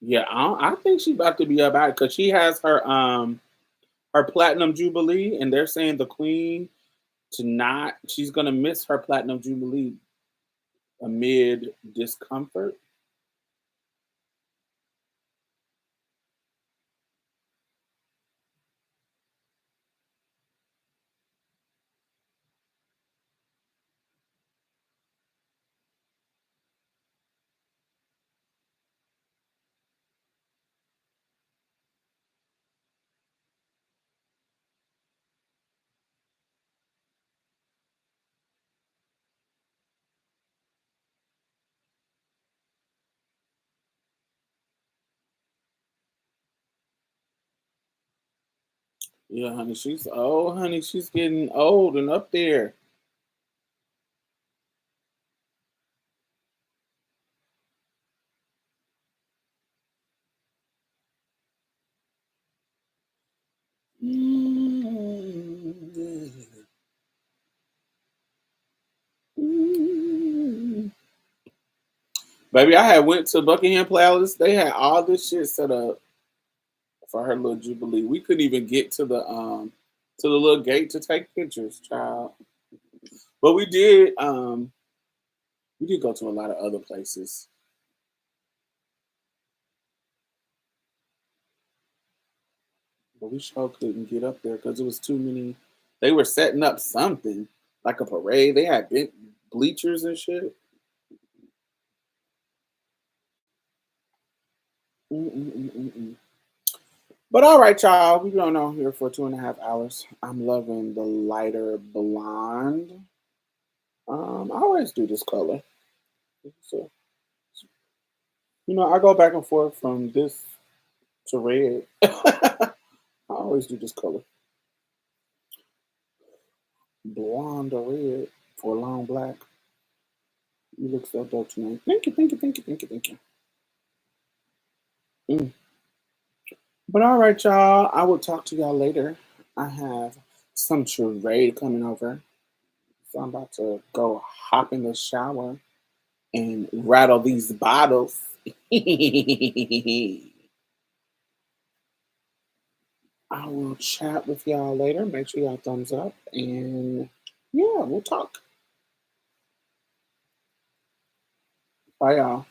Speaker 1: Yeah, I think she about to be up out because she has her platinum jubilee, and they're saying the Queen to not. She's gonna miss her platinum jubilee amid discomfort. Yeah, honey, she's old, honey. She's getting old and up there. Mm. Mm. Baby, I had went to Buckingham Palace. They had all this shit set up for her little jubilee. We couldn't even get to the little gate to take pictures, child. But we did go to a lot of other places. But we sure couldn't get up there because it was too many. They were setting up something like a parade. They had big bleachers and shit. Mm-mm-mm-mm-mm. But all right, y'all. We've been on here for 2.5 hours. I'm loving the lighter blonde. I always do this color. So, I go back and forth from this to red. I always do this color. Blonde or red or long black. You look so dope tonight. Thank you, thank you, thank you, thank you, thank you. Mm. But all right, y'all. I will talk to y'all later. I have some charade coming over. So I'm about to go hop in the shower and rattle these bottles. I will chat with y'all later. Make sure y'all thumbs up. And yeah, we'll talk. Bye, y'all.